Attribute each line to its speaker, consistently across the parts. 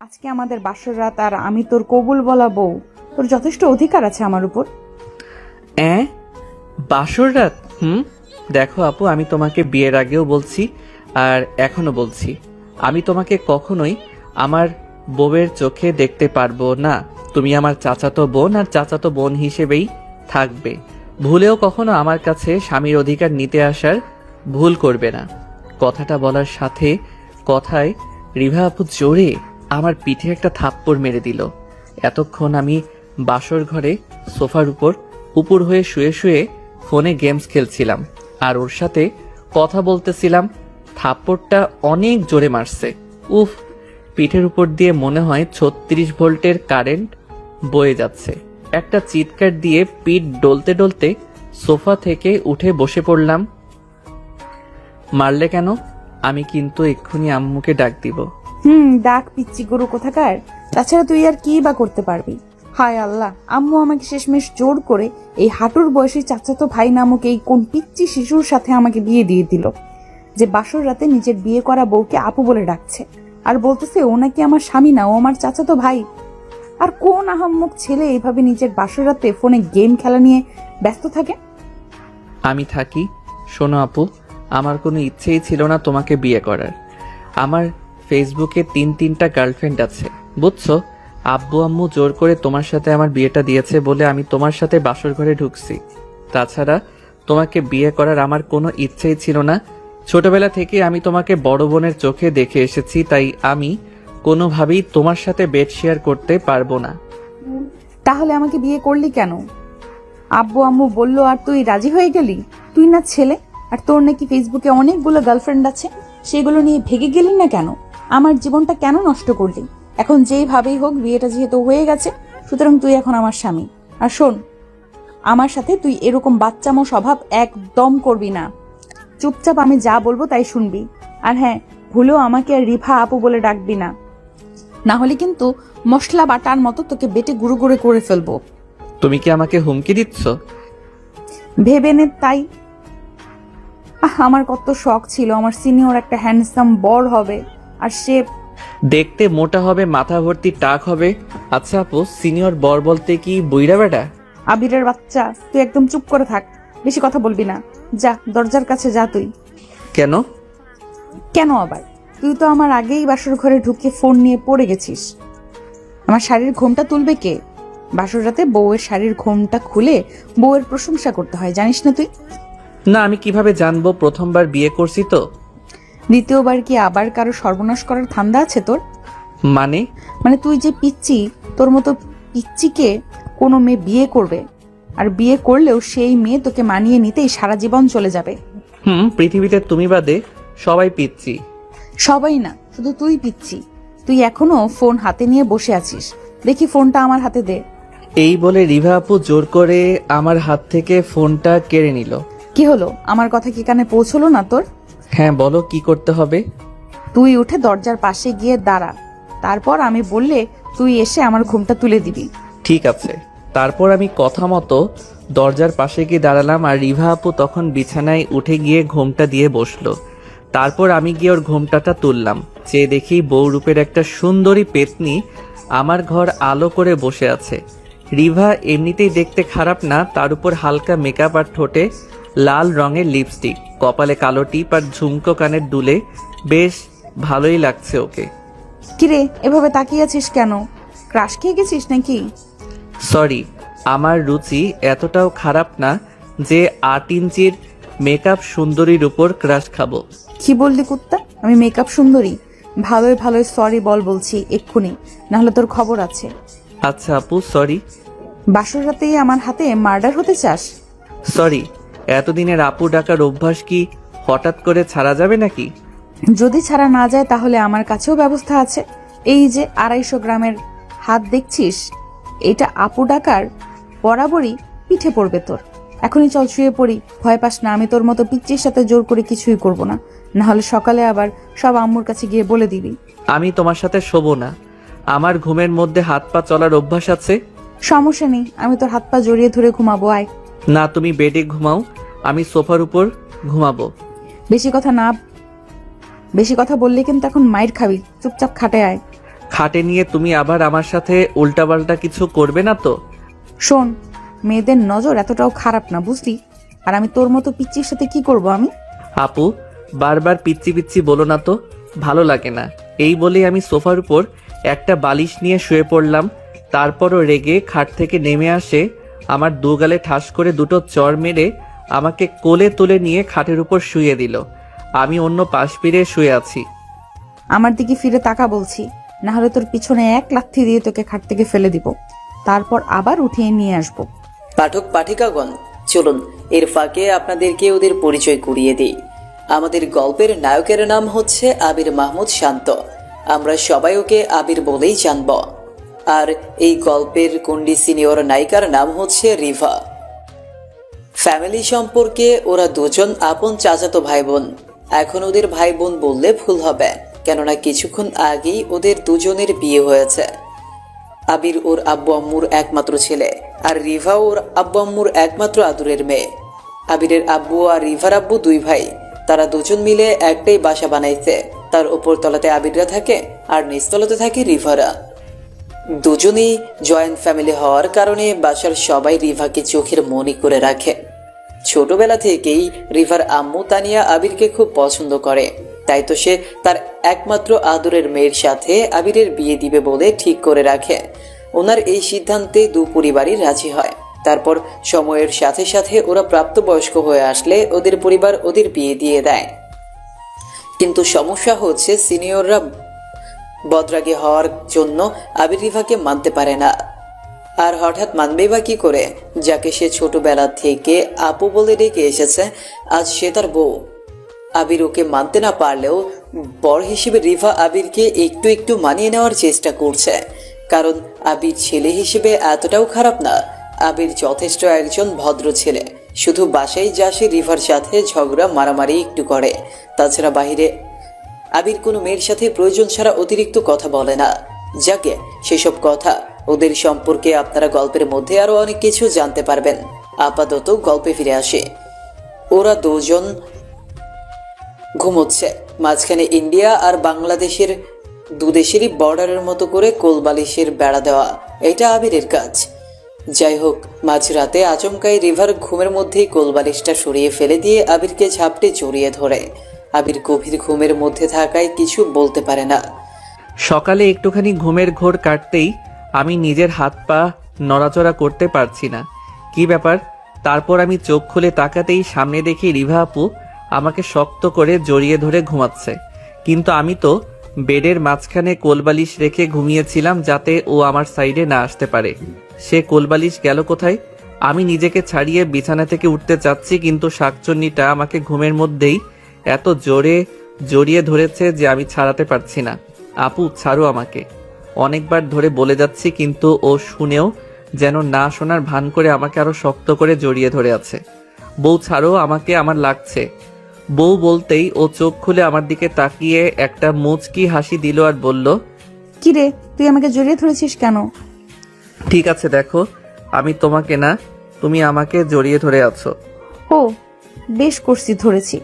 Speaker 1: আজকে আমাদের বাসর রাত, আর আমি তোর কবুল বলা বউ। তোর যথেষ্ট অধিকার আছে আমার উপর।
Speaker 2: বাসর রাত? দেখো আপু, আমি তোমাকে বিয়ের আগেও বলছি আর এখনো বলছি, আমি তোমাকে কখনোই আমার বউয়ের চোখে দেখতে পারবো না। তুমি আমার চাচাতো বোন, আর চাচাতো বোন হিসেবেই থাকবে। ভুলেও কখনো আমার কাছে স্বামীর অধিকার নিতে আসার ভুল করবে না। কথাটা বলার সাথে কথায় রিভা আপু জোরে আমার পিঠে একটা থাপ্পড় মেরে দিল। এতক্ষণ আমি বাসর ঘরে সোফার উপর উপুর হয়ে শুয়ে শুয়ে ফোনে গেমস খেলছিলাম আর ওর সাথে কথা বলতেছিলাম। থাপ্পড়টা অনেক জোরে মারছে। উফ, পিঠের উপর দিয়ে মনে হয় 36 ভোল্টের কারেন্ট বয়ে যাচ্ছে। একটা চিৎকার দিয়ে পিঠ ডলতে ডলতে সোফা থেকে উঠে বসে পড়লাম। মারলে কেন? আমি কিন্তু এক্ষুনি আম্মুকে ডাক দিব।
Speaker 1: ডাক পিচ্চি গরু কোথাকার। তাছাড়া তুই আর কি বা করতে পারবি? হায় আল্লাহ, আম্মু আমাকে শেষমেশ জোর করে এই হাঁটুর বয়সী চাচাতো ভাই নামক এই কোন পিচ্চি শিশুর সাথে আমাকে বিয়ে দিয়ে দিল, যে বাসর রাতে নিজের বিয়ে করা বউকে আপু বলে ডাকছে আর বলতেছে ও নাকি আমার স্বামী না, ও আমার চাচাতো ভাই। আর কোন আহাম্মক ছেলে এইভাবে নিজের বাসর রাতে ফোনে গেম খেলা নিয়ে ব্যস্ত থাকে?
Speaker 2: আমি থাকি। শোনো আপু, আমার কোনো ইচ্ছেই ছিল না তোমাকে বিয়ে করার। আমার ফেসবুকে 3-3টা গার্লফ্রেন্ড আছে, বুঝছো? আব্বু আম্মু জোর করে তোমার সাথে আমার বিয়েটা দিয়েছে বলে আমি তোমার সাথে বাসর ঘরে ঢুকছি। তাছাড়া তোমাকে বিয়ে করার আমার কোনো ইচ্ছেই ছিল না। ছোটবেলা থেকে আমি তোমাকে বড় বোনের চোখে দেখে এসেছি, তাই আমি কোনোভাবেই তোমার সাথে বেড শেয়ার করতে পারবো না।
Speaker 1: তাহলে আমাকে বিয়ে করলি কেন? আব্বু আম্মু বললো আর তুই রাজি হয়ে গেলি? তুই না ছেলে, আর তোর নাকি ফেসবুকে অনেকগুলো গার্লফ্রেন্ড আছে, সেগুলো নিয়ে ভেগে গেলি না কেন? আমার জীবনটা কেন নষ্ট করলি? এখন যেইভাবেই হোক বিয়েটা যেহেতু হয়ে গেছে, সুতরাং তুই এখন আমার স্বামী। আর শোন, আমার সাথে তুই এরকম বাচ্চামো স্বভাব একদম করবি না। চুপচাপ আমি যা বলবো তাই শুনবি। আর হ্যাঁ, ভুলেও আমাকে আর রিভা আপু বলে ডাকবি না, না হলে কিন্তু মশলা বাটার মতো তোকে বেটে গুঁড়ো গুঁড়ো করে ফেলবো।
Speaker 2: তুমি কি আমাকে হুমকি দিচ্ছ?
Speaker 1: ভেবে নে তাই। আমার কত শখ ছিল আমার সিনিয়র একটা হ্যান্ডসাম বর হবে, আর সে
Speaker 2: দেখতে মোটা হবে, মাথা ভর্তি টাক হবে। আচ্ছা আপু, সিনিয়র বর বলতে কি বুইড়া বেটা?
Speaker 1: আবিরের বাচ্চা, তুই একদম চুপ করে থাক, বেশি কথা বলবি না। যা, দরজার কাছে যা তুই।
Speaker 2: কেন?
Speaker 1: কেন আবার? তুই তো আমার আগেই বাসর ঘরে ঢুকে ফোন নিয়ে পড়ে গেছিস। আমার শাড়ির ঘোমটা তুলবে কে? বাসর রাতে বউয়ের শাড়ির ঘোমটা খুলে বউয়ের প্রশংসা করতে হয়, জানিস না তুই?
Speaker 2: না, আমি কিভাবে জানবো? প্রথমবার বিয়ে করছি তো।
Speaker 1: দ্বিতীয়বার কি আবার কারো সর্বনাশ করার ধান্দা আছে তোর?
Speaker 2: মানে
Speaker 1: তুই যে পিচ্চি, তোর মতো পিচ্চিকে কোনো মেয়ে বিয়ে করবে, আর বিয়ে করলেও সেই মেয়ে তোকে মানিয়ে নিতেই সারা জীবন চলে যাবে।
Speaker 2: পৃথিবীতে তুমি বাদে সবাই পিচ্ছি।
Speaker 1: সবাই না, শুধু তুই পিচ্চি। তুই এখনো ফোন হাতে নিয়ে বসে আছিস। দেখি ফোনটা আমার হাতে দে।
Speaker 2: এই বলে রিভা আপু জোর করে আমার হাত থেকে ফোনটা কেড়ে নিল।
Speaker 1: কি হলো? আমার কথা কি কানে পৌঁছলো না তোর?
Speaker 2: হ্যাঁ বলো, কি করতে হবে?
Speaker 1: তুই উঠে দরজার পাশে গিয়ে দাঁড়া, তারপর আমি বললে তুই এসে আমার ঘুমটা তুলে দিবি।
Speaker 2: ঠিক আছে। তারপর আমি কথা মতো দরজার পাশে গিয়ে দাঁড়ালাম, আর রিভা আপু তখন বিছানায় উঠে গিয়ে ঘোমটা দিয়ে বসলো। তারপর আমি গিয়ে ওর ঘোমটাটা তুললাম। চেয়ে দেখি বউ রূপের একটা সুন্দরী পেতনি আমার ঘর আলো করে বসে আছে। রিভা এমনিতেই দেখতে খারাপ না, তার উপর হালকা মেকআপ আর ঠোঁটে লাল রঙের লিপস্টিক, কপালে কালো টিপ আর ঝুমকো কানের দুলে। বেশ ভালোই লাগছে ওকে।
Speaker 1: কিরে, এভাবে তাকিয়ে আছিস কেন? ক্রাশ খেয়ে গেছিস নাকি?
Speaker 2: সরি, আমার রুচি এতটাও খারাপ না যে 8 ইঞ্চির মেকআপ সুন্দরীর উপর ক্রাশ খাবো।
Speaker 1: কি বললি কুত্তা? আমি মেকআপ সুন্দরী? ভালোই ভালোই সরি বল বলছি এক্ষুনি, নাহলে তোর খবর আছে।
Speaker 2: আচ্ছা আপু, সরি।
Speaker 1: বাসর রাতেই আমার হাতে মার্ডার হতে চাস?
Speaker 2: সরি। এতদিনের আপু ডাকার অভ্যাস কি হঠাৎ করে ছাড়া যাবে নাকি?
Speaker 1: যদি ছাড়া না যায় তাহলে আমার কাছেও ব্যবস্থা আছে। এই যে 250 গ্রামের হাত দেখছিস, এটা আপু ডাকার বরাবরই পিঠে পড়বে তোর। এখনই চল শুয়ে পড়ি। ভয় পাস না, আমি তোর মতো পিচ্চির সাথে জোর করে কিছুই করব না, নাহলে সকালে আবার সব আম্মুর কাছে গিয়ে বলে দিবি।
Speaker 2: আমি তোমার সাথে শোবো না। আমার ঘুমের মধ্যে হাত পা চলার অভ্যাস আছে।
Speaker 1: সমস্যা নেই, আমি তোর হাত পা জড়িয়ে ধরে ঘুমাবো। আয়।
Speaker 2: না, তুমি বেডে ঘুমাও, আমি সোফার উপর ঘুমাবো।
Speaker 1: বেশি কথা না বেশি কথা বললে কিন্তু এখন মাইর খাবি, চুপচাপ খাটে আয়।
Speaker 2: খাটে নিয়ে তুমি আবার আমার সাথে উল্টাপাল্টা কিছু করবে না তো?
Speaker 1: শোন, মেয়েদের নজর এতটাও খারাপ না, বুঝলি? আর আমি তোর মতো পিচ্চির সাথে কি করব আমি?
Speaker 2: আপু, বারবার পিচ্ছি পিচ্ছি বলো না তো, ভালো লাগে না। এই বলে আমি সোফার উপর একটা বালিশ নিয়ে শুয়ে পড়লাম। তারপরও রেগে খাট থেকে নেমে আসে, আমার দুগালে ঠাস করে দুটো চর মেরে আমাকে কোলে তুলে নিয়ে খাটের উপর শুয়ে দিল। আমি অন্য পাশ ফিরে শুয়ে আছি।
Speaker 1: আমার দিকে ফিরে তাকা বলছি, না হলে তোর পিছনে এক লাথি দিয়ে তোকে খাট থেকে ফেলে দিব, তারপর আবার উঠিয়ে নিয়ে আসবো।
Speaker 3: পাঠক পাঠিকাগণ, চলুন এর ফাঁকে আপনাদেরকে ওদের পরিচয় করিয়ে দিই। আমাদের গল্পের নায়কের নাম হচ্ছে আবির মাহমুদ শান্ত। আমরা সবাই ওকে আবির বলেই জানব। আর এই গল্পের কন্ডি সিনিয়র নায়িকার নাম হচ্ছে রিভা। ফ্যামিলি সম্পর্কে ওরা দুজন আপন চাচাতো ভাই বোন। এখন ওদের ভাই বোন বললে ভুল হবে, কেননা কিছুক্ষণ আগেই ওদের দুজনের বিয়ে হয়েছে। আবির ওর আব্বু আম্মুর একমাত্র ছেলে, আর রিভা ওর আব্বু আম্মুর একমাত্র আদরের মেয়ে। আবিরের আব্বু আর রিভার আব্বু দুই ভাই। তারা দুজন মিলে একটাই বাসা বানাইছে। তার উপর তলাতে আবিররা থাকে আর নিচতলাতে থাকে রিভারা। দুজনেই জয়েন্ট ফ্যামিলি হওয়ার কারণে বাসার সবাই রিভাকে চোখের মনি করে রাখে। ছোটবেলা থেকেই রিভার আম্মু তানিয়া আবিরকে খুব পছন্দ করে, তাই তো সে তার একমাত্র আদরের মেয়ের সাথে আবিরের বিয়ে দিবে বলে ঠিক করে রাখে। ওনার এই সিদ্ধান্তে দু পরিবারই রাজি হয়। তারপর সময়ের সাথে সাথে ওরা প্রাপ্তবয়স্ক হয়ে আসলে ওদের পরিবার ওদের বিয়ে দিয়ে দেয়। কিন্তু সমস্যা হচ্ছে সিনিয়ররা বদরাগী হওয়ার জন্য আবির রিভাকে মানতে পারে না। আর হঠাৎ মানবেই বা কি করে, যাকে সে ছোটবেলা থেকে আপু বলে ডেকে এসেছে, আজ সে তার বউ। আবির ওকে মানতে না পারলেও বর হিসেবে রিভা আবিরকে একটু একটু মানিয়ে নেওয়ার চেষ্টা করছে, কারণ আবির ছেলে হিসেবে এতটাও খারাপ না। আবির যথেষ্ট একজন ভদ্র ছেলে, শুধু বাসায় যা সে রিভার সাথে ঝগড়া মারামারি একটু করে, তাছাড়া বাহিরে আবির কোনো মেয়ের সাথে প্রয়োজন ছাড়া অতিরিক্ত কথা বলে না। যাকে সেসব কথা ওদের সম্পর্কে আপনারা গল্পের মধ্যে আরো অনেক কিছু জানতে পারবেন। আপাতত গল্পে ফিরে আসে। ওরা দুজন ঘুমোচ্ছে। মাঝখানে ইন্ডিয়া আর বাংলাদেশের দুদেশেরই বর্ডারের মতো করে কোলবালিশের বেড়া দেওয়া, এটা আবিরের কাজ। যাই হোক, মাঝরাতে আচমকাই রিভার ঘুমের মধ্যেই কোলবালিশটা সরিয়ে ফেলে দিয়ে আবিরকে ঝাপটে জড়িয়ে ধরে। আবির গভীর ঘুমের মধ্যে থাকায় কিছু বলতে পারে না।
Speaker 2: সকালে একটুখানি ঘুমের ঘোর কাটতেই আমি নিজের হাত পা নড়াচড়া করতে পারছি না। কি ব্যাপার? তারপর আমি চোখ খুলে তাকাতেই সামনে দেখি রিভা আপু আমাকে শক্ত করে জড়িয়ে ধরে ঘুমাচ্ছে। কিন্তু আমি তো বেডের মাঝখানে কোলবালিশ রেখে ঘুমিয়েছিলাম যাতে ও আমার সাইডে না আসতে পারে। সে কোলবালিশ গেল কোথায়? আমি নিজেকে ছাড়িয়ে বিছানা থেকে উঠতে চাচ্ছি, কিন্তু শাকচুন্নিটা আমাকে ঘুমের মধ্যেই এত জোরে জড়িয়ে ধরেছে যে আমি ছাড়াতে পারছি না। আপু, ছাড়ো আমাকে। অনেকবার ধরে বলে যাচ্ছি, কিন্তু ও শুনেও যেন না শোনার ভান করে আমাকে আরো শক্ত করে জড়িয়ে ধরে আছে। বউ, ছাড়ো আমাকে, আমার লাগছে। বউ বলতেই ও চোখ খুলে আমার দিকে তাকিয়ে একটা মুচকি হাসি দিল আর বলল,
Speaker 1: কি রে, তুই আমাকে জড়িয়ে ধরেছিস কেন?
Speaker 2: ঠিক আছে, দেখো আমি তোমাকে না, তুমি আমাকে জড়িয়ে ধরে আছো।
Speaker 1: ও, বেশ করছি, ধরেছি।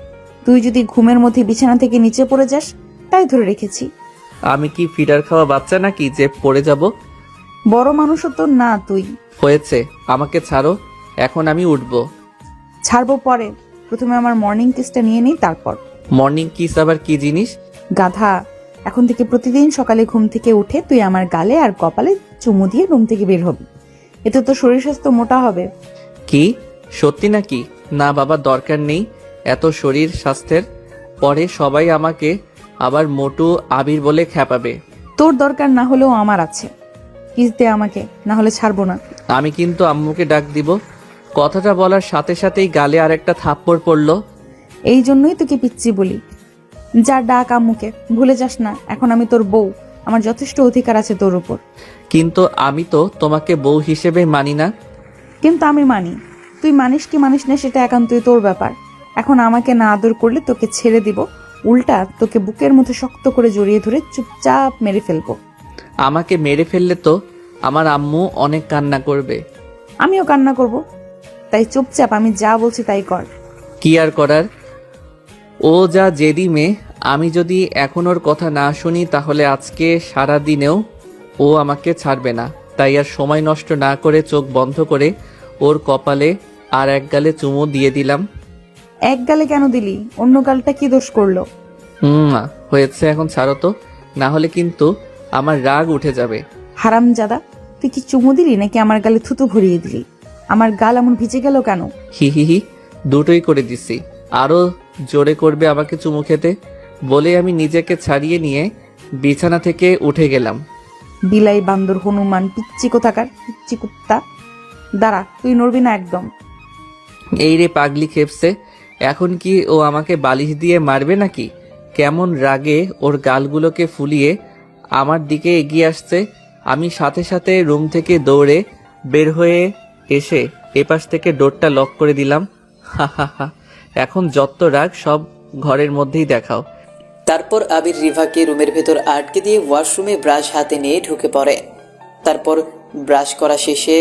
Speaker 1: তুই যদি ঘুমের মধ্যে বিছানা থেকে নিচে পড়ে যাস, তাই ধরে রেখেছি।
Speaker 2: আমি কি ফিডার খাওয়া বাচ্চা নাকি যে পড়ে যাব?
Speaker 1: বড় মানুষও তো না তুই।
Speaker 2: হয়েছে, আমাকে ছাড়ো, এখন আমি উঠবো।
Speaker 1: ছাড়বো পরে, প্রথমে আমার মর্নিং কিসটা নিয়ে নিই, তারপর।
Speaker 2: মর্নিং কিস আবার কি জিনিস?
Speaker 1: গাধা, এখন থেকে প্রতিদিন সকালে ঘুম থেকে উঠে তুই আমার গালে আর কপালে চুমু দিয়ে রুম থেকে বের হবি। এতে তো শরীর স্বাস্থ্য মোটা হবে।
Speaker 2: কি সত্যি নাকি? না বাবা, দরকার নেই এত শরীর স্বাস্থ্যের। পরে সবাই আমাকে আবার মোটু আবির বলে খ্যাপাবে।
Speaker 1: তোর দরকার না হলেও আমার আছে। কিস দে আমাকে, না হলে ছাড়বো না।
Speaker 2: আমি কিন্তু আম্মুকে ডাক দিব। কথাটা বলার সাথে সাথেই গালে আরেকটা থাপ্পড় পড়লো।
Speaker 1: এই জন্যই তোকে পিচ্ছি বলি। যা, ডাক আম্মুকে, ভুলে যাস না এখন আমি তোর বউ, আমার যথেষ্ট অধিকার আছে তোর উপর।
Speaker 2: কিন্তু আমি তো তোমাকে বউ হিসেবে মানি না।
Speaker 1: কিন্তু আমি মানি। তুই মানিস কি মানিস না সেটা একান্তই তোর ব্যাপার। এখন আমাকে না আদর করলে তোকে ছেড়ে দিব, উল্টা তোকে বুকের মধ্যে শক্ত করে জড়িয়ে ধরে চুপচাপ মেরে ফেলবো।
Speaker 2: আমাকে মেরে ফেললে তো আমার আম্মু অনেক কান্না করবে।
Speaker 1: আমিও কান্না করব, তাই চুপচাপ আমি যা বলছি তাই কর।
Speaker 2: কি আর করার, ও যা জেদি মেয়ে, আমি যদি এখন ওর কথা না শুনি তাহলে আজকে সারা দিনেও ও আমাকে ছাড়বে না। তাই আর সময় নষ্ট না করে চোখ বন্ধ করে ওর কপালে আর এক গালে চুমু দিয়ে দিলাম।
Speaker 1: এক গালে কেন দিলি? অন্য গালটা কি দোষ করলো?
Speaker 2: হয়েছে, এখন ছাড়ো তো, না হলে কিন্তু আমার রাগ উঠে যাবে।
Speaker 1: হারামজাদা, তুই কি চুমু দিলি নাকি আমার গালে থুতু ভরিয়ে দিলি? আমার গাল এমন ভিজে গেল কেন?
Speaker 2: হি হি হি, দুটোই করে দিছি। আরো জোরে করবে আমাকে চুমু খেতে বলে আমি নিজেকে ছাড়িয়ে নিয়ে বিছানা থেকে উঠে গেলাম।
Speaker 1: বিলাই, বান্দর, হনুমান, পিচ্চি কোথাকার, পিচ্চি কুত্তা! দাঁড়া, তুই নড়বি না একদম।
Speaker 2: এই রে পাগলি খেপছে, এখন কি ও আমাকে বালিশ দিয়ে মারবে নাকি? কেমন রাগে ওর গালগুলোকে ফুলিয়ে আমার দিকে এগিয়ে আসছে। আমি সাথে সাথে রুম থেকে দৌড়ে বের হয়ে এসে এপাশ থেকে ডোরটা লক করে দিলাম। হা হা হা, এখন যত রাগ সব ঘরের মধ্যেই দেখাও।
Speaker 3: তারপর আবির রিভাকে রুমের ভেতর আটকে দিয়ে ওয়াশরুমে ব্রাশ হাতে নিয়ে ঢুকে পড়ে। তারপর ব্রাশ করা শেষে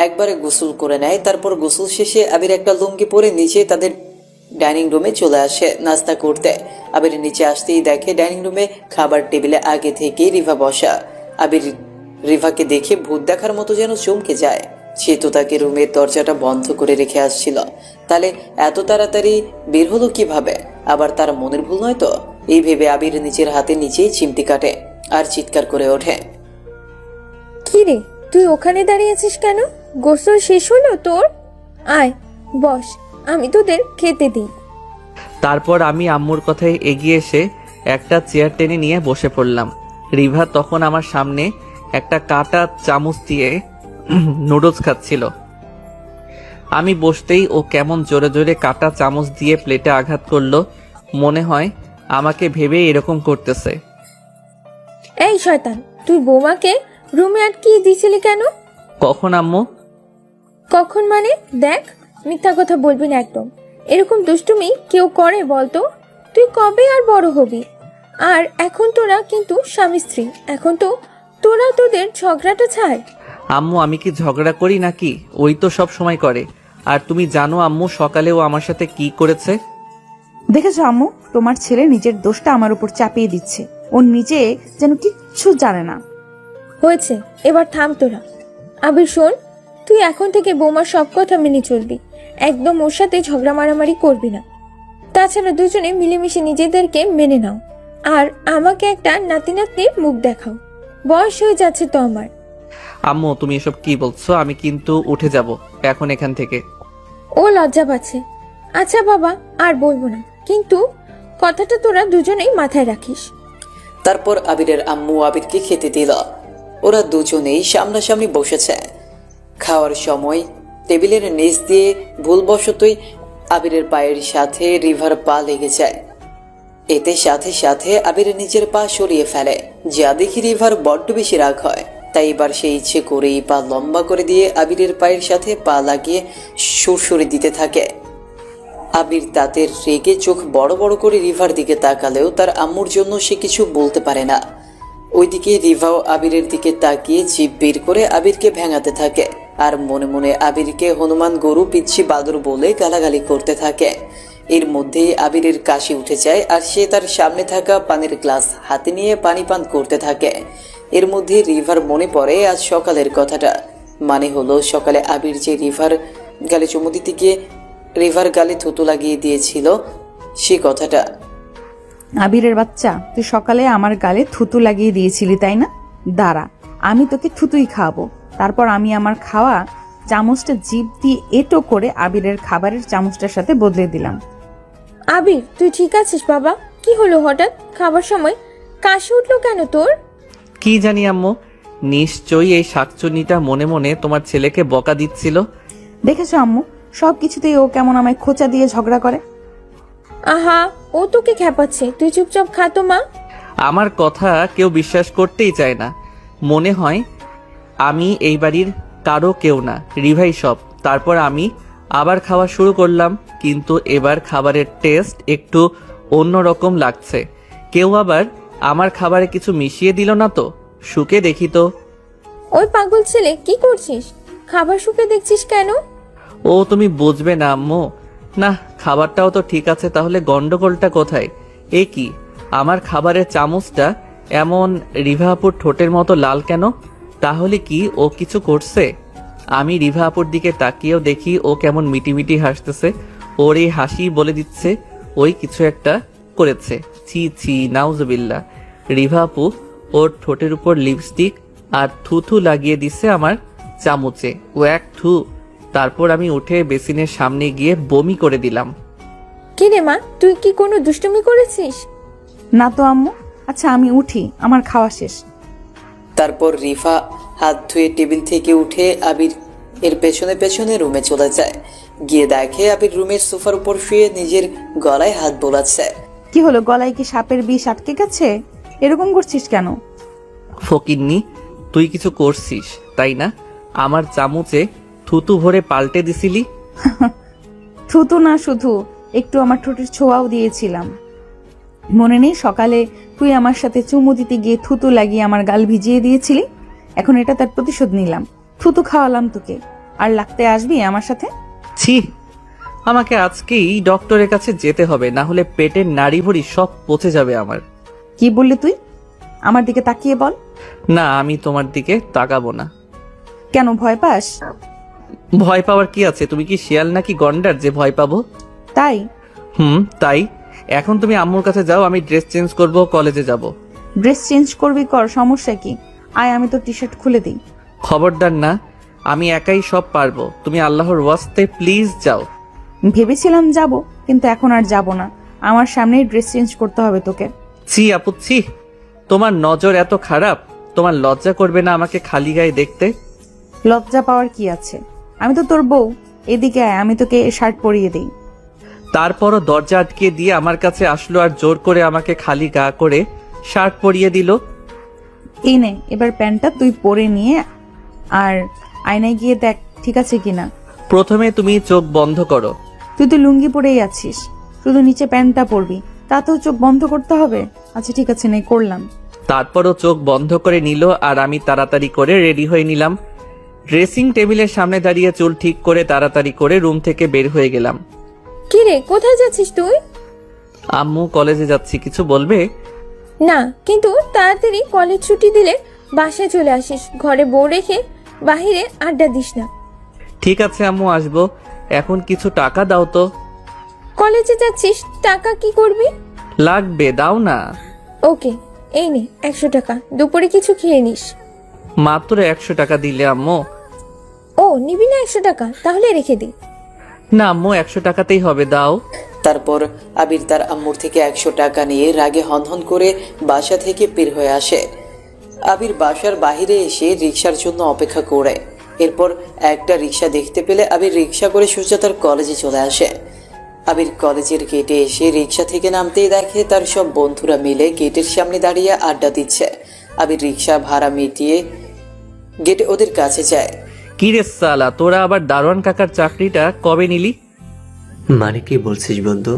Speaker 3: একবারে গোসল করে নেয়। তারপর গোসল শেষে আবির একটা লুঙ্গি পরে নিচে তাদের ডাইনিং রুমে চলে আসে নাস্তা করতে। আবির নিচে আসতেই দেখে ডাইনিং রুমে খাবার টেবিলে আগে থেকেই রিভা বসা। আবির রিভাকে দেখে ভূত দেখার মতো যেন চমকে যায়। সে তো তাকে রুমের দরজাটা বন্ধ করে রেখে আসছিল, তাহলে এত তাড়াতাড়ি বের হলো কিভাবে? আবার তার মনের ভুল নয় তো? এই ভেবে আবির নিজের হাতে নিচেই চিমটি কাটে আর চিৎকার করে ওঠে।
Speaker 4: কি রে, তুই ওখানে দাঁড়িয়ে আছিস কেন? গোসল শেষ হলো তোর? আয় বস, আমি তোদের খেতে দিই।
Speaker 2: তারপর আমি আম্মুর কথায় এগিয়ে এসে একটা চেয়ার টেনে নিয়ে বসে পড়লাম। রিভা তখন আমার সামনে একটা কাটা চামচ দিয়ে নুডলস খাচ্ছিল। আমি বসতেই ও কেমন জোরে জোরে কাটা চামচ দিয়ে প্লেটে আঘাত করলো। মনে হয় আমাকে ভেবে এরকম করতেছে।
Speaker 4: এই শয়তান, তুই বৌমাকে রুমে আটকিয়ে দিয়েছিলি কেন?
Speaker 2: কখন আম্মু?
Speaker 4: কখন মানে? দেখ, মিথ্যা কথা বলবি না একদম। এরকম দুষ্টুমি কেউ করে বলতো? তুই কবে আর বড় হবি? আর এখন তোরা কিন্তু স্বামী স্ত্রী, এখন তো তোরা তোদের ঝগড়াটা ছাড়।
Speaker 2: আম্মু, আমি কি ঝগড়া করি নাকি? ওই তো সব সময় করে। আর তুমি জানো আম্মু সকালেও আমার সাথে কি করেছে?
Speaker 1: দেখেছো আম্মু, তোমার ছেলে নিজের দোষটা আমার উপর চাপিয়ে দিচ্ছে। ও নিজে যেন কিচ্ছু জানে না।
Speaker 4: হয়েছে, এবার থাম তোরা। আবির শোন, তুই এখন থেকে বৌমার সব কথা মেনে চলবি। একদম ওর সাথে ঝগড়া মারামারি করবি না। তাছাড়া দুজনে মিলেমিশে নিজেদেরকে মেনে নাও। আর আমাকে একটা নাতি নাতনির মুখ দেখাও। বয়স হয়ে যাচ্ছে তো আমার।
Speaker 2: আম্মু, তুমি এসব কি বলছো? আমি কিন্তু উঠে যাব এখন এখান থেকে।
Speaker 4: ও লজ্জা পাচ্ছে। আচ্ছা বাবা, আর বলবো না, কিন্তু কথাটা তোরা দুজনেই মাথায় রাখিস।
Speaker 3: তারপর আবিরের আম্মু আবিরকে খেতে দিল। ওরা দুজনেই সামনাসামনি বসেছে। খাওয়ার সময় টেবিলের নিচ দিয়ে ভুলবশতই আবিরের পায়ের সাথে রিভার পা লেগে যায়। এতে সাথে সাথে আবির নিজের পা সরিয়ে ফেলে, যা দেখি রিভার বড্ড বেশি রাগ হয়। তাই এবার সে ইচ্ছে করেই পা লম্বা করে দিয়ে আবিরের পায়ের সাথে পা লাগিয়ে সুরসুরি দিতে থাকে। আবির তাতে রেগে চোখ বড় বড় করে রিভার দিকে তাকালেও তার আম্মুর জন্য সে কিছু বলতে পারে না। ওইদিকে রিভাও আবিরের দিকে তাকিয়ে জিভ বের করে আবিরকে ভেঙাতে থাকে আর মনে মনে আবিরকে হনুমান, গরু, পিচ্ছি, বাদর বলে গালাগালি করতে থাকে। এর মধ্যেই আবিরের কাশি উঠে যায় আর সে তার সামনে থাকা পানির গ্লাস হাতে নিয়ে পানি পান করতে থাকে। এর মধ্যে রিভার মনে পড়ে আজ সকালের কথাটা। মানে হলো সকালে আবির যে রিভার গালে চুমু দিতে গিয়ে রিভার গালে থুতু লাগিয়ে দিয়েছিল সে কথাটা।
Speaker 1: আবিরের বাচ্চা, তুই সকালে আমার গালে থুতু লাগিয়ে দিয়েছিলি তাই না? দাঁড়া, আমি তোকে থুতুই খাওয়াবো। তারপর আমি আমার খাওয়া চামচটা জিভ দিয়ে এটো করে আবিরের খাবারের চামচটার সাথে বদলে দিলাম।
Speaker 4: আবির, তুই ঠিক আছিস বাবা? কি হলো হঠাৎ? খাবার সময় কাশি উঠলো কেন তোর?
Speaker 2: কি জানি আম্মু, নিশ্চয়ই এই শাকচুন্নিটা মনে মনে তোমার ছেলেকে বকা দিচ্ছিল।
Speaker 1: দেখেছো আম্মু, সব কিছুতেই ও কেমন আমায় খোঁচা দিয়ে ঝগড়া করে।
Speaker 4: আহা, ও তোকে খেপাচ্ছে, তুই চুপচাপ খা তো মা।
Speaker 2: আমার কথা কেউ বিশ্বাস করতেই চায় না। মনে হয় আমি এই বাড়ির কারো কেউ না, রিভাই সব। তারপর আমি আবার খাওয়া শুরু করলাম, কিন্তু এবার খাবারের টেস্ট একটু অন্যরকম লাগছে। কেউ আবার আমার খাবারে কিছু মিশিয়ে দিল না তো? শুকে দেখি তো।
Speaker 4: ওই পাগল ছেলে, কি করছিস? খাবার শুকে দেখছিস কেন?
Speaker 2: ও তুমি বুঝবে না আম্মু। না, খাবারটাও তো ঠিক আছে, তাহলে গন্ডগোলটা কোথায়? এ কি, আমার খাবারের চামচটা এমন রিভা আপুর ঠোঁটের মতো লাল কেন? তাহলে কি ও কিছু করছে? আমি রিভা আপুর দিকে তাকিয়েও দেখি ও কেমন মিটিমিটি হাসতেছে। ওর এই হাসি বলে দিচ্ছে ওই কিছু একটা করেছে। ছি ছি, নাউজুবিল্লাহ। রিভা আপু ওর ঠোঁটের উপর লিপস্টিক আর থুথু লাগিয়ে দিচ্ছে আমার চামচে। ও এক থু। তারপর আমি উঠে বেসিনের সামনে গিয়ে বমি করে দিলাম।
Speaker 4: কি রে মা, তুই কি কোনো দুষ্টুমি করেছিস?
Speaker 1: না তো আম্মু। আচ্ছা আমি উঠি, আমার খাওয়া শেষ।
Speaker 3: তারপর রিফা হাত ধুয়ে টেবিল থেকে উঠে আবির এর পেছনে পেছনে রুমে চলে যায়। গিয়ে দেখে আবির রুমের সোফার উপর শুয়ে নিজের গলায় হাত বোলাচ্ছে।
Speaker 1: কি হলো, গলায় কি সাপের বিষ আটকে গেছে? এরকম করছিস কেন?
Speaker 2: ফকিন্নি, তুই কিছু করছিস তাই না? আমার চামচে থুতু ভরে পাল্টে দিছিলি।
Speaker 1: থুতু না, শুধু একটু আমার ঠোঁটের ছোঁয়াও দিয়েছিলাম। মনে নেই সকালে তুই আমার সাথে চুমু দিতে গিয়ে থুতু লাগিয়ে আমার গাল ভিজিয়ে দিয়েছিলি? এখন এটা তার প্রতিশোধ নিলাম। থুতু খাওয়ালাম তোকে, আর লাগতে আসবি আমার সাথে?
Speaker 2: ছি, আমাকে আজকেই ডক্টরের কাছে যেতে হবে, না হলে পেটের নাড়ি ভড়ি সব পচে যাবে আমার।
Speaker 1: কি বললি তুই? আমার দিকে তাকিয়ে বল।
Speaker 2: না, আমি তোমার দিকে তাকাবো না।
Speaker 1: কেন, ভয় পাস?
Speaker 2: ভয় পাওয়ার কি আছে? তুমি কি শিয়াল নাকি গন্ডার যে ভয় পাবো?
Speaker 1: তাই?
Speaker 2: তাই। এখন তুমি আম্মুর কাছে যাও, আমি ড্রেস চেঞ্জ করব, কলেজে যাব।
Speaker 1: ড্রেস চেঞ্জ করবি কর, সমস্যা কি? আয় আমি তো টি শার্ট খুলে দিই।
Speaker 2: খবরদার না, আমি একাই সব পারবো। তুমি আল্লাহর ওয়াস্তে প্লিজ যাও।
Speaker 1: ভেবেছিলাম যাব, কিন্তু এখন আর যাব না। আমার সামনেই ড্রেস চেঞ্জ করতে হবে তোকে।
Speaker 2: ছি আপু ছি, তোমার নজর এত খারাপ? তোমার লজ্জা করবে না আমাকে খালি গায়ে দেখতে?
Speaker 1: লজ্জা পাওয়ার কি আছে? আমি তো তোর বউ। এদিকে আয়, আমি তোকে শার্ট পরিয়ে দিই।
Speaker 2: তারপরও দরজা আটকে দিয়ে আমার কাছে আসলো আর জোর করে আমাকে খালি গা করে শার্ট পরিয়ে দিল।
Speaker 1: এই নে, এবার প্যান্টটা তুই পরে নিয়ে আর আয়নায় গিয়ে দেখ ঠিক আছে কিনা।
Speaker 2: প্রথমে তুমি চোখ বন্ধ করো।
Speaker 1: তুই তো লুঙ্গি পরেই আছিস, শুধু নিচে প্যান্টটা পরবি, তাতেও চোখ বন্ধ করতে হবে? আচ্ছা ঠিক আছে, নেই করলাম।
Speaker 2: তারপরও চোখ বন্ধ করে নিল আর আমি তাড়াতাড়ি করে রেডি হয়ে নিলাম। ড্রেসিং টেবিলের সামনে দাঁড়িয়ে চুল ঠিক করে তাড়াতাড়ি করে রুম থেকে বের হয়ে গেলাম।
Speaker 4: কি রে, কোথায় যাচ্ছিস তুই?
Speaker 2: আম্মু, কলেজে যাচ্ছি। কিছু বলবে?
Speaker 4: না, কিন্তু তাড়াতাড়ি কলেজ ছুটি দিলে বাসায় চলে আসিস। ঘরে বউ রেখে বাহিরে আড্ডা দিস না।
Speaker 2: ঠিক আছে আম্মু, আসবো। এখন কিছু টাকা দাও তো।
Speaker 4: কলেজে যাচ্ছিস, টাকা কি করবি?
Speaker 2: লাগবে, দাও না।
Speaker 4: ওকে, এই নে 100 টাকা, দুপুরে কিছু খেয়ে নিস।
Speaker 2: মাত্র 100 টাকা দিলে আম্মু?
Speaker 4: ও, নিবি না 100 টাকা? তাহলে রেখে দি।
Speaker 2: না আম্মু, 100 টাকাতেই হবে, দাও।
Speaker 3: তারপর আবির তার আম্মুর থেকে 100 টাকা নিয়ে রাগে হনহন করে বাসা থেকে বের হয়ে আসে। আবির বাসার বাইরে এসে রিক্সার জন্য অপেক্ষা করে। এরপর একটা রিক্সা দেখতে পেলে আবির রিক্সা করে সোজা তার কলেজে চলে আসে। আবির কলেজের গেটে এসে রিক্সা থেকে নামতেই দেখে তার সব বন্ধুরা মিলে গেটের সামনে দাঁড়িয়ে আড্ডা দিচ্ছে। আবির রিক্সা ভাড়া মিটিয়ে গেটে ওদের কাছে যায়।
Speaker 2: কি রে সালা, তোরা আবার দারোয়ান কাকার চাকরিটা কবে নিলি?
Speaker 5: মানে কি বলছিস বন্ধু?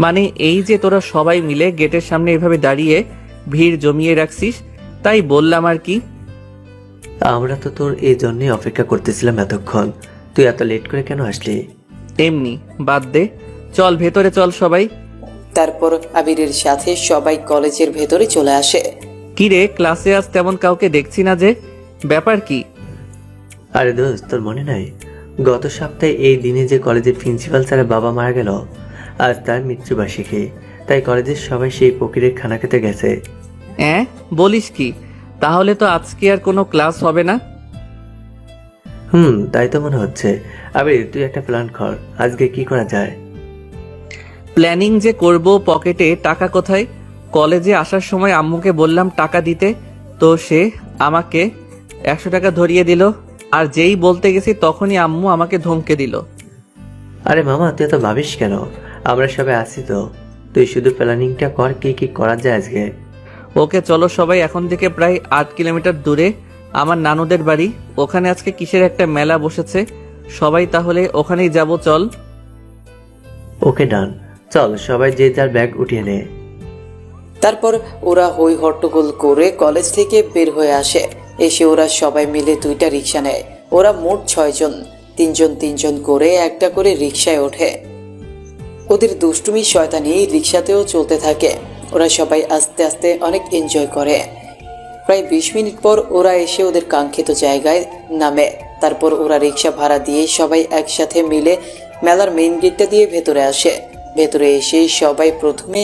Speaker 2: মানে এই যে তোরা সবাই মিলে গেটের সামনে এভাবে দাঁড়িয়ে ভিড় জমিয়ে রাখছিস, তাই বললাম আর কি।
Speaker 5: আমরা তো তোর এই জন্যই অপেক্ষা করতেছিলাম এতক্ষণ। তুই এত লেট করে কেন আসলি?
Speaker 2: এমনি, বাদ দে, চল ভেতরে চল সবাই।
Speaker 3: তারপর আবিরের সাথে সবাই কলেজের ভেতরে চলে আসে।
Speaker 2: কি রে, ক্লাসে আজ তেমন কাউকে দেখছি না যে, ব্যাপার কি?
Speaker 5: আরে দোস্ত, তোর মনে নাই গত সপ্তাহে এই দিনে যে কলেজের প্রিন্সিপাল স্যারের বাবা মারা গেল? আজ তার মৃত্যুবার্ষিকী, তাই কলেজের সবাই সেই ফকিরের খানা খেতে গেছে।
Speaker 2: বলিস কি? তাহলে তো আজকে আর কোনো ক্লাস হবে না।
Speaker 5: তাই তো মনে হচ্ছে। আবে তুই একটা প্ল্যান কর, আজকে কি করা যায়?
Speaker 2: প্ল্যানিং যে করব, পকেটে টাকা কোথায়? কলেজে আসার সময় আম্মুকে বললাম টাকা দিতে, তো সে আমাকে 100 টাকা ধরিয়ে দিল, আর যেই বলতে গেছি তখনই আম্মু আমাকে ধমকে দিল।
Speaker 5: আরে মামা, তুই এত ভাবিস কেন? আমরা সবাই আছি তো। তুই শুধু প্ল্যানিংটা কর, কি কি করা যায় আজকে।
Speaker 2: ওকে চলো সবাই, এখন থেকে প্রায় 8 কিলোমিটার দূরে আমার নানুদের বাড়ি। ওখানে আজকে কিসের একটা মেলা বসেছে, সবাই তাহলে ওখানেই যাব, চল।
Speaker 5: ওকে ডান, চল সবাই যে যার ব্যাগ উঠিয়ে নে।
Speaker 3: তারপর ওরা হই হট্টগোল করে কলেজ থেকে বের হয়ে আসে। এসে ওরা সবাই মিলে 2টা রিক্সা নেয়। ওরা মোট 6 জন, 3 জন 3 জন করে একটা করে রিক্সায় ওঠে। ওদের দুষ্টুমি শয়তানি রিক্সাতেও চলতে থাকে। ওরা সবাই আস্তে আস্তে অনেক এনজয় করে। প্রায় 20 মিনিট পর ওরা এসে ওদের কাঙ্ক্ষিত জায়গায় নামে। তারপর ওরা রিক্সা ভাড়া দিয়ে সবাই একসাথে মিলে মেলার মেইন গেটটা দিয়ে ভেতরে আসে। ভেতরে এসে সবাই প্রথমে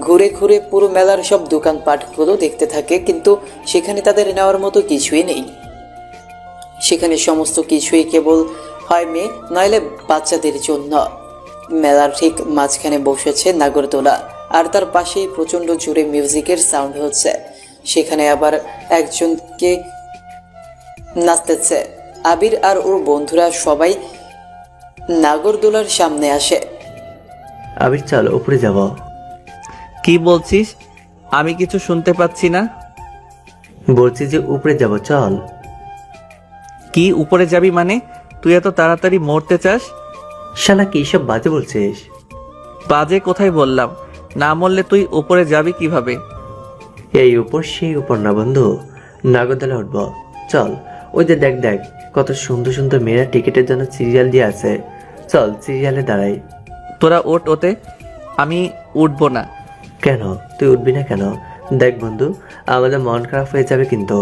Speaker 3: ঘুরে ঘুরে পুরো মেলার সব দোকানপাটগুলো দেখতে থাকে, কিন্তু সেখানে তাদের নেওয়ার মতো কিছুই নেই। সেখানে সমস্ত কিছুই কেবল হয় মেয়ে নইলে বাচ্চাদের জন্য। মেলার ঠিক মাঝখানে বসেছে নাগরদোলা, আর তার পাশেই প্রচণ্ড জোরে মিউজিকের সাউন্ড হচ্ছে। সেখানে আবার একজনকে নাচতেছে। আবির আর ওর বন্ধুরা সবাই নাগরদোলার সামনে আসে।
Speaker 5: আবির চল উপরে যাব।
Speaker 2: কি বলছিস? আমি কিছু শুনতে পাচ্ছি না।
Speaker 5: বলছি যে উপরে যাব, চল।
Speaker 2: কি উপরে যাবি মানে? তুই এত তাড়াতাড়ি মরতে চাস?
Speaker 5: শালা কি সব বাজে বলছিস?
Speaker 2: বাজে কোথায় বললাম? না মরলে তুই উপরে যাবি কিভাবে?
Speaker 5: এই উপর সেই উপর না বন্ধু, নাগরদোলা উঠবো, চল। ওই যে দেখ দেখ কত সুন্দর সুন্দর মেয়েরা টিকিটের জন্য সিরিয়াল দিয়ে আছে, চল সিরিয়ালে দাঁড়াই।
Speaker 2: তোরা ওঠ ওতে, আমি উঠবো না।
Speaker 5: কেন তুই উঠবি না কেন? দেখ বন্ধু, আমাদের মন খারাপ হয়ে যাবে কিন্তু।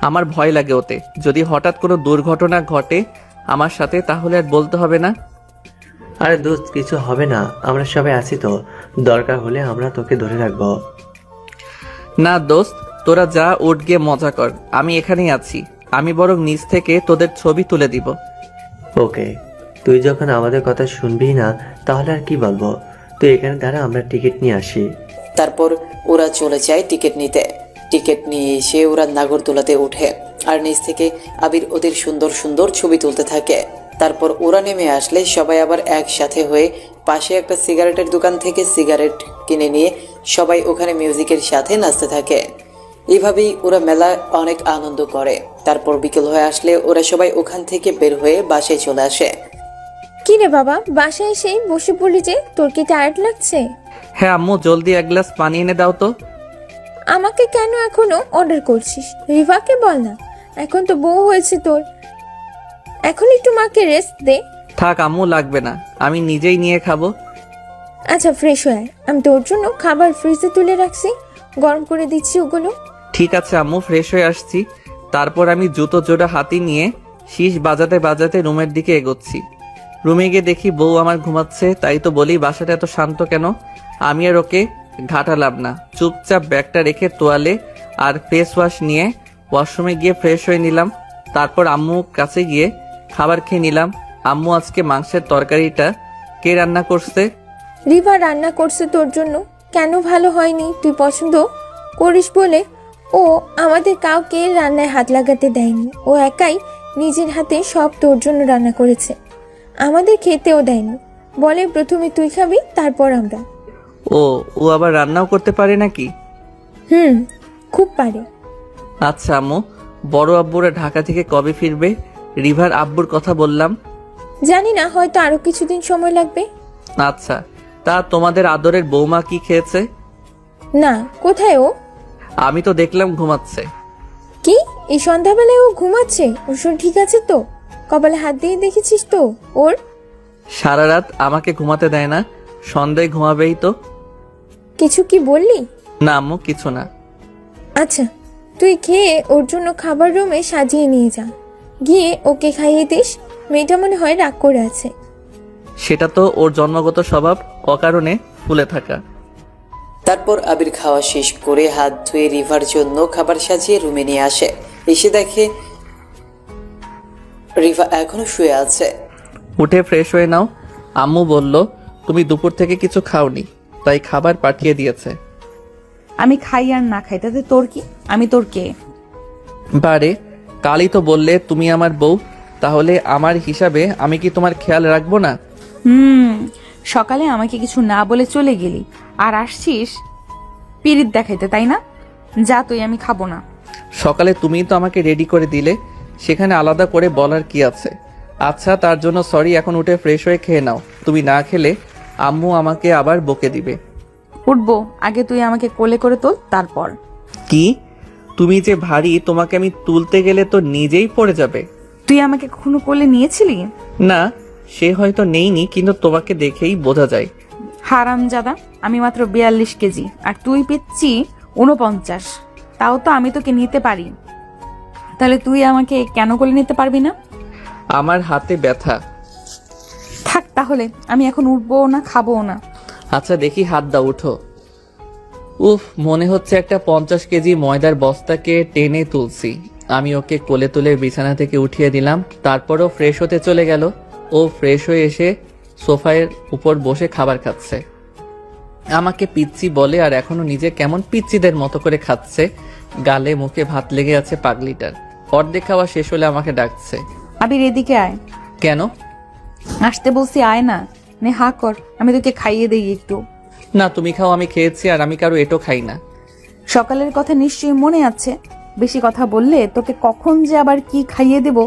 Speaker 2: আমার ভয় লাগে ওতে। যদি হঠাৎ কোনো দুর্ঘটনা ঘটে আমার সাথে, তাহলে আর বলতে হবে না।
Speaker 5: আরে দোস্ত কিছু হবে না, আমরা সবাই আছি তো, দরকার হলে আমরা তোকে ধরে রাখবো।
Speaker 2: না দোস্ত, তোরা যা, উঠ গিয়ে মজা কর, আমি এখানেই আছি। আমি বরং নিচ থেকে তোদের ছবি তুলে দিব।
Speaker 5: ওকে, তুই যখন আমাদের কথা শুনবি না তাহলে আর কি বলবো। তুই এখানে দাঁড়া, আমরা টিকিট নিয়ে আসি।
Speaker 3: তারপর ওরা চলে যায় টিকিট নিতে। টিকিট নিয়ে এসে ওরা নাগরদোলাতে ওঠে, আর নিচ থেকে আবির ওদের সুন্দর সুন্দর ছবি তুলতে থাকে। তারপর ওরা নেমে আসলে সবাই আবার একসাথে হয়ে পাশে একটা সিগারেটের দোকান থেকে সিগারেট কিনে নিয়ে সবাই ওখানে মিউজিকের সাথে নাচতে থাকে। এইভাবেই ওরা মেলা অনেক আনন্দ করে। তারপর বিকেল হয়ে আসলে ওরা সবাই ওখান থেকে বের হয়ে বাসায় চলে আসে।
Speaker 4: কি রে বাবা, বাসায় এসেই বসে পড়লি যে, তোর কি টায়ার্ড লাগছে?
Speaker 2: হ্যাঁ আম্মু, জলদি এক গ্লাস পানি এনে দাও তো।
Speaker 4: আমাকে কেন এখনো অর্ডার করছিস? রিভাকে বল না, এখন তো বউ হয়েছে তোর, এখন একটু মাকে রেস্ট দে।
Speaker 2: থাক আম্মু, লাগবে না, আমি নিজেই নিয়ে খাবো।
Speaker 4: আচ্ছা ফ্রেশ হয়ে আয়, আমি তোর জন্য খাবার ফ্রিজে তুলে রাখছি, গরম করে দিচ্ছি ওগুলো।
Speaker 2: ঠিক আছে আম্মু, ফ্রেশ হয়ে আসছি। তারপর আমি জুতো জোড়া হাতি নিয়ে শীষ বাজাতে বাজাতে রুমের দিকে এগোচ্ছি। রুমে গিয়ে দেখি বউ আমার ঘুমাচ্ছে। তাই তো বলি বাসাটা এত শান্ত কেন। আমি আর ওকে ঘাটালাম না, চুপচাপ ব্যাগটা রেখে তোয়ালে আর ফেস ওয়াশ নিয়ে ওয়াশরুমে গিয়ে ফ্রেশ হয়ে নিলাম। তারপর আম্মু কাছে গিয়ে খাবার খেয়ে নিলাম। আম্মু, আজকে মাংসের তরকারিটা কে রান্না করছে?
Speaker 4: রিভা রান্না করছে তোর জন্য। কেন ভালো হয়নি? তুই পছন্দ করিস বলে ও আমাদের কাউকে রান্নায় হাত লাগাতে দেয়নি। ও একাই নিজের হাতে সব তোর জন্য রান্না করেছে, আমাদের খেতেও দেয়নি। বলে প্রথমে তুই খাবি, তারপর আমরা।
Speaker 2: ও আবার রান্নাও করতে পারে নাকি?
Speaker 4: খুব পারে।
Speaker 2: আচ্ছা আম্মু, বড় আব্বুরা ঢাকা থেকে কবে ফিরবে? রিভার আব্বুর কথা বললাম।
Speaker 4: জানি না, হয়তো আরো কিছুদিন সময় লাগবে।
Speaker 2: আচ্ছা, তা তোমাদের আদরের বৌমা কি খেয়েছে?
Speaker 4: না, কোথায় ও?
Speaker 2: আমি তো দেখলাম ঘুমাচ্ছে।
Speaker 4: কি এই সন্ধ্যাবেলায় ও ঘুমাচ্ছে? ওর শরীর ঠিক আছে তো? কপালে হাত দিয়ে দেখেছিস তো ওর?
Speaker 2: সারা রাত আমাকে ঘুমাতে দেয় না, সন্ধ্যায় ঘুমাবেই তো।
Speaker 4: কিছু কি বললি?
Speaker 2: না আম্মু, কিছু না।
Speaker 4: আচ্ছা, তুই খেয়ে ওর জন্য খাবার রুমে সাজিয়ে নিয়ে যা, গিয়ে ওকে খাইয়ে দিস। মেয়েটা মনে হয় রাগ করে আছে।
Speaker 2: সেটা তো ওর জন্মগত স্বভাব, অকারণে ফুলে থাকা।
Speaker 3: তারপর আবির খাওয়া শেষ করে হাত ধুয়ে রিভার জন্য খাবার সাজিয়ে রুমে নিয়ে আসে। এসে দেখে রিভা এখনো শুয়ে আছে।
Speaker 2: উঠে ফ্রেশ হয়ে নাও। আম্মু বলল তুমি দুপুর থেকে কিছু খাওনি, তাই খাবার পাঠিয়ে দিয়েছে।
Speaker 1: আমি খাই আর না খাই তাতে তোর কি? আমি তোর কে?
Speaker 2: বারে, কালই তো বললে তুমি আমার বউ, তাহলে আমার হিসাবে আমি কি তোমার খেয়াল রাখবো না?
Speaker 1: সকালে আমাকে কিছু না বলে চলে গেলি, আর আসছিস পিরিত দেখাইতে, তাই না? যা তুই, আমি খাবো না।
Speaker 2: সকালে তুমিই তো আমাকে রেডি করে দিলে, সেখানে আলাদা করে বলার কি আছে? আচ্ছা, তার জন্য সরি। এখন উঠে ফ্রেশ হয়ে খেয়ে নাও। তুমি না খেলে আম্মু আমাকে আবার বকে দিবে।
Speaker 1: উঠবো, আগে তুই আমাকে কোলে করে তোল, তারপর।
Speaker 2: কি? তুমি যে ভারী, তোমাকে আমি তুলতে গেলে তো নিজেই পড়ে যাবে।
Speaker 1: তুই আমাকে কখনো কোলে নিয়েছিলি?
Speaker 2: না, সে হয়তো নেইনি, কিন্তু তোমাকে দেখেই বোঝা যায়
Speaker 1: হারামজাদা, আমি মাত্র 42 কেজি আর তুই পেচ্ছি 49। তাও তো আমি তোকে নিতে পারি, তাহলে তুই আমাকে কেন কোলে নিতে পারবি না?
Speaker 2: আমার হাতে ব্যথা।
Speaker 1: থাক তাহলে, আমি এখন উঠবো না, খাবো না।
Speaker 2: আচ্ছা দেখি, হাত দাও, উঠো। উফ, মনে হচ্ছে একটা 50 কেজি ময়দার বস্তাকে টেনে তুলছি। আমি ওকে কোলে তুলে বিছানা থেকে উঠিয়ে দিলাম, তারপরও ফ্রেশ হতে চলে গেল। ও ফ্রেশ হয়ে এসে সোফার উপর বসে খাবার খাচ্ছে। আমাকে পিচ্চি বলে আর এখনো নিজে কেমন পিচ্চিদের মতো করে খাচ্ছে। গালে মুখে ভাত লেগে আছে পাগলিটার। অর্ধেক খাওয়া শেষ হলে আমাকে ডাকছে।
Speaker 1: আবির এদিকে আয়।
Speaker 2: কেন?
Speaker 1: আসতে বলছি, আয় না। নে হা কর, আমি তোকে খাইয়ে দেই একটু।
Speaker 2: না, তুমি খাও, আমি খেয়েছি আর আমি কারো এটো খাই না।
Speaker 1: সকালের কথা নিশ্চয়ই মনে আছে। বেশি কথা বললে তোকে কখন যে আবার কি খাইয়ে দেব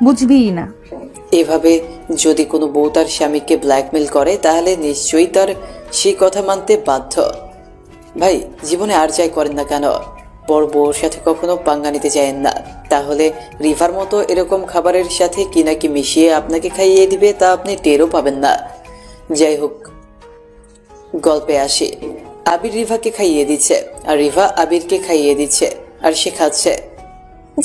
Speaker 1: বুঝবিই না।
Speaker 3: এভাবে যদি কোনো বউ তার স্বামীকে ব্ল্যাকমেল করে তাহলে নিশ্চয়ই তার সেই কথা মানতে বাধ্য। ভাই, জীবনে আর যাই করেন না কেন, বড় বউর সাথে কখনো পাঙ্গা নিতে চাইেন না। তাহলে রিভার মতো এরকম খাবারের সাথে কি নাকি মিশিয়ে আপনাকে খাইয়ে দিবে, তা আপনি টেরও পাবেন না। যাই হোক, গল্পে আসি। আবির রিভাকে খাইয়ে দিচ্ছে আর রিভা আবিরকে খাইয়ে দিচ্ছে আর সে খাচ্ছে।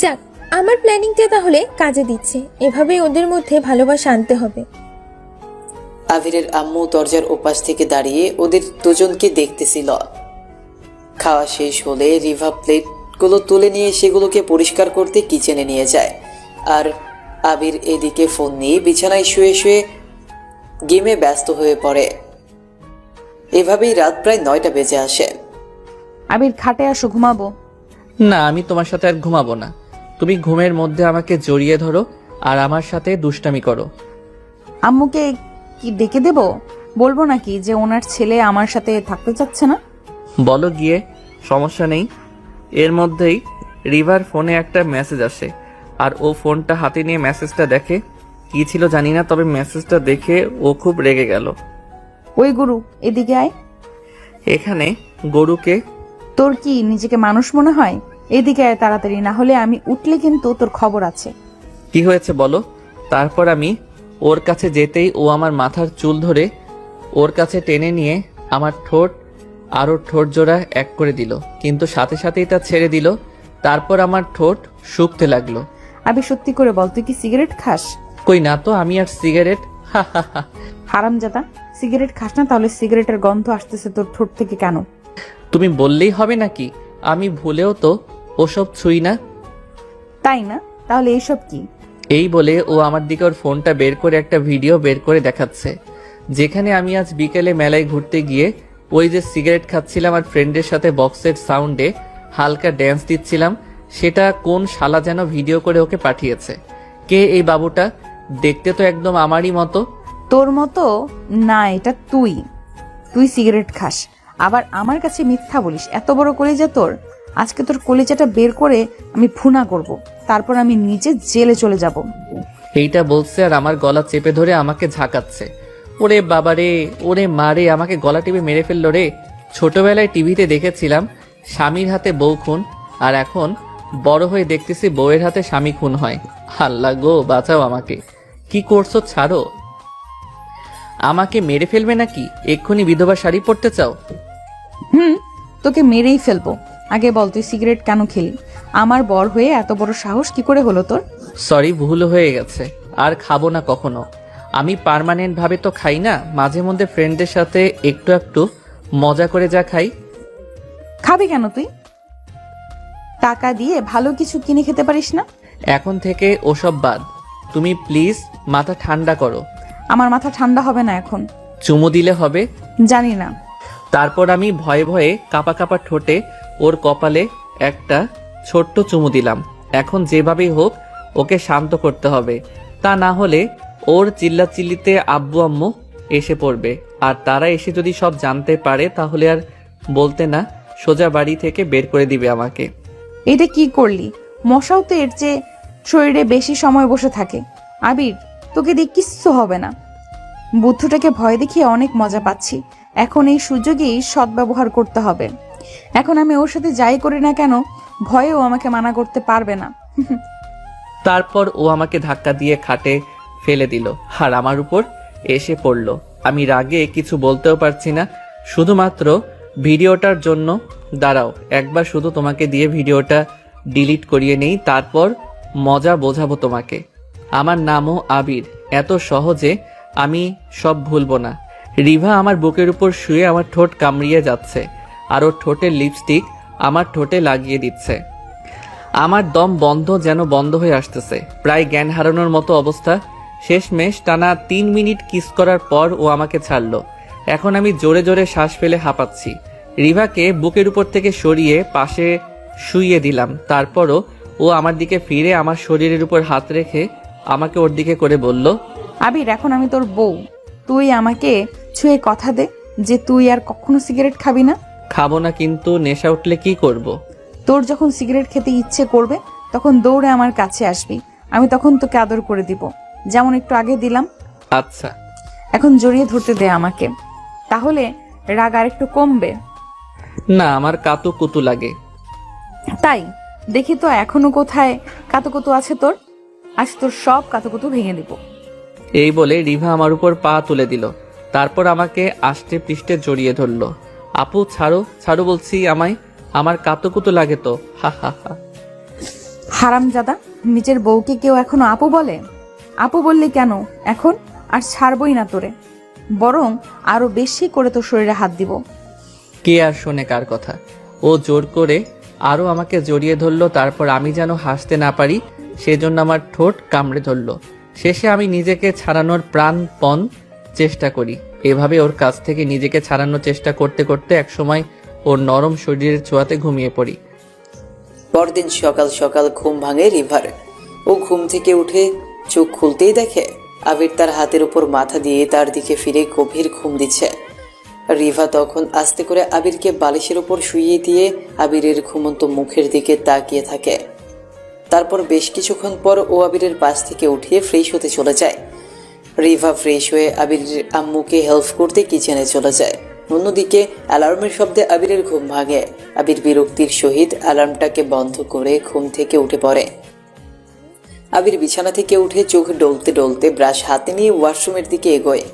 Speaker 4: যাক, আমার প্ল্যানিংটা তাহলে কাজে দিচ্ছে। এভাবেই ওদের মধ্যে ভালোবাসা আনতে হবে।
Speaker 3: আবিরের আম্মু দরজার ওপাশ থেকে দাঁড়িয়ে ওদের দুজনকে দেখতেছিল। খাওয়া শেষ হলে রিভা প্লেটগুলো তুলে নিয়ে সেগুলোকে পরিষ্কার করতে কিচেনে নিয়ে যায়, আর আবির এদিকে ফোন নিয়ে বিছানায় শুয়ে শুয়ে গেমে ব্যস্ত হয়ে পড়ে। এভাবেই রাত প্রায় 9টা বেজে আসে।
Speaker 1: আবির খাটে আসো, ঘুমাবো।
Speaker 2: না, আমি তোমার সাথে আর ঘুমাবো না। তুমি ঘুমের মধ্যে আমাকে জড়িয়ে ধরো আর আমার সাথে দুষ্টামি করো।
Speaker 1: আম্মুকে কি ডেকে দেব? বলবো নাকি যে ওনার ছেলে আমার সাথে থাকতে চাচ্ছে না?
Speaker 2: বলো গিয়ে, সমস্যা নেই। এর মধ্যেই রিভার ফোনে একটা মেসেজ আসে আর ও ফোনটা হাতে নিয়ে মেসেজটা দেখে। কি ছিল জানি না, তবে মেসেজটা দেখে ও খুব রেগে গেল।
Speaker 1: ওই গুরু, এদিকে আয়।
Speaker 2: এখানে গরুকে?
Speaker 1: তোর কি নিজেকে মানুষ মনে হয়? এদিকে আয় তাড়াতাড়ি, না হলে আমি উঠলে কিন্তু তোর খবর আছে।
Speaker 2: কি হয়েছে বলো। তারপর আমি ওর কাছে যেতেই ও আমার মাথার চুল ধরে ওর কাছে টেনে নিয়ে আমার ঠোঁট আর ওর ঠোঁট জোড়া এক করে দিল, কিন্তু সাথে সাথেই তা ছেড়ে দিল। তারপর আমার ঠোঁট শুকতে লাগলো।
Speaker 1: আবি সত্যি করে বল, তুই কি সিগারেট খাস?
Speaker 2: কই না তো, আমি আর সিগারেট। হা হা হা।
Speaker 1: হারামজাদা, সিগারেট খাস না, তাহলে সিগারেটের গন্ধ আসতেছে তোর ঠোঁট থেকে কেন?
Speaker 2: তুমি বললেই হবে নাকি? আমি ভুলেও তো ওসব ছুঁই না।
Speaker 1: তাই না? তাহলে এইসব কি?
Speaker 2: এই বলে ও আমার দিকে ওর ফোনটা বের করে একটা ভিডিও বের করে দেখাচ্ছে, যেখানে আমি আজ বিকেলে মেলায় ঘুরতে গিয়ে ওই যে সিগারেট খাচ্ছিলাম আর ফ্রেন্ডের সাথে বক্সের সাউন্ডে হালকা ড্যান্স দিচ্ছিলাম, সেটা কোন শালা যেন ভিডিও করে ওকে পাঠিয়েছে। কে এই বাবুটা? দেখতে তো একদম আমারই মতো।
Speaker 1: তোর মতো না, এটা তুই। তুই সিগারেট খাস, আবার আমার কাছে মিথ্যা বলিস। এত বড় কলিজা তোর! আজকে তোর কলিজাটা বের করে আমি ভুনা করব, তারপর আমি নিজে জেলে চলে যাব।
Speaker 2: এইটা বলছে আর আমার গলা চেপে ধরে আমাকে ঝাঁকাচ্ছে। ওরে বাবারে, ওরে মারে, আমাকে গলা টিপে মেরে ফেললো রে। ছোটবেলায় টিভিতে দেখেছিলাম স্বামীর হাতে বউ খুন, আর এখন বড় হয়ে দেখতেছি বউয়ের হাতে স্বামী খুন হয়। আল্লাহ গো, বাঁচাও আমাকে। কি করছো, ছাড়ো। আমাকে মেরে ফেলবে নাকি? এক্ষুনি বিধবা শাড়ি পরতে চাও?
Speaker 1: তোকে মেরেই ফেলবো। আগে বল, তুই সিগারেট কেন খেলি? আমার বর হয়ে এত বড় সাহস কি করে হলো তোর?
Speaker 2: সরি, ভুল হয়ে গেছে, আর খাবো না কখনো। আমি পার্মানেন্ট ভাবে তো খাই না, মাঝে মধ্যে ফ্রেন্ডদের সাথে একটু একটু মজা করে যা খাই।
Speaker 1: খাবি কেন তুই? টাকা দিয়ে ভালো কিছু কিনে খেতে পারিস না?
Speaker 2: এখন থেকে ওসব বাদ। তুমি প্লিজ মাথা ঠান্ডা করো।
Speaker 1: আমার মাথা ঠান্ডা হবে না এখন।
Speaker 2: চুমু দিলে হবে?
Speaker 1: জানি না।
Speaker 2: তারপর আমি ভয়ে ভয়ে কাঁপা কাঁপা ঠোঁটে ওর কপালে একটা ছোট্ট চুমু দিলাম। এখন যেভাবেই হোক ওকে শান্ত করতে হবে, তা না হলে ওর চিল্লাচিল্লিতে আব্বু আম্মু এসে পড়বে, আর তারা এসে যদি সব জানতে পারে তাহলে আর বলতে না, সোজা বাড়ি থেকে বের করে দিবে আমাকে।
Speaker 1: এটা কি করলি? মশাও তো এর চেয়ে শরীরে বেশি সময় বসে থাকে। আবির, তোকে দিয়ে কিচ্ছু হবে না। বুদ্ধটাকে ভয় দেখিয়ে অনেক মজা পাচ্ছি। এখন এই সুযোগেই সদ্ব্যবহার করতে হবে। এখন আমি ওর সাথে যাই করি না কেন, ভয়েও আমাকে মানা করতে পারবে না।
Speaker 2: তারপর ও আমাকে ধাক্কা দিয়ে খাটে ফেলে দিল আর আমার উপর এসে পড়ল। আমি রাগে কিছু বলতেও পারছি না, শুধুমাত্র ভিডিওটার জন্য। দাঁড়াও, একবার শুধু তোমাকে দিয়ে ভিডিওটা ডিলিট করিয়ে নেই, তারপর মজা বোঝাবো তোমাকে। আমার নামও আবির, এত সহজে আমি সব ভুলবো না। রিভা আমার বুকের উপর শুয়ে আমার ঠোঁট কামড়িয়ে যাচ্ছে, আর ওর ঠোঁটের লিপস্টিক আমার ঠোঁটে লাগিয়ে দিচ্ছে। আমার দম যেন বন্ধ হয়ে আসতেছে, প্রায় জ্ঞান হারানোর মতো অবস্থা। শেষমেশ টানা 3 মিনিট কিস করার পর ও আমাকে ছাড়লো। এখন আমি জোরে জোরে শ্বাস ফেলে হাঁপাচ্ছি। রিভাকে বুকের উপর থেকে সরিয়ে পাশে শুইয়ে দিলাম। তারপরও ও আমার দিকে ফিরে আমার শরীরের উপর হাত রেখে আমাকে ওর দিকে করে বলল,
Speaker 1: আবির, এখন আমি তোর বউ, তুই আমাকে ছুঁয়ে কথা দে যে তুই আর কখনো সিগারেট খাবি না।
Speaker 2: খাবো না, কিন্তু নেশা উঠলে কি করব।
Speaker 1: তোর যখন সিগারেট খেতে ইচ্ছে করবে তখন দৌড়ে আমার কাছে আসবি, আমি তখন তোকে আদর করে দিব, যেমন একটু আগে দিলাম।
Speaker 2: আচ্ছা।
Speaker 1: এখন জড়িয়ে ধরতে দে আমাকে, তাহলে রাগ আর একটু কমবে।
Speaker 2: না, আমার কাতু কুতু লাগে।
Speaker 1: তাই দেখি তো এখনো কোথায় কাতুকুতু আছে তোর, আজ তোর সব কাতুকুতু ভেঙে দিব।
Speaker 2: এই বলে রিভা আমার উপর পা তুলে দিল, তারপর আমাকে আষ্টে পৃষ্ঠে জড়িয়ে ধরলো। আপু ছাড়ো, ছাড়ো বলছি আমায়, আমার কাতুকুতু লাগে তো, হা হা হা।
Speaker 1: হারামজাদা, নিজের বউকে কেউ এখনো আপু বলে? আপু বললি কেন এখন? আর ছাড়বই না তোরে, বরং আরো বেশি করে তোর শরীরে হাত দিব।
Speaker 2: কে আর শোনে কার কথা। ও জোর করে আরো আমাকে জড়িয়ে ধরলো, তারপর আমি যেন হাসতে না পারি সেজন্য আমার ঠোঁট কামড়ে ধরলো। শেষে আমি নিজেকে ছাড়ানোর প্রাণপণ চেষ্টা করি। এভাবে ওর কাছ থেকে নিজেকে ছাড়ানোর চেষ্টা করতে করতে একসময় ওর নরম শরীরের ছোঁয়াতে ঘুমিয়ে পড়ি।
Speaker 3: পরদিন সকাল সকাল ঘুম ভাঙে রিভার। ও ঘুম থেকে উঠে চোখ খুলতেই দেখে আবির তার হাতের উপর মাথা দিয়ে তার দিকে ফিরে গভীর ঘুম দিচ্ছে। রিভা তখন আস্তে করে আবিরকে বালিশের উপর শুইয়ে দিয়ে আবিরের ঘুমন্ত মুখের দিকে তাকিয়ে থাকে। তারপর বেশ কিছুক্ষণ পর ও আবিরের পাশ থেকে উঠিয়ে ফ্রেশ হতে চলে যায়। রিভা ফ্রেশ হয়ে আবিরের আম্মুকে হেল্প করতে কিচেনে চলে যায়। অন্যদিকে অ্যালার্মের শব্দে আবিরের ঘুম ভাঙে। আবির বিরক্তির সহিত অ্যালার্মটাকে বন্ধ করে ঘুম থেকে উঠে পড়ে। আবির বিছানা থেকে উঠে চোখ ডলতে ডলতে ব্রাশ হাতে নিয়ে ওয়াশরুমের দিকে এগোয়।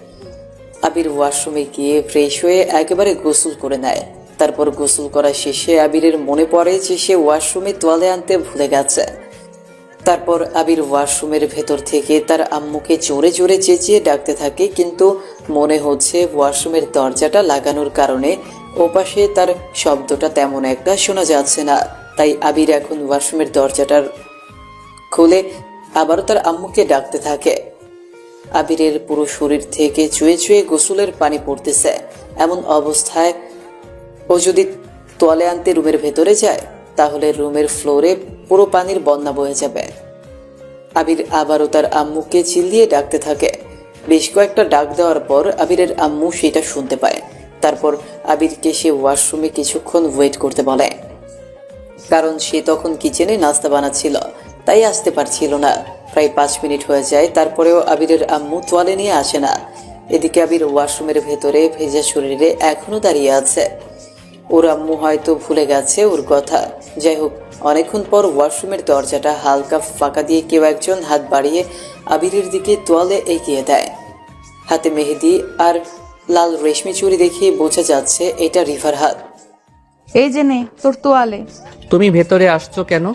Speaker 3: আবির ওয়াশরুমে গিয়ে ফ্রেশ হয়ে একেবারে গোসল করে নেয়। তারপর গোসল করা শেষে আবিরের মনে পড়ে যে সে ওয়াশরুমে তোয়ালে আনতে ভুলে গেছে। তারপর আবির ওয়াশরুমের ভেতর থেকে তার আম্মুকে জোরে জোরে চেঁচিয়ে ডাকতে থাকে, কিন্তু মনে হচ্ছে ওয়াশরুমের দরজাটা লাগানোর কারণে ওপাশে তার শব্দটা তেমন একটা শোনা যাচ্ছে না। তাই আবির এখন ওয়াশরুমের দরজাটা খুলে আবারও তার আম্মুকে ডাকতে থাকে। আবিরের পুরো শরীর থেকে চুয়ে চুয়ে গোসলের পানি পড়তেছে। এমন অবস্থায় ও যদি তোয়ালে আনতে রুমের ভেতরে যায় তাহলে রুমের ফ্লোরে পুরো পানির বন্যা বয়ে যাবে। আবির আবারও তার আম্মুকে চিল্লিয়ে ডাকতে থাকে। বেশ কয়েকটা ডাক দেওয়ার পর আবিরের আম্মু সেটা শুনতে পায়। তারপর আবিরকে সে ওয়াশরুমে কিছুক্ষণ ওয়েট করতে বলে, কারণ সে তখন কিচেনে নাস্তা বানাচ্ছিল, তাই আসতে পারছিল না। প্রায় 5 মিনিট হয়ে যায়, তারপরেও আবিরের আম্মু তোয়ালে নিয়ে আসে না। এদিকে আবির ওয়াশরুমের ভেতরে ভেজা শরীরে এখনো দাঁড়িয়ে আছে। ওর আম্মু হয়তো ভুলে গেছে ওর কথা। যাই হোক, অনেকক্ষণ পর ওয়াশরুমের দরজাটা হালকা ফাঁকা দিয়ে কেউ একজন হাত বাড়িয়ে আবিরের দিকে তোয়ালে এগিয়ে দেয়। হাতে মেহেদি আর লাল রেশমি চুড়ি দেখিয়ে বোঝা যাচ্ছে এটা রিভার হাত।
Speaker 1: এই যে নে তোর তোয়ালে।
Speaker 2: তুমি ভেতরে আসছো কেন?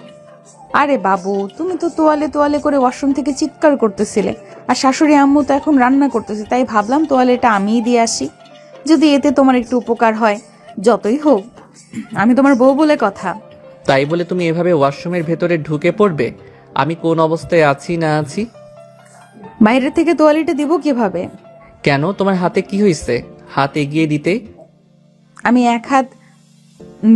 Speaker 1: আরে বাবু, তুমি তো তোয়ালে তোয়ালে করে ওয়াশরুম থেকে চিৎকার করতেছিলে, আর শাশুড়ি আম্মু তো এখন রান্না করতেছে, তাই ভাবলাম তোয়ালেটা আমিই দিয়ে আসি, যদি এতে তোমার একটু উপকার হয়। যতই হোক, আমি তোমার বউ বলে কথা।
Speaker 2: তাই বলে তুমি এভাবে ওয়াশরুমের ভেতরে ঢুকে পড়বে? আমি কোন অবস্থায় আছি না আছি?
Speaker 1: বাইরে থেকে তোয়ালিটা দিব কিভাবে?
Speaker 2: কেন, তোমার হাতে কি হয়েছে? হাত এগিয়ে দিতে।
Speaker 1: আমি এক হাত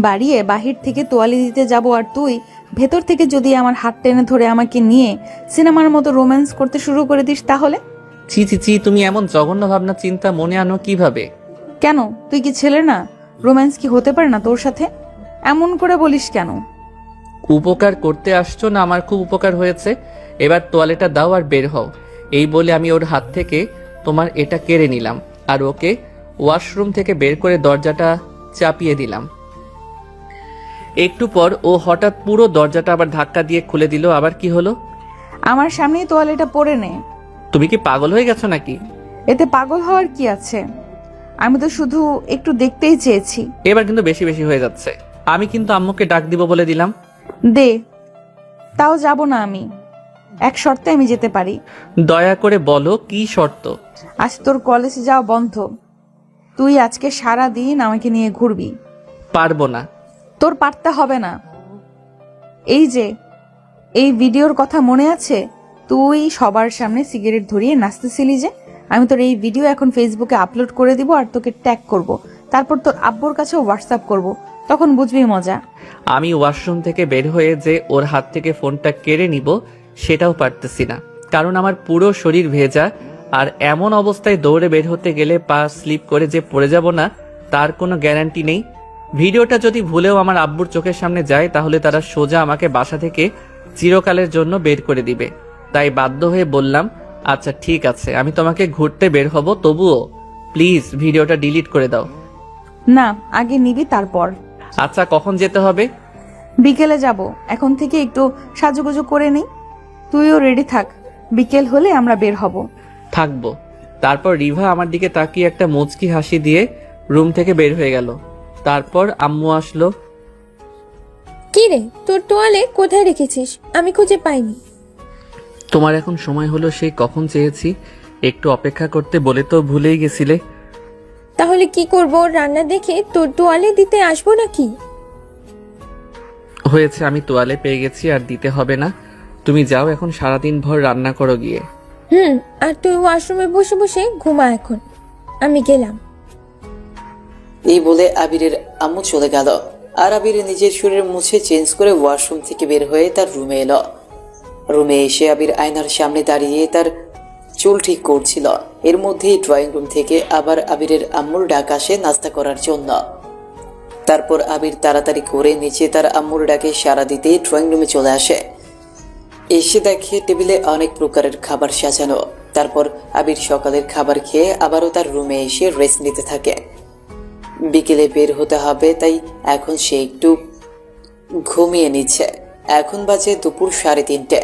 Speaker 1: বাড়িয়ে বাহির থেকে তোয়ালি দিতে যাব, আর তুই ভেতর থেকে যদি আমার হাত টেনে ধরে আমাকে নিয়ে সিনেমার মতো রোম্যান্স করতে শুরু করে দিস তাহলে?
Speaker 2: ছি ছি ছি, তুমি এমন জঘন্য ভাবনা চিন্তা মনে আনো কিভাবে?
Speaker 1: কেন, তুই কি ছেলে না? রোম্যান্স কি হতে পারে না তোর সাথে? এমন করে বলিস কেন?
Speaker 2: উপকার করতে আসছো না? আমার খুব উপকার হয়েছে। এবার তোয়ালেটা দাও আর বের হও। এই বলে আমি ওর হাত থেকে তোমার এটা কেড়ে নিলাম আর ওকে ওয়াশরুম থেকে বের করে দরজাটা চাপিয়ে দিলাম। একটু পর ও হঠাৎ পুরো দরজাটা আবার ধাক্কা দিয়ে খুলে দিল। আবার কি হলো?
Speaker 1: আমার সামনেই তোয়ালিটা পরে নে।
Speaker 2: তুমি কি পাগল হয়ে গেছো নাকি?
Speaker 1: এতে পাগল হওয়ার কি আছে? আমি তো শুধু একটু দেখতেই চেয়েছি।
Speaker 2: এবার কিন্তু বেশি বেশি হয়ে যাচ্ছে। আমি কিন্তু আম্মুকে ডাক দিব বলে দিলাম।
Speaker 1: দে, তাও যাব না আমি। এক শর্তে আমি যেতে পারি।
Speaker 2: দয়া করে বলো কি শর্ত?
Speaker 1: আজ তোর কলেজে যাওয়া বন্ধ। তুই আজকে সারা দিন আমাকে নিয়ে ঘুরবি।
Speaker 2: পারবো না।
Speaker 1: তোর পারতে হবে না। এই যে এই ভিডিওর কথা মনে আছে? তুই সবার সামনে সিগারেট ধরিয়ে নাচতেছিলি যে, আমি তোর এই ভিডিও এখন ফেসবুকে আপলোড করে দিব আর তোকে ট্যাগ করব। তারপর তোর আব্বুর কাছে হোয়াটসঅ্যাপ করব। তখন বুঝবি মজা।
Speaker 2: আমি ওয়াশরুম থেকে বের হয়ে যে ওর হাত থেকে ফোনটা কেড়ে নিব সেটাও পারতেছি না, কারণ আমার পুরো শরীর ভেজা। আর এমন অবস্থায় দৌড়ে বের হতে গেলে পা স্লিপ করে যে পড়ে যাব না তার কোনো গ্যারান্টি নেই। ভিডিওটা যদি ভুলেও আমার আব্বুর চোখের সামনে যায় তাহলে তারা সোজা আমাকে বাসা থেকে চিরকালের জন্য বের করে দিবে। তাই বাধ্য হয়ে বললাম, আচ্ছা ঠিক আছে, আমি তোমাকে ঘুরতে বের হব, তবুও প্লিজ ভিডিওটা ডিলিট করে দাও।
Speaker 1: না, আগে নিবি তারপর।
Speaker 2: আচ্ছা, কখন যেতে হবে?
Speaker 1: বিকেলে যাব। এখন থেকে একটু সাজুগুজু করে নেই। তুইও রেডি থাক, বিকেল হলে আমরা বের হব।
Speaker 2: থাকবো। তারপর রিভা আমার দিকে তাকিয়ে একটা মুচকি হাসি দিয়ে রুম থেকে বের হয়ে গেল। তারপর আম্মু আসলো।
Speaker 4: কি রে, তোর তোয়ালে কোথায় রেখেছিস? আমি খুঁজে পাইনি।
Speaker 2: তোমার এখন সময় হলো সেই কখন চেয়েছি, একটু অপেক্ষা করতে বলে তো ভুলেই গেছিলে।
Speaker 4: তাহলে কি করব? রান্না দেখে তোর তোয়ালে দিতে আসবো নাকি?
Speaker 2: হয়েছে, আমি তোয়ালে পেয়ে গেছি, আর দিতে হবে না। তুমি যাও, এখন সারাদিন ভর রান্না করো গিয়ে।
Speaker 4: আর তুই ওয়াশরুমে বসে বসে ঘুমা এখন। আমি গেলাম।
Speaker 3: এই বলে আবিরের আম্মু চলে গেল। আর আবির নিজের শরীর মুছে চেঞ্জ করে ওয়াশরুম থেকে বের হয়ে তার রুমে এলো। রুমে এসে আবির আয়নার সামনে দাঁড়িয়ে তার চুল ঠিক করছিল। এর মধ্যেই ড্রয়িং রুম থেকে আবার আবিরের আম্মুর ডাক আসে নাস্তা করার জন্য। তারপর আবির তাড়াতাড়ি করে নিচে তার আম্মুর ডাকে সাড়া দিতে ড্রয়িং রুমে চলে আসে। এসে দেখে টেবিলে অনেক প্রকারের খাবার সাজানো। তারপর আবির সকালের খাবার খেয়ে আবারও তার রুমে এসে রেস্ট নিতে থাকে। বিকেলে বের হতে হবে, তাই এখন সে একটু ঘুমিয়ে নিচ্ছে। এখন বাজে দুপুর 3:30।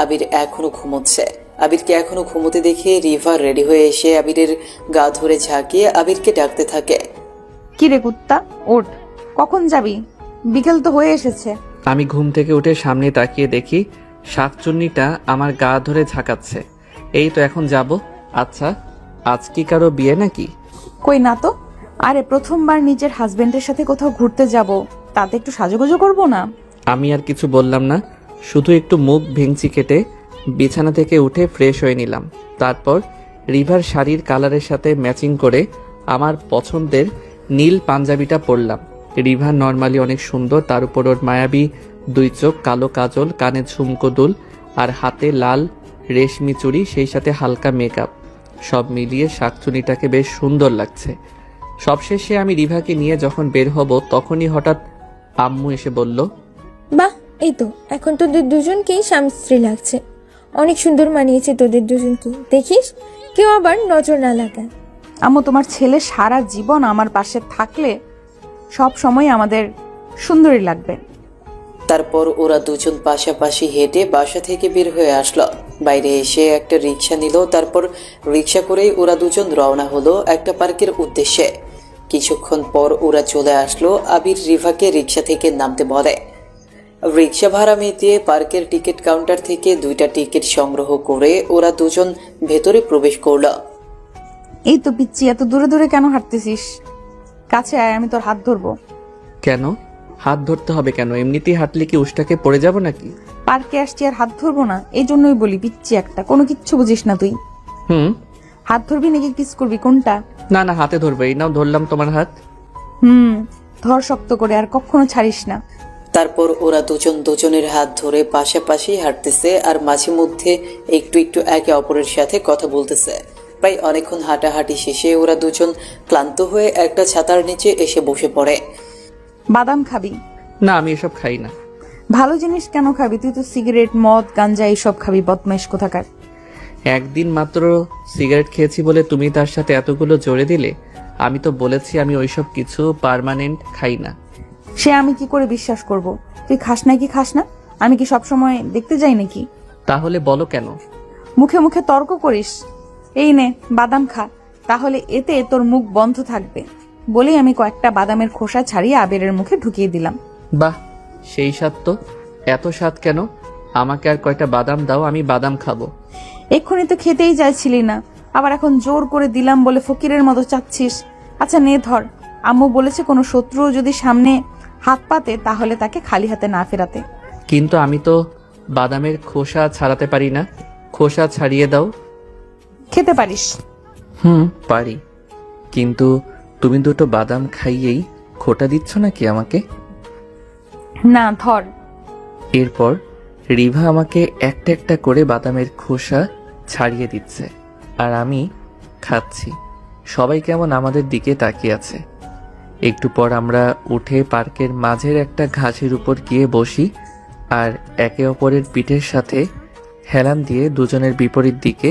Speaker 3: আবির এখনো ঘুমোচ্ছে। আবিরকে এখনো ঘুমোতে দেখে রিভা রেডি হয়ে এসে আবিরের গা ধরে ঝাঁকিয়ে আবিরকে ডাকতে থাকে।
Speaker 1: কি রে কুত্তা, ওঠ, কখন যাবি? বিকেল তো হয়ে এসেছে।
Speaker 2: আমি ঘুম থেকে উঠে সামনে তাকিয়ে দেখি শাকচুন্নিটা আমার গা ধরে ঝাঁকাচ্ছে। এই তো এখন যাব। আচ্ছা, আজ কি কারো বিয়ে নাকি?
Speaker 1: কই না তো। আরে প্রথমবার নিজের হাজবেন্ডের সাথে কোথাও ঘুরতে যাব, তাতে একটু সাজুগুজু করবো না?
Speaker 2: আমি আর কিছু বললাম না, শুধু একটু মুখ ভেঙচি কেটে বিছানা থেকে উঠে ফ্রেশ হয়ে নিলাম। তারপর রিভার শাড়ির কালারের সাথে ম্যাচিং করে আমার পছন্দের নীল পাঞ্জাবিটা পরলাম। রিভা নর্মালি অনেক সুন্দর, তার উপর ওর মায়াবী 2 চোখ, কালো কাজল, কানে ঝুমকো দুল আর হাতে লাল রেশমি চুড়ি, সেই সাথে হালকা মেকআপ। সব মিলিয়ে শাকচুনিটাকে বেশ সুন্দর লাগছে। সবশেষে আমি রিভাকে নিয়ে যখন বের হব তখনই হঠাৎ আম্মু এসে বলল,
Speaker 4: বাহ, এই তো এখন তোদের দুজনকেই স্বামী স্ত্রী লাগছে। অনেক সুন্দর মানিয়েছে তোদের দুজনকে। দেখিস কেউ আবার নজর না লাগায়।
Speaker 1: আম্মু, তোমার ছেলে সারা জীবন আমার পাশে থাকলে সব সময় আমাদের সুন্দরী লাগবে।
Speaker 3: তারপর ওরা দুজন পাশাপাশি হেঁটে বাসা থেকে বের হয়ে আসলো। বাইরে এসে একটা রিক্সা নিল। তারপর রিক্সা করেই ওরা দুজন রওনা হলো একটা পার্কের উদ্দেশ্যে। কিছুক্ষণ পর ওরা চলে আসলো। আবির রিভাকে রিক্সা থেকে নামতে বলে। রিক্সা ভাড়া মিটিয়ে পার্কের টিকিট কাউন্টার থেকে 2টা টিকিট সংগ্রহ করে ওরা দুজন ভেতরে প্রবেশ করলো।
Speaker 1: এই তো পিচ্ছি, এত দূরে দূরে কেন হাঁটতেছিস? কাছে আয়, আমি তোর হাত ধরবো।
Speaker 2: কেন হাত ধরতে হবে কেন? এমনিতেই হাঁটলে কি উষ্টাকে পড়ে যাব নাকি?
Speaker 1: পার্কে আসছি আর হাত ধরবো না? এই জন্যই বলি পিচ্ছি একটা, কোনো কিচ্ছু বুঝিস না তুই। হাত ধরবি নাকি কিস করবি, কোনটা?
Speaker 2: না না, হাতে ধরবে। এই নাও, ধরলাম তোমার হাত।
Speaker 1: ধর শক্ত করে, আর কখনো ছাড়িস না।
Speaker 3: তারপর ওরা দুজন দুজনের হাত ধরে পাশাপাশি হাঁটতেছে আর মাঝে মধ্যে একটু একটু একে অপরের সাথে কথা বলতেছে। প্রায় অনেকক্ষণ হাঁটাহাঁটি শেষে ওরা দুজন ক্লান্ত হয়ে একটা ছাতার নিচে এসে বসে পড়ে।
Speaker 1: বাদাম খাবি?
Speaker 2: না, আমি এসব খাই না।
Speaker 1: ভালো জিনিস কেন খাবি? তুই তো সিগারেট, মদ, গাঞ্জা এইসব খাবি, বদমাইশ কোথাকার।
Speaker 2: একদিন মাত্র সিগারেট খেয়েছি বলে তুমি তার সাথে এতগুলো জোরে দিলে। আমি তো বলেছি আমি ওইসব কিছু পার্মানেন্ট খাই না।
Speaker 1: সে আমি কি করে বিশ্বাস করব? তুই খাস না কি খাস না? আমি কি সবসময় দেখতে যাই নাকি?
Speaker 2: তাহলে বলো কেন?
Speaker 1: মুখে মুখে তর্ক করিস। এই নে বাদাম খা, তাহলে এতে তোর মুখ বন্ধ থাকবে। বলেই আমি কয়েকটা বাদামের খোসা ছাড়িয়ে আবিরের মুখে ঢুকিয়ে দিলাম।
Speaker 2: বাহ, সেই স্বাদ তো। এত স্বাদ কেন? আমাকে আর কয়টা বাদাম দাও, আমি বাদাম খাবো।
Speaker 1: এক্ষুনি তো খেতেই চাইছিলি না, আবার এখন জোর করে দিলাম বলে ফকিরের মতো চাচ্ছিস। আচ্ছা নে ধর, আম্মু বলেছে কোনো শত্রু যদি সামনে হাত পাতে তাহলে তাকে খালি হাতে না ফেরাতে।
Speaker 2: কিন্তু আমি তো বাদামের খোসা ছাড়াতে পারি না। খোসা ছাড়িয়ে দাও।
Speaker 1: খেতে পারিস।
Speaker 2: পারি, কিন্তু তুমি দুটো বাদাম খাইয়েই খোটা দিচ্ছ নাকি আমাকে?
Speaker 1: না ধর।
Speaker 2: এরপর রিভা আমাকে একটা একটা করে বাদামের খোসা ছাড়িয়ে দিচ্ছে, আর আমি খাচ্ছি। সবাই কেমন আমাদের দিকে তাকিয়ে আছে। একটু পর আমরা উঠে পার্কের মাঝের একটা ঘাসের উপর গিয়ে বসি আর একে অপরের পিঠের সাথে হেলান দিয়ে দুজনের বিপরীত দিকে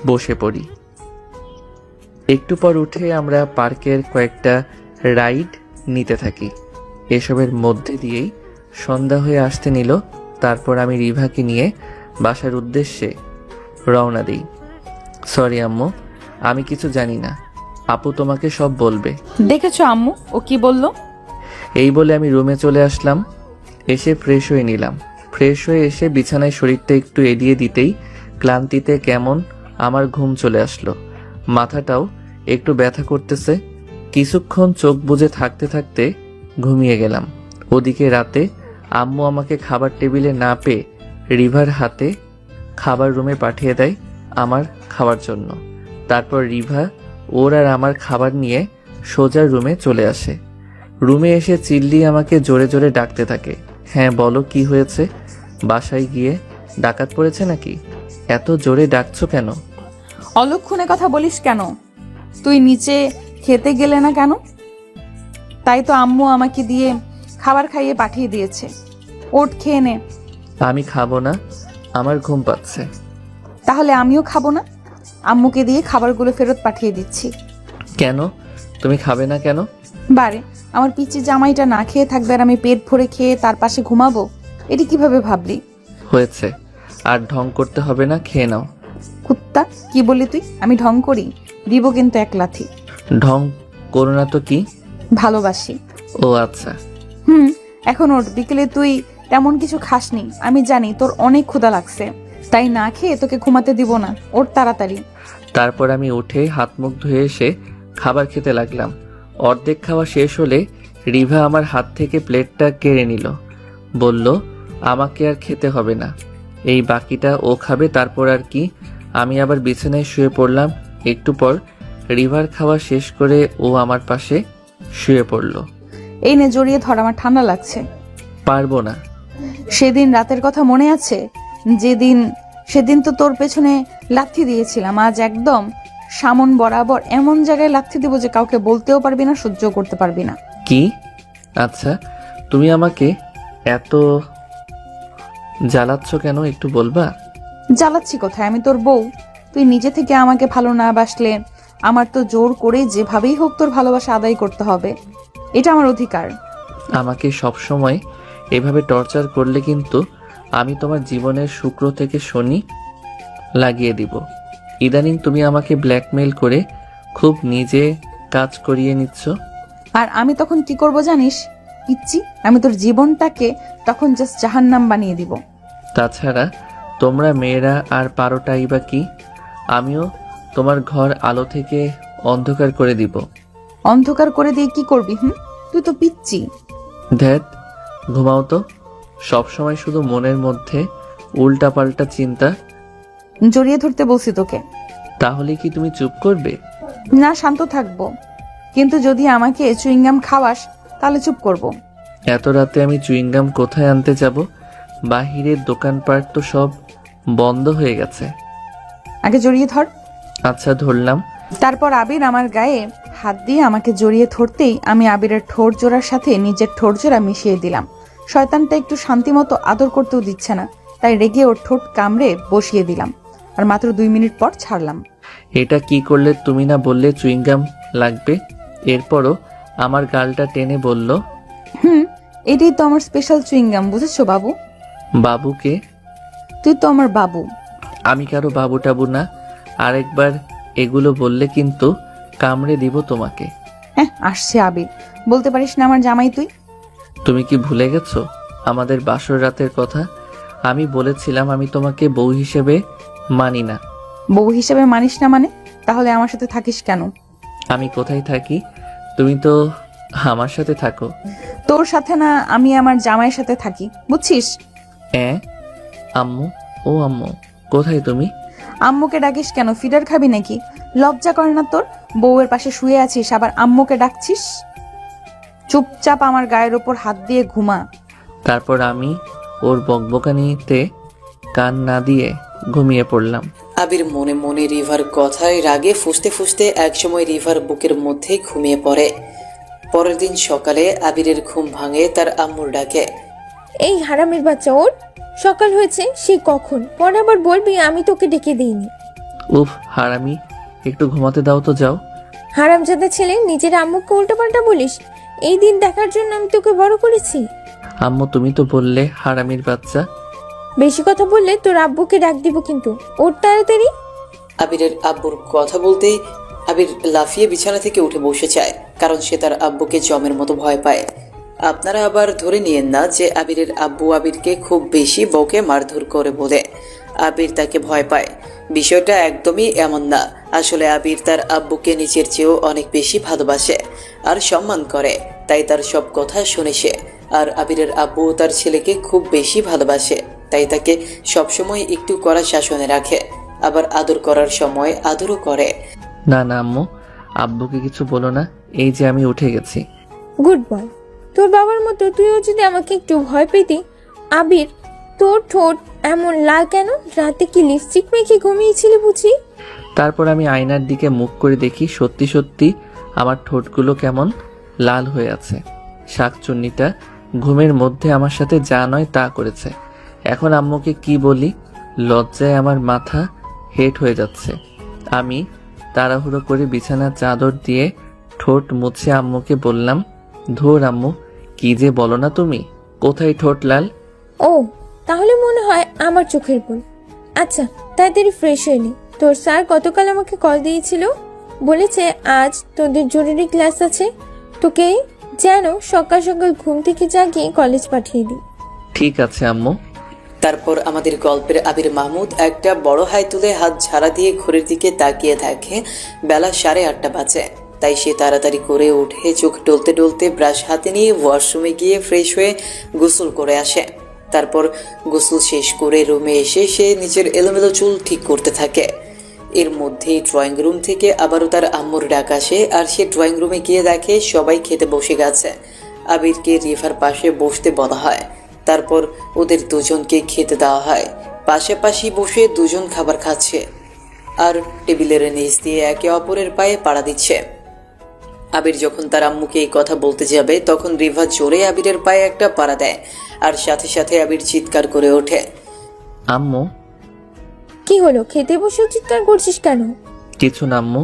Speaker 2: বসে পড়ি। একটু পর উঠে আমরা পার্কের কয়েকটা রাইড নিতে থাকি। এসবের মধ্যে দিয়েই সন্ধ্যা হয়ে আসতে নিল। তারপর আমি রিভাকে নিয়ে বাসার উদ্দেশ্যে রওনা দিই। সরি আম্মু, আমি কিছু জানি না। আপু তোমাকে সব বলবে।
Speaker 1: দেখেছো আম্মু ও কি বললো?
Speaker 2: এই বলে আমি রুমে চলে আসলাম। এসে ফ্রেশ হয়ে নিলাম। ফ্রেশ হয়ে এসে বিছানায় শরীরটা একটু এড়িয়ে দিতেই ক্লান্তিতে কেমন আমার ঘুম চলে আসলো। মাথাটাও একটু ব্যথা করতেছে। কিছুক্ষণ চোখ বুজে থাকতে থাকতে ঘুমিয়ে গেলাম। ওদিকে রাতে আম্মু আমাকে খাবার টেবিলে না পেয়ে রিভার হাতে খাবার রুমে পাঠিয়ে দেয় আমার খাওয়ার জন্য। তারপর রিভা ওর আর আমার খাবার নিয়ে সোজা রুমে চলে আসে। রুমে এসে চিল্লি আমাকে জোরে জোরে ডাকতে থাকে। হ্যাঁ বলো, কি হয়েছে? বাসায় গিয়ে ডাকাত পড়েছে নাকি? এত জোরে ডাকছো কেন?
Speaker 1: অলক্ষণে কথা বলিস কেন? তুই নিচে খেতে গেলে না কেন? তাই তো আম্মু আমাকে দিয়ে খাবার খাইয়ে পাঠিয়ে দিয়েছে। ওঠ খেয়ে নে।
Speaker 2: আমি খাবো না, আমার ঘুম পাচ্ছে।
Speaker 1: তাহলে আমিও খাবো না। আম্মুকে দিয়ে খাবারগুলো ফেরত পাঠিয়ে দিচ্ছি।
Speaker 2: কেন? তুমি খাবে না কেন?
Speaker 1: বারে, আমার পিচি জামাইটা না খেয়ে থাকবে আর আমি পেট ভরে খেয়ে তার পাশে ঘুমাবো? এটি কিভাবে ভাবলি?
Speaker 2: হয়েছে, আর ঢং করতে হবে না, খেয়ে নাও।
Speaker 1: কুত্তা, কি বলি তুই? আমি ঢং করি? দিব কিন্তু এক লাথি।
Speaker 2: ঢং করো না তো কি?
Speaker 1: ভালোবাসি।
Speaker 2: ও আচ্ছা।
Speaker 1: এখন ওঠ, বিকেলে তুই তেমন কিছু খাসনি, আমি জানি তোর অনেক ক্ষুধা লাগছে, তাই না খেয়ে তোকে ঘুমাতে দিব না। ওঠ তাড়াতাড়ি।
Speaker 2: তারপর আমি উঠে হাত মুখ ধুয়ে এসে খাবার খেতে লাগলাম। অর্ধেক খাওয়া শেষ হলে রিভা আমার হাত থেকে প্লেটটা কেড়ে নিল। বলল আমাকে আর খেতে হবে না, এই বাকিটা ও খাবে। তারপর আর কি, আমি আবার বিছানায় শুয়ে পড়লাম। একটু পর রিভার খাওয়া শেষ করে ও আমার পাশে শুয়ে পড়ল।
Speaker 1: এই নে জড়িয়ে ধর, আমার ঠান্ডা লাগছে।
Speaker 2: পারবো না।
Speaker 1: সেদিন রাতের কথা মনে আছে? সেদিন তো তোর পেছনে লাথি দিয়েছিলাম। আজ একদম সামন বরাবর এমন জায়গায় লাথি দিব যে কাউকে বলতেও পারবি না, সহ্য করতে পারবি না।
Speaker 2: কি? আচ্ছা, তুমি আমাকে এত জ্বালাচ্ছ কেন, একটু বলবা?
Speaker 1: জ্বালাচ্ছি কোথায়? আমি তোর বউ। তুই নিজে থেকে আমাকে ভালো না বাসলে আমার তো জোর করে যেভাবেই হোক তোর ভালোবাসা আদায় করতে হবে। এটা আমার অধিকার।
Speaker 2: আমাকে সবসময় এভাবে টর্চার করলে কিন্তু আমি তোমার জীবনের শুক্র থেকে শনি লাগিয়ে দিব। ইদানিং তুমি আমাকে ব্ল্যাকমেইল করে খুব নিজে কাজ করিয়ে নিচ্ছ।
Speaker 1: আর আমি তখন কি করব জানিস? ইচ্ছি আমি তোর জীবনটাকে তখন জাস্ট জাহান্নাম বানিয়ে দিব।
Speaker 2: তাছাড়া তোমরা মেয়েরা আর পারোটাই বা কি? আমিও তোমার ঘর আলো থেকে অন্ধকার করে দিব।
Speaker 1: অন্ধকার করে দিয়ে কি করবি? তুই তো পিচ্ছি।
Speaker 2: ধ্যাত, ঘুমাও তো। সবসময় শুধু মনের মধ্যে উল্টাপাল্টা চিন্তা।
Speaker 1: জড়িয়ে ধরতে বলছি তোকে।
Speaker 2: তাহলে কি তুমি চুপ করবে?
Speaker 1: না, শান্ত থাকবো, কিন্তু যদি আমাকে চুইংগাম খাওয়াস তাহলে চুপ করব।
Speaker 2: এত রাতে আমি চুইংগাম কোথায় আনতে যাব? বাহিরের দোকানপাট তো সব বন্ধ হয়ে গেছে।
Speaker 1: আগে জড়িয়ে ধর।
Speaker 2: আচ্ছা, ধরলাম।
Speaker 1: তারপর আবির আমার গায়ে হাত দিয়ে আমাকে জড়িয়ে ধরতেই আমি আবিরের ঠোঁট জোড়ার সাথে নিজের ঠোঁট জোড়া মিশিয়ে দিলাম। শয়তানটা একটু শান্তি মতো আদর করতেও দিচ্ছে না, তাই রেগে ওর ঠোঁট কামড়ে বসিয়ে দিলাম আর মাত্র 2 মিনিট পর ছাড়লাম।
Speaker 2: এটা কি করলে? তুমি না বললে চুইংগাম লাগবে? এরপরও আমার গালটা টেনে বলল,
Speaker 1: এটাই তো আমার স্পেশাল চুইংগাম, বুঝেছো বাবু?
Speaker 2: বাবুকে?
Speaker 1: তুই তো আমার বাবু।
Speaker 2: আমি কারো বাবু টাবু না। আরেকবার এগুলো বললে কিন্তু কামড়ে দিব তোমাকে।
Speaker 1: হ্যাঁ, আসছে আবির। বলতে পারিস না আমার জামাই তুই?
Speaker 2: তুমি কি ভুলে গেছো আমাদের বাসর রাতের কথা? আমি বলেছিলাম আমি তোমাকে বউ হিসেবে মানি না।
Speaker 1: বউ হিসেবে মানিস না মানে? তাহলে আমার সাথে থাকিস কেন?
Speaker 2: আমি কোথায় থাকি? তুমি তো আমার সাথে থাকো।
Speaker 1: তোর সাথে না, আমি আমার জামাইয়ের সাথে থাকি, বুঝছিস?
Speaker 2: আম্মু, ও আম্মু, কোথায় তুমি?
Speaker 1: আম্মুকে ডাকিস কেন? ফিডার খাবি নাকি? লজ্জা করে না তোর? বউয়ের পাশে শুয়ে আছিস, আবার আম্মুকে ডাকছিস? চুপচাপ আমার গায়ের ওপর হাত দিয়ে ঘুমা।
Speaker 2: তারপর আমি ওর বকবকানিতে কান না দিয়ে ঘুমিয়ে পড়লাম।
Speaker 3: আবির মনে মনে রিভার কথায় রাগে ফুঁসতে ফুঁসতে একসময় রিভার বুকের মধ্যেই ঘুমিয়ে পড়ে। পরের দিন সকালে আবিরের ঘুম ভাঙে তার আম্মুর ডাকে।
Speaker 4: এই হারামের বাচ্চা, ওর সকাল হয়েছে সে কখন? পরে আবার বলবি আমি তোকে ডেকে দিইনি।
Speaker 2: উফ হারামি, একটু ঘুমাতে দাও তো, যাও।
Speaker 4: হারামজাদা ছেলে, নিজের আম্মুকে উল্টোপাল্টা বলিস? এই দিন দেখার জন্য আমি তোকে বড় করেছি।
Speaker 2: আম্মু তুমি তো বললে হারামির বাচ্চা।
Speaker 4: বেশি কথা বললে তোর আব্বুকে ডাক দিব কিন্তু। ওর তাড়াতাড়ি।
Speaker 3: আবিরের আব্বুর কথা বলতেই আবির লাফিয়ে বিছানা থেকে উঠে বসে যায়, কারণ সে তার আব্বুকে জমের মতো ভয় পায়। আপনারা আবার ধরে নিয়েন না যে আবিরের আব্বু আবিরকে খুব বেশি বউকে মারধর করে বলে আবির তাকে ভয় পায়। বিষয়টা একদমই এমন না। আসলে আবির তার আব্বুকে নিজের চেয়েও অনেক বেশি ভালোবাসে আর সম্মান করে, তাই তার সব কথা শুনে সে। আর আবিরের আব্বু তার ছেলেকে খুব বেশি ভালোবাসে, তাই তাকে সবসময় একটু কড়া শাসনে রাখে, আবার আদর করার সময় আদরও করে।
Speaker 2: না না আম্মু, আব্বুকে কিছু বলো না। এই যে আমি উঠে গেছি।
Speaker 4: Good boy. তোর বাবার মতো তুইও যদি আমাকে একটু ভয় পেতি। আবির, তোর ঠোঁট এমন লাল কেন? রাতে কি লিপস্টিক মেখে ঘুমিয়েছিলি বুঝি?
Speaker 2: তারপর আমি আয়নার দিকে মুখ করে দেখি সত্যি সত্যি আমার ঠোঁটগুলো কেমন লাল হয়ে আছে। শাকচুন্নিটা ঘুমের মধ্যে আমার সাথে যা নয় তা করেছে। এখন আম্মুকে কি বলি? লজ্জায় আমার মাথা হেট হয়ে যাচ্ছে। আমি তাড়াহুড়ো করে বিছানার চাদর দিয়ে ঠোঁট মুছে আম্মুকে বললাম, ধুর আম্মু, কি যে বলো না তুমি, কোথায় ঠোঁট লাল?
Speaker 4: ও, তাহলে মনে হয় আমার চোখের ভুল। আচ্ছা, তাড়াতাড়ি ফ্রেশ হয়ে নি। তোর স্যার গতকাল আমাকে কল দিয়েছিল, বলেছে আজ তোদের জরুরি ক্লাস আছে, তোকে যেন সকাল সকাল ঘুম থেকে জাগিয়ে কলেজ পাঠিয়ে দিই।
Speaker 2: ঠিক আছে আম্মু।
Speaker 3: তারপর আমাদের গল্পের আবির মাহমুদ একটা বড় হাই তুলে হাত ঝাড়া দিয়ে ঘড়ির দিকে তাকিয়ে দেখে বেলা 8:30 বাজে। তাই সে তাড়াতাড়ি করে উঠে চোখ ডলতে ডলতে ব্রাশ হাতে নিয়ে ওয়াশরুমে গিয়ে ফ্রেশ হয়ে গোসল করে আসে। তারপর গোসল শেষ করে রুমে এসে সে নিজের এলোমেলো চুল ঠিক করতে থাকে। এর মধ্যেই ড্রয়িং রুম থেকে আবারও তার আম্মুর ডাক আসে, আর সে ড্রয়িং রুমে গিয়ে দেখে সবাই খেতে বসে গেছে। আবিরকে রিভার পাশে বসতে বলা হয়। তারপর ওদের দুজনকে খেতে দেওয়া হয়। পাশাপাশি বসে দুজন খাবার খাচ্ছে আর টেবিলের নিচ দিয়ে একে অপরের পায়ে পাড়া দিচ্ছে। আবির যখন তার আম্মুকে এই কথা বলতে যাবে তখন রিভা জোরে আবিরের পায়ে একটা পাড়া দেয়, আর সাথে সাথে আবির চিৎকার করে ওঠে।
Speaker 2: আম্মু।
Speaker 4: কি হলো? খেতে বসে চিৎকার করছিস কেন?
Speaker 2: কিছু না আম্মু,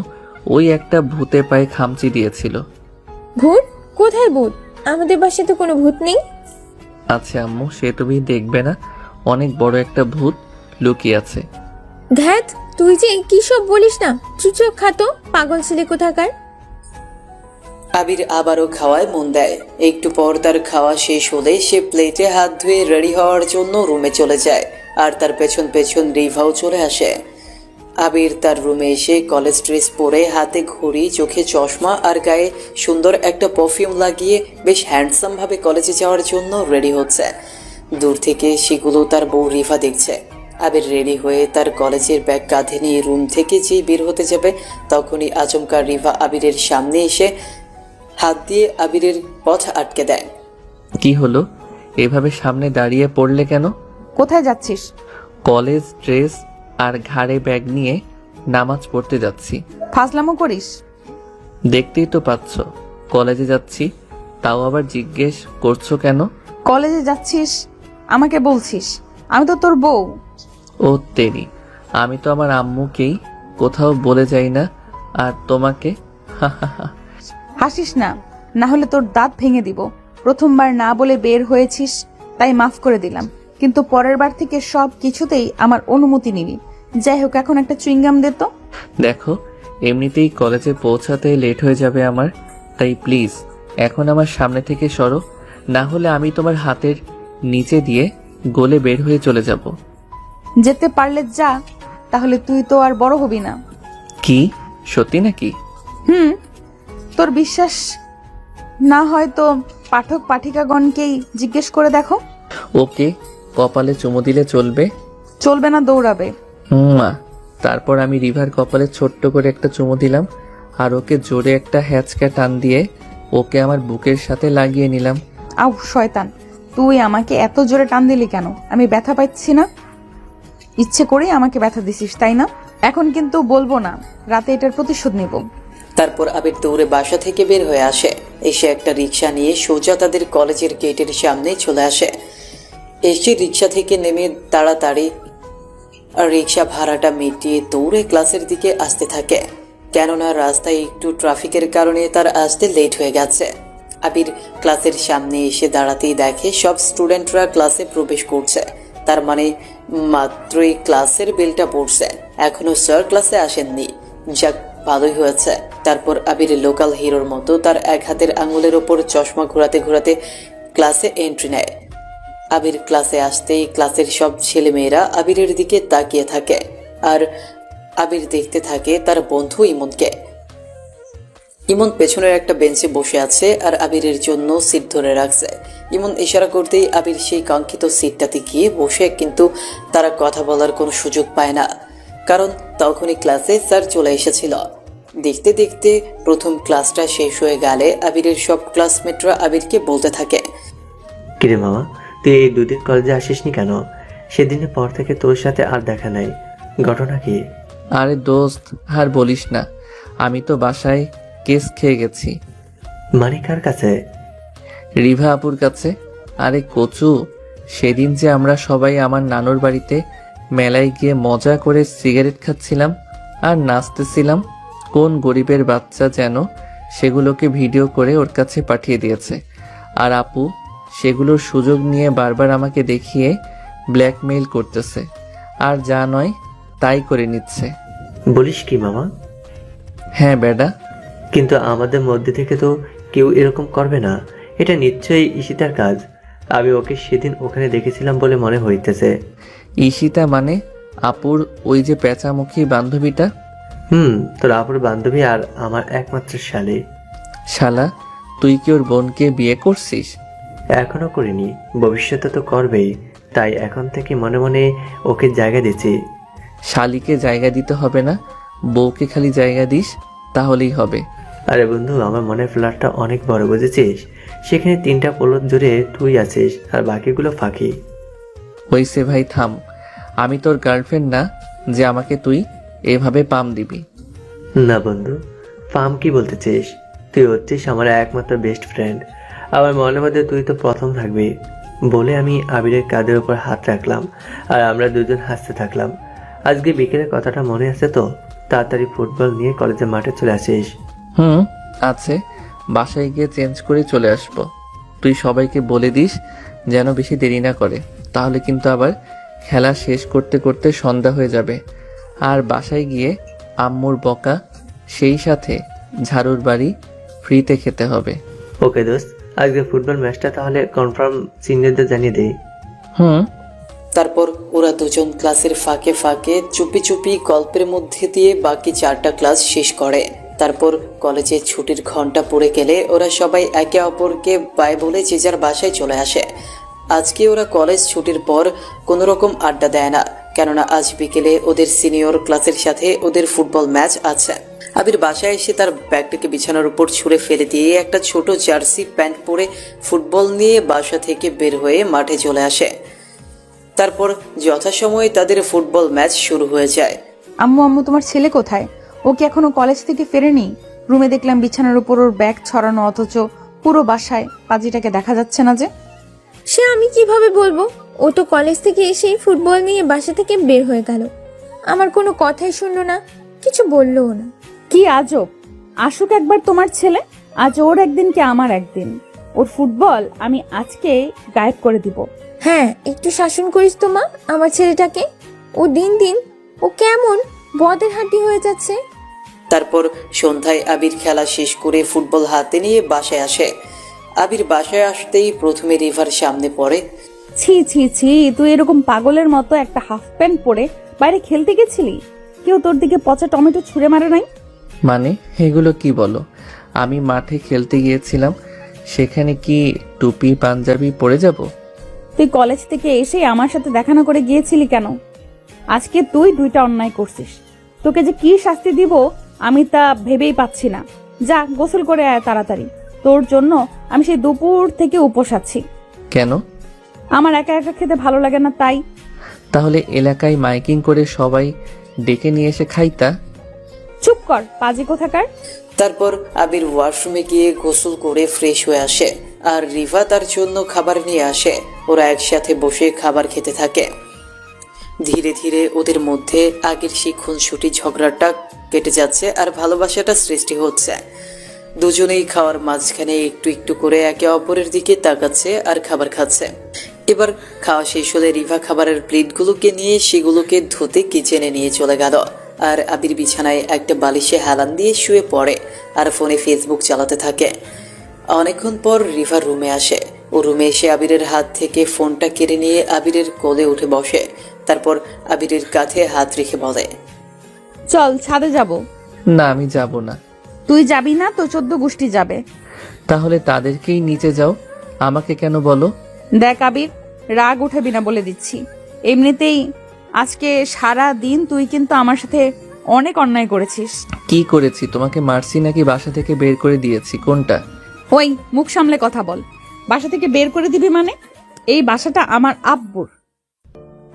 Speaker 2: ওই একটা ভূতে পায়ে খামচি দিয়েছিল।
Speaker 4: ভূত? কোথায় ভূত? আমাদের বাসায় তো কোনো ভূত নেই।
Speaker 2: আচ্ছা আম্মু, সে তুমি দেখবে না, অনেক বড় একটা ভূত লুকিয়ে আছে।
Speaker 4: ধ্যাত, তুই যে কি সব বলিস না। চুপচাপ খাতো, পাগল ছেলে কোথাকার।
Speaker 3: আবির আবারও খাওয়ায় মন দেয়। একটু পর তার খাওয়া শেষ হলে সে প্লেটে হাত ধুয়ে রেডি হওয়ার জন্য রুমে চলে যায়, আর তার পেছন পেছন রিভাও চলে আসে। আবির তার রুমে এসে কলেজ ড্রেস পরে, হাতে ঘড়ি, চোখে চশমা আর গায়ে সুন্দর একটা পারফিউম লাগিয়ে বেশ হ্যান্ডসাম ভাবে কলেজে যাওয়ার জন্য রেডি হচ্ছে। দূর থেকে সেগুলো তার বউ রিভা দেখছে। আবির রেডি হয়ে তার কলেজের ব্যাগ কাঁধে নিয়ে রুম থেকে যেই বের হতে যাবে তখনই আচমকা রিভা আবিরের সামনে এসে হাত দিয়ে আবিরের পথ আটকে দেয়।
Speaker 2: কি হলো? এভাবে সামনে দাঁড়িয়ে পড়লে কেন?
Speaker 1: কোথায় যাচ্ছিস?
Speaker 2: কলেজ ড্রেস আর ঘাড়ে ব্যাগ নিয়ে নামাজ পড়তে যাচ্ছি।
Speaker 1: ফাজলামো করিস?
Speaker 2: দেখতেই তো পাচ্ছ কলেজে যাচ্ছি, তাও আবার জিজ্ঞেস করছো কেন?
Speaker 1: কলেজে যাচ্ছিস আমাকে বলছিস? আমি তো তোর বউ।
Speaker 2: ও তেরি, আমি তো আমার আম্মুকেই কোথাও বলে যাই না, আর তোমাকে
Speaker 1: হাসিস না, না হলে তোর দাঁত ভেঙে দিব। প্রথমবার না বলে বের হয়েছিস তাই মাফ করে দিলাম, কিন্তু পরের বার থেকে সব কিছুতেই আমার অনুমতি নিবি। যাই হোক, এখন একটা চুইংগাম দে তো।
Speaker 2: দেখো এমনিতেই কলেজে পৌঁছাতে লেট হয়ে যাবে আমার, তাই প্লিজ এখন আমার সামনে থেকে সরো, না হলে আমি তোমার হাতের নিচে দিয়ে গলে বের হয়ে চলে যাব।
Speaker 1: যেতে পারলে যা, তাহলে তুই তো আর বড় হবি না।
Speaker 2: কি সত্যি নাকি?
Speaker 1: তোর বিশ্বাস না হয় তো পাঠক পাঠিকাগণকেই জিজ্ঞেস করে দেখো।
Speaker 2: ওকে, কপালে চুমু দিলে চলবে?
Speaker 1: চলবে না, দৌড়াবে।
Speaker 2: মা। তারপর আমি রিভার কপালে ছোট্ট করে একটা চুমু দিলাম আর ওকে জোরে একটা হ্যাচকা টান দিয়ে ওকে আমার বুকের সাথে লাগিয়ে নিলাম।
Speaker 1: আউ শয়তান, তুই আমাকে এত জোরে টান দিলি কেন? আমি ব্যথা পাচ্ছি না? ইচ্ছে করেই আমাকে ব্যথা দিছিস তাই না? এখন কিন্তু বলবো না, রাতে এটার প্রতিশোধ নেব।
Speaker 3: তারপর আবির দৌড়ে বাসা থেকে বের হয়ে আসে, এসে একটা রিক্সা নিয়ে সোজা তাদের কলেজের গেটের সামনে চলে আসে। এসে রিক্সা থেকে নেমে তাড়াতাড়ি রিক্সা ভাড়াটা মিটিয়ে দৌড়ে ক্লাসের দিকে আসতে থাকে, কেননা রাস্তায় একটু ট্রাফিকের কারণে তার আসতে লেট হয়ে গেছে। আবির ক্লাসের সামনে এসে দাঁড়াতেই দেখে সব স্টুডেন্টরা ক্লাসে প্রবেশ করছে, তার মানে মাত্রই ক্লাসের বেলটা পড়ছে, এখনো স্যার ক্লাসে আসেননি। যাক, ভালোই হয়েছে। তারপর আবির লোকাল হিরোর মতো তার এক হাতের আঙুলের ওপর চশমা ঘোরাতে ঘোরাতে ক্লাসে এন্ট্রি নেয়। আবির ক্লাসে আসতেই ক্লাসের সব ছেলেমেয়েরা আবিরের দিকে তাকিয়ে থাকে, আর আবির দেখতে থাকে তার বন্ধু ইমনকে। ইমন পেছনের একটা বেঞ্চে বসে আছে আর আবিরের জন্য সিট ধরে রাখছে। ইমন ইশারা করতেই আবির সেই কাঙ্ক্ষিত সিটটাতে গিয়ে বসে, কিন্তু তারা কথা বলার কোনো সুযোগ পায় না, কারণ তখনই ক্লাসে স্যার চলে এসেছিল। দেখতে দেখতে প্রথম ক্লাসটা শেষ হয়ে গেলে আবিরের সব ক্লাসমেটরা আবিরকে বলতে থাকে,
Speaker 5: কিরে মামা, তুই এই দুদিন কলেজে আসিসনি কেন? সেদিনের পর থেকে তোর সাথে আর দেখা নাই, ঘটনা কি?
Speaker 2: আরে দোস্ত, আর বলিস না, আমি তো বাসায় কেস খেয়ে গেছি।
Speaker 5: মানে কার কাছে?
Speaker 2: রিভা আপুর কাছে। আরে কচু, সেদিন যে আমরা সবাই আমার নানুর বাড়িতে মেলায় গিয়ে মজা করে সিগারেট খাচ্ছিলাম আর নাচতেছিলাম, কোন গরিবের বাচ্চা যেন সেগুলোকে ভিডিও করে ওর কাছে পাঠিয়ে দিয়েছে, আর আপু সেগুলোর সুযোগ নিয়ে বারবার আমাকে দেখিয়ে ব্ল্যাকমেইল করতেছে, আর যা নয় তাই করে নিচ্ছে।
Speaker 5: বলিস কি মামা?
Speaker 2: হ্যাঁ বেডা।
Speaker 5: কিন্তু আমাদের মধ্যে থেকে তো কেউ এরকম করবে না, এটা নিশ্চয়ই ঈশিতার কাজ। আমি ওকে সেদিন ওখানে দেখেছিলাম বলে মনে হইতেছে।
Speaker 2: ঈশিতা মানে আপুর ওই যে পেঁচামুখী বান্ধবীটা?
Speaker 5: তোর আপুর বান্ধবী আর আমার একমাত্র শালী।
Speaker 2: শালা, তুই কি ওর বোনকে বিয়ে করছিস?
Speaker 5: এখনো করিনি, ভবিষ্যতে তো করবেই, তাই এখন থেকে মনে মনে ওকে জায়গা দিচ্ছি।
Speaker 2: শালিকে জায়গা দিতে হবে না, বউকে খালি জায়গা দিস, তাহলেই হবে।
Speaker 5: আরে বন্ধু, আমার মনের ফ্ল্যাটটা অনেক বড়, বুঝেছিস? সেখানে 3টা পলট জুড়ে তুই আছিস আর বাকিগুলো ফাঁকি।
Speaker 2: হইছে ভাই, থাম। আমি তোর গার্লফ্রেন্ড না যে আমাকে তুই এভাবে পাম দিবি।
Speaker 5: না বন্ধু, পাম কি বলতেছিস? তুই হচ্ছিস আমার একমাত্র বেস্ট ফ্রেন্ড, আমার মনের মধ্যে তুই তো প্রথম থাকবি। বলে আমি আবিরের কাঁধের উপর হাত রাখলাম আর আমরা দুজন হাসতে থাকলাম। আজকে বিকেলের কথাটা মনে আছে তো? তাড়াতাড়ি ফুটবল নিয়ে কলেজের মাঠে চলে আসিস।
Speaker 2: আছে, বাসায় গিয়ে চেঞ্জ করে চলে আসব। তুই সবাইকে বলে দিস যেন বেশি দেরি না করে, তাহলে কিন্তু আবার খেলা শেষ করতে করতে সন্ধ্যা হয়ে যাবে, আর বাসায় গিয়ে আম্মুর বকা, সেই সাথে ঝাড়ুর বাড়ি ফ্রিতে খেতে হবে।
Speaker 5: ওকে দোস্ত, আজকে ফুটবল ম্যাচটা তাহলে কনফার্ম সিনিয়রদের জানিয়ে দেই।
Speaker 3: তারপর ওরা দুজন ক্লাসের ফাঁকে ফাঁকে চুপি চুপি গল্পের মধ্যে দিয়ে বাকি 4টা ক্লাস শেষ করে। তারপর কলেজে ছুটির ঘন্টা পড়ে গেলে ওরা সবাই একে অপরকে বাই বলে যে যার বাসায় চলে আসে। আজকে ওরা কলেজ ছুটির পর কোনো রকম আড্ডা দেয় না, কেননা আজ বিকেলে ওদের সিনিয়র ক্লাসের সাথে ওদের ফুটবল ম্যাচ আছে। আবির বাসায় এসে তার ব্যাগটাকে বিছানার উপর ছুঁড়ে ফেলে দিয়ে একটা ছোট জার্সি প্যান্ট পরে ফুটবল নিয়ে বাসা থেকে বের হয়ে মাঠে চলে আসে। তারপর যথাসময়ে তাদের ফুটবল ম্যাচ শুরু হয়ে যায়।
Speaker 1: আম্মু, তোমার ছেলে কোথায়? ও কি এখনো কলেজ থেকে ফেরেনি? রুমে দেখলাম বিছানার উপর ওর ব্যাগ ছড়ানো, অথচ পুরো বাসায় পাজিটাকে দেখা যাচ্ছে না যে।
Speaker 4: সে আমি কিভাবে বলবো? ও তো কলেজ থেকে এসেই ফুটবল নিয়ে বাসা থেকে বের হয়ে গেল, আমার কোনো কথাই শুনলো না, কিছু বললোও না।
Speaker 1: কি আজব! আসুক একবার তোমার ছেলে, আজ ওর একদিন কি আমার একদিন। ওর ফুটবল আমি আজকে গায়েব করে দিব।
Speaker 4: হ্যাঁ, একটু শাসন করিস তো মা আমার ছেলেটাকে। ও দিন দিন ও কেমন বদের হাঁটি হয়ে যাচ্ছে।
Speaker 3: তারপর সন্ধ্যায় আবির খেলা শেষ করে ফুটবল হাতে নিয়ে বাসায় আসে। আবির বাসায় আসতেই প্রথমে রিভার সামনে পড়ে।
Speaker 1: ছি ছি ছি, তুই এরকম পাগলের মতো একটা হাফ প্যান্ট পরে বাইরে খেলতে গেছিলি? কেউ তোর দিকে পচা টমেটো ছুঁড়ে মারে নাই?
Speaker 2: মানে এগুলো কি বলো? আমি মাঠে খেলতে গিয়েছিলাম, সেখানে কি টুপি পাঞ্জাবি পরে যাব?
Speaker 1: তুই কলেজ থেকে এসে আমার সাথে দেখা না করে গিয়েছিলি কেন? আজকে তুই দুইটা অন্যায় করছিস। তোকে যে কি শাস্তি দিব আমি তা ভেবেই পাচ্ছি না। যা গোসল করে আয় তাড়াতাড়ি। তোর জন্য আমি সেই দুপুর থেকে উপোস আছি।
Speaker 2: কেন?
Speaker 1: আমার একা একা খেতে ভালো লাগে না তাই।
Speaker 2: তাহলে এলাকায় মাইকিং করে সবাই ডেকে নিয়ে এসে খাইতা।
Speaker 1: চুপ কর পাজি কোথাকার।
Speaker 3: তারপর আবির ওয়াশরুমে গিয়ে গোসল করে ফ্রেশ হয়ে আসে আর রিভা তার জন্য খাবার নিয়ে আসে। ওরা একসাথে বসে খাবার খেতে থাকে। ধীরে ধীরে ওদের মধ্যে আগের সেই খুনসুটি ঝগড়াটা কেটে যাচ্ছে আর ভালোবাসাটা সৃষ্টি হচ্ছে। দুজনেই খাওয়ার মাঝখানে একটু একটু করে একে অপরের দিকে তাকাচ্ছে আর খাবার খাচ্ছে। এবার খাওয়া শেষ হলে রিভা খাবারের প্লেটগুলোকে নিয়ে সেগুলোকে ধুতে কিচেনে নিয়ে চলে গেল। আর আবির বিছানায় একটা বালিশে হেলান দিয়ে শুয়ে পড়ে আর ফোনে ফেসবুক চালাতে থাকে। অনেকক্ষণ পর রিভা রুমে আসে। ও রুমে এসে আবিরের হাত থেকে ফোনটা কেড়ে নিয়ে আবিরের কোলে উঠে বসে। তারপর আবিরের কাঁধে হাত রেখে বলে,
Speaker 1: চল ছাদে যাব।
Speaker 2: না, আমি যাব না।
Speaker 1: তুই যাবি না তো 14 গোষ্ঠী যাবে।
Speaker 2: তাহলে তাদেরকেই নিচে যাও, আমাকে কেন বলো?
Speaker 1: দেখ আবির, রাগ উঠাবি না বলে দিচ্ছি। এমনিতেই আজকে সারা দিন তুই কিন্তু আমার সাথে অনেক অন্যায় করেছিস।
Speaker 2: কি করেছি? তোমাকে মারছি নাকি বাসা থেকে বের করে দিয়েছি? কোনটা?
Speaker 1: ওই মুখ সামলে কথা বল। বাসা থেকে বের করে দিবি মানে? এই বাসাটা আমার আব্বুর।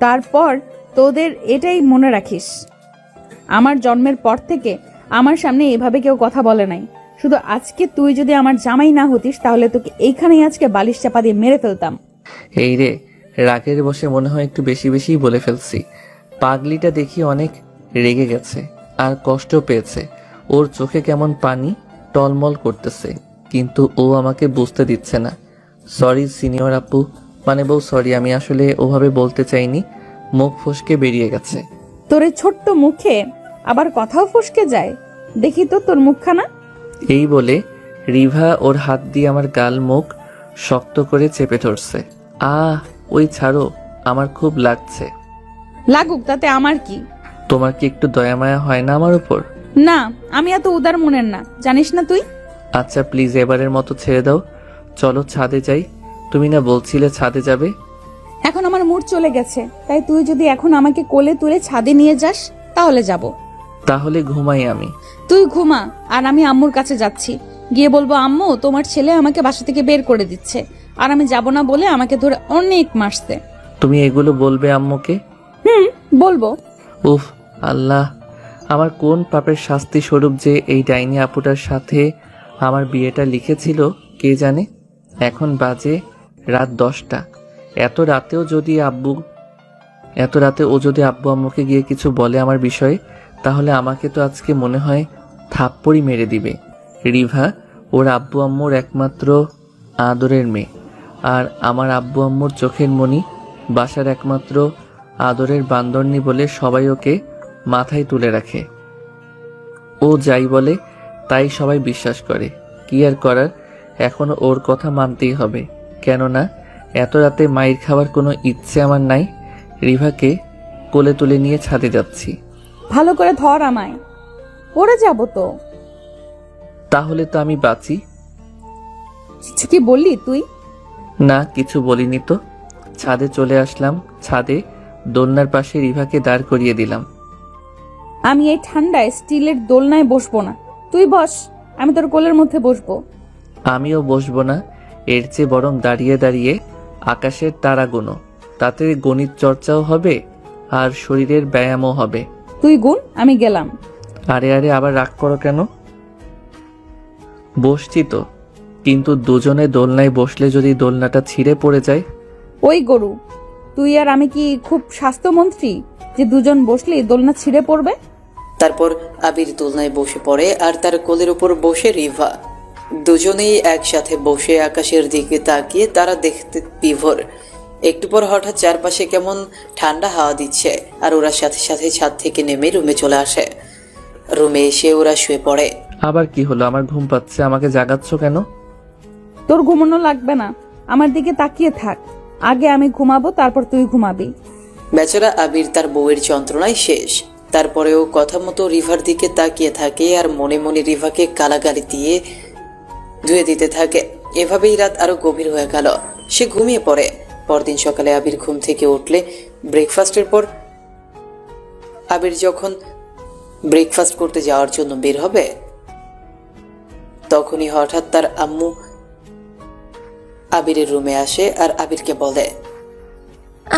Speaker 1: তারপর তোদের এটাই মনে রাখিস, আমার জন্মের পর থেকে আমার সামনে এভাবে কেউ কথা বলে নাই। শুধু আজকে তুই যদি আমার জামাই না হতিস তাহলে তোকে এইখানেই আজকে বালিশ চাপা দিয়ে মেরে ফেলতাম।
Speaker 2: এই রে, রাগের বসে মনে হয় একটু বেশি বেশি বলে ফেলছি। পাগলিটা দেখি অনেক রেগে গেছে আর কষ্ট পেয়েছে। ওর চোখে কেমন পানি টলমল করতেছে, কিন্তু ও আমাকে বুঝতে দিচ্ছে না। সরি সিনিয়র আপু, মানে বউ সরি, আমি আসলে ওভাবে বলতে চাইনি, মুখ ফসকে বেরিয়ে গেছে।
Speaker 1: তোর এই ছোট্ট মুখে আবার কথাও ফসকে যায়, দেখি তো তোর মুখখানা।
Speaker 2: এই বলে রিভা ওর হাত দিয়ে আমার গাল মুখ শক্ত করে চেপে ধরছে। ওই ছাড়ো, আমার খুব লাগছে।
Speaker 1: লাগুক, তাতে আমার কি?
Speaker 2: তোমার কি একটু দয়া মায়া হয় না আমার উপর?
Speaker 1: না, আমি এত উদার মনের না, জানিস না তুই।
Speaker 2: আচ্ছা প্লিজ এবারের মতো ছেড়ে দাও, চলো ছাদে যাই। তুমি না বলছিলে ছাদে যাবে?
Speaker 1: এখন আমার মুড চলে গেছে, তাই তুই যদি এখন আমাকে কোলে তুলে ছাদে নিয়ে যাস তাহলে যাব।
Speaker 2: তাহলে ঘুমাই আমি।
Speaker 1: তুই ঘুমা, আর আমি আম্মুর কাছে যাচ্ছি। গিয়ে বলবো, আম্মু তোমার ছেলে আমাকে বাসা থেকে বের করে দিচ্ছে, আর আমি যাব না বলে আমাকে ধরে অনেক মারছে।
Speaker 2: তুমি এগুলো বলবে আম্মুকে?
Speaker 1: বলবো।
Speaker 2: উফ আল্লাহ, আমার কোন পাপের শাস্তি স্বরূপ যে এই ডাইনি আপুটার সাথে আমার বিয়েটা লিখেছিল কে জানে। এখন বাজে রাত 10টা। এত রাতে ও যদি আব্বু আম্মুকে গিয়ে কিছু বলে আমার বিষয়ে, তাহলে আমাকে তো আজকে মনে হয় থাপ্পড়ই মেরে দিবে। রিভা ওর আব্বু আম্মুর একমাত্র আদরের মেয়ে, আর আমার আব্বু আম্মুর চোখের মণি, বাসার একমাত্র আদরের বান্দরনি বলে সবাই ওকে মাথায় তুলে রাখে। ও যাই বলে তাই সবাই বিশ্বাস করে। কি আর করার, এখনো ওর কথা মানতেই হবে। কেননা এত রাতে মাইর খাওয়ার কোনো ইচ্ছে আমার নাই। রিভাকে কোলে তুলে নিয়ে ছাদে যাচ্ছি।
Speaker 1: ভালো করে ধর আমায়, পড়ে যাব তো।
Speaker 2: তাহলে তো আমি বাঁচি।
Speaker 1: কিছু কি বললি তুই?
Speaker 2: না, কিছু বলিনি তো। ছাদে চলে আসলাম। ছাদে দোলনার পাশে রিভাকে দাঁড় করিয়ে দিলাম।
Speaker 1: আমি এই ঠান্ডায় স্টিলের দোলনায় বসবো না, তুই বস, আমি তোর কোলের মধ্যে বসবো।
Speaker 2: আমিও বসবো না, এর চেয়ে বরং দাঁড়িয়ে দাঁড়িয়ে আকাশের তারা গুনো, তাতে গণিত চর্চাও হবে আর শরীরের ব্যায়ামও হবে।
Speaker 1: তুই গুণ, আমি গেলাম।
Speaker 2: আরে আরে, আবার রাগ করো কেন? বসছি তো, কিন্তু দুজনে দোলনায় বসলে যদি দোলনাটা ছিঁড়ে পড়ে যায়?
Speaker 1: ওই গরু, তুই আর আমি কি খুব স্বাস্থ্যমন্ত্রী যে দুজন বসলে দোলনা ছিঁড়ে পড়বে?
Speaker 3: তারপর আবির দোলনায় বসে পড়ে আর তার কোলের উপর বসে রিভা। দুজনেই একসাথে বসে আকাশের দিকে তাকিয়ে তারা দেখতে বিভোর। একটু পর হঠাৎ চারপাশে কেমন ঠান্ডা হাওয়া দিচ্ছে আর ওরা সাথে সাথে ছাদ থেকে নেমে রুমে চলে আসে। রুমে এসে ওরা শুয়ে পড়ে।
Speaker 2: আবার কি হলো? আমার ঘুম পাচ্ছে, আমাকে জাগাচ্ছ কেন?
Speaker 1: তোর ঘুমানো লাগবে না, আমার দিকে তাকিয়ে থাক। আগে আমি ঘুমাবো, তারপর তুই ঘুমাবি।
Speaker 3: বেচারা আবির তার বউয়ের যন্ত্রণায় শেষ। তারপরেও কথা মতো রিভার দিকে তাকিয়ে থাকে আর মনে মনে রিভাকে গালাগালি দিয়ে ধুয়ে দিতে থাকে। এভাবেই রাত আরো গভীর হয়ে গেল। সে ঘুমিয়ে পড়ে। পরদিন সকালে আবির ঘুম থেকে উঠলে ব্রেকফাস্টের পর আবির যখন ব্রেকফাস্ট করতে যাওয়ার জন্য বের হবে, তখনই হঠাৎ তার আম্মু আবিরের রুমে আসে আর আবিরকে বলে,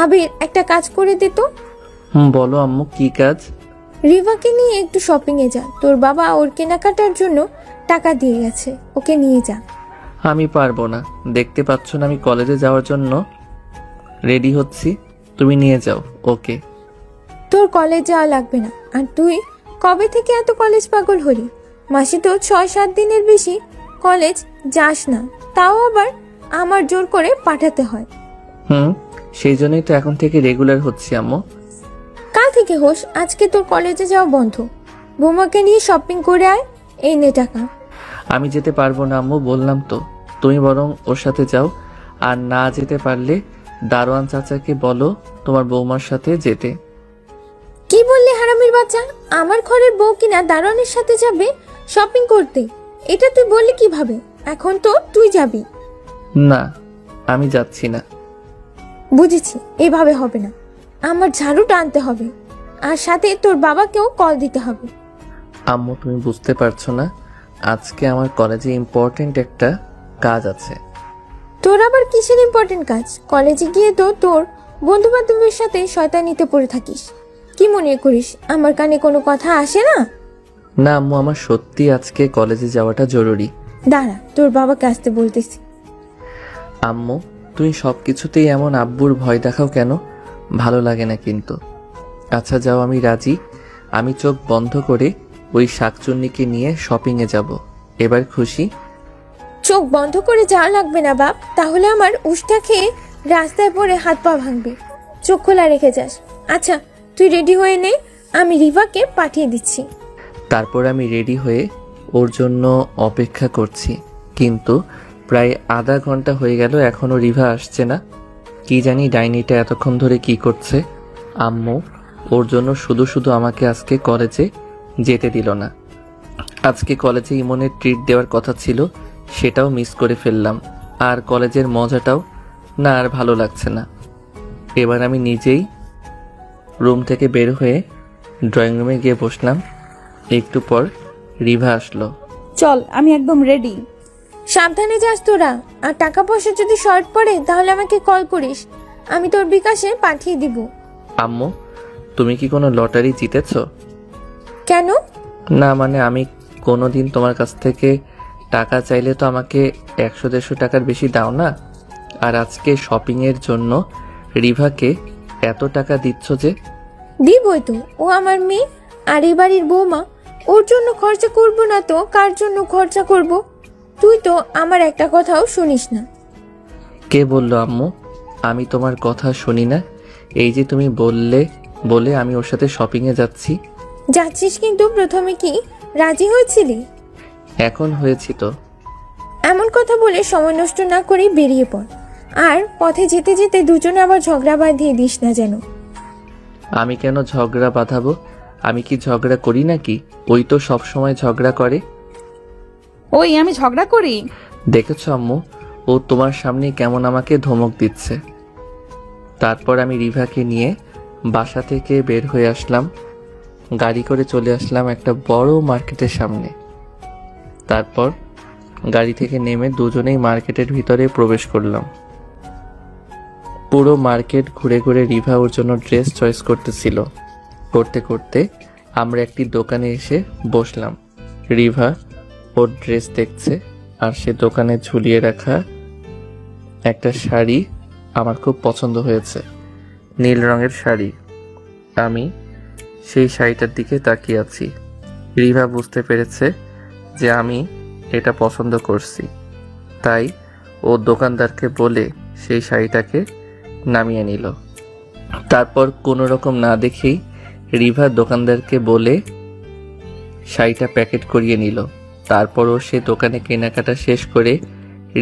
Speaker 4: আবির, একটা কাজ করে দে তো।
Speaker 2: বলো আম্মু, কি কাজ?
Speaker 4: রিভাকে নিয়ে একটু শপিং এ যা। তোর বাবা ওর কেনাকাটার জন্য টাকা দিয়ে গেছে, ওকে নিয়ে যা।
Speaker 2: আমি পারবো না। দেখতে পাচ্ছ না আমি কলেজে যাওয়ার জন্য রেডি হচ্ছি? তুমি নিয়ে যাও ওকে।
Speaker 4: তোর কলেজ যাওয়া লাগবে না। আর তুই কবে থেকে এত কলেজ পাগল হলি? মাসে তো 6-7 দিনের বেশি কলেজ যাস না, তাও আবার আমার জোর করে পাঠাতে হয়।
Speaker 2: সেই জন্যই তো এখন থেকে রেগুলার হচ্ছি আম্মু।
Speaker 4: কাল থেকে হোস, আজকে তোর কলেজে যাওয়া বন্ধ। বোমাকে নিয়ে শপিং করে আয়, এই নে টাকা।
Speaker 2: আমি যেতে পারবো না আম্মু, বললাম তো। তুমি বরং ওর সাথে যাও, আর না যেতে পারলে দারোয়ান চাচাকে বলো তোমার বৌমার সাথে যেতে।
Speaker 4: কি বললি হারামির বাচ্চা? আমার ঘরের বউ কিনা দারোয়ানের সাথে যাবে শপিং করতে? এটা তুই বললি কিভাবে? এখন তো তুই যাবি।
Speaker 2: না, আমি যাচ্ছি না।
Speaker 4: বুঝেছি, এভাবে হবে না। আমার ঝাড়ুটা আনতে হবে, আর সাথে তোর বাবাকেও কল দিতে হবে।
Speaker 2: আম্মু তুমি বুঝতে পারছো না, আজকে আমার কলেজে ইম্পর্টেন্ট একটা কাজ আছে।
Speaker 4: তোর আবার কিসের ইম্পর্টেন্ট কাজ? কলেজে গিয়ে তো তোর বন্ধু বান্ধবের সাথে শয়তানিতে পড়ে থাকিস। কি মনে করিস আমার কানে কোনো কথা আসে না?
Speaker 2: না আম্মু, আমার সত্যি আজকে কলেজে যাওয়াটা জরুরি।
Speaker 4: দাঁড়া, তোর বাবাকে আসতে বলতেছি।
Speaker 2: আম্মু তুমি সবকিছুতেই এমন আব্বুর ভয় দেখাও কেন? ভালো লাগে না কিন্তু। আচ্ছা যাও, আমি রাজি। আমি চোখ বন্ধ করে ওই শাকচুন্নিকে নিয়ে শপিংয়ে যাব। এবার খুশি?
Speaker 4: চোখ বন্ধ করে যাওয়া লাগবে না বাপ, তাহলে আমার উষ্টা খেয়ে রাস্তায় পড়ে হাত পা ভাঙবে। চোখ খোলা রেখে যাস। আচ্ছা তুই রেডি হয়ে নে, আমি রিভাকে পাঠিয়ে দিচ্ছি।
Speaker 2: তারপর আমি রেডি হয়ে ওর জন্য অপেক্ষা করছি, কিন্তু প্রায় আধা ঘন্টা হয়ে গেল, এখনো রিভা আসছে না। কি জানি ডাইনিটা এতক্ষণ ধরে কি করছে। আম্মু ওর জন্য শুধু শুধু আমাকে আজকে কলেজে যেতে দিল না। আজকে কলেজে ইমনের ট্রিট দেওয়ার কথা ছিল, সেটাও মিস করে ফেললাম। আর কলেজের মজাটাও না, আর ভালো লাগছে না। এবার আমি নিজেই রুম থেকে বের হয়ে ড্রয়িং রুমে গিয়ে বসলাম। একটু পর রিভা আসলো।
Speaker 1: চল, আমি একদম রেডি।
Speaker 4: সাবধানে যাস তোরা, আর টাকা পয়সা যদি শর্ট পড়ে তাহলে আমাকে কল করিস, আমি তোর বিকাশে পাঠিয়ে দিব।
Speaker 2: আম্মু তুমি কি কোনো লটারি জিতেছো?
Speaker 4: কেন?
Speaker 2: না মানে আমি কোনোদিন তোমার কাছ থেকে টাকা চাইলে তো আমাকে 100-150 টাকার বেশি দাও না, আর আজকে শপিংয়ের জন্য রিভাকে এত টাকা দিচ্ছ যে?
Speaker 4: দিবই তো, ও আমার মেয়ে আর এই বাড়ির বৌমা। ওর জন্য খরচা করব না তো কার জন্য খরচা করব? তুই তো আমার একটা কথাও শুনিস না।
Speaker 2: কে বললো আম্মু আমি তোমার কথা শুনি না? এই যে তুমি বলে আমি ওর সাথে শপিংয়ে যাচ্ছি।
Speaker 4: যাচ্ছিস, কিন্তু প্রথমে কি রাজি হয়েছিলি?
Speaker 2: এখন হয়েছি তো।
Speaker 4: এমন কথা বলে সময় নষ্ট না করে বেরিয়ে পড়, আর পথে যেতে যেতে দুজনে আবার ঝগড়া বাঁধিয়ে দিস না যেন।
Speaker 2: আমি কেন ঝগড়া বাঁধাবো? আমি কি ঝগড়া করি নাকি? ওই তো সব সময় ঝগড়া করে।
Speaker 1: ওই আমি ঝগড়া করি?
Speaker 2: দেখেছো আম্মু, ও তোমার সামনে কেমন আমাকে ধমক দিচ্ছে। তারপর আমি রিভাকে নিয়ে বাসা থেকে বের হয়ে আসলাম। গাড়ি করে চলে আসলাম একটা বড় মার্কেটের সামনে। তারপর গাড়ি থেকে নেমে দুজনেই মার্কেটের ভিতরে প্রবেশ করলাম। পুরো মার্কেট ঘুরে ঘুরে রিভা ওর জন্য ড্রেস চয়েস করতেছিল। করতে করতে আমরা একটি দোকানে এসে বসলাম। রিভা ওর ড্রেস দেখছে, আর সে দোকানে ঝুলিয়ে রাখা একটা শাড়ি আমার খুব পছন্দ হয়েছে, নীল রঙের শাড়ি। আমি সেই শাড়িটার দিকে তাকিয়ে আছি। রিভা বুঝতে পেরেছে যে আমি এটা পছন্দ করছি, তাই ও দোকানদারকে বলে সেই শাড়িটাকে নামিয়ে নিল। তারপর কোনো রকম না দেখেই রিভা দোকানদারকে বলে শাড়িটা প্যাকেট করিয়ে নিল। তারপরও সে দোকানে কেনাকাটা শেষ করে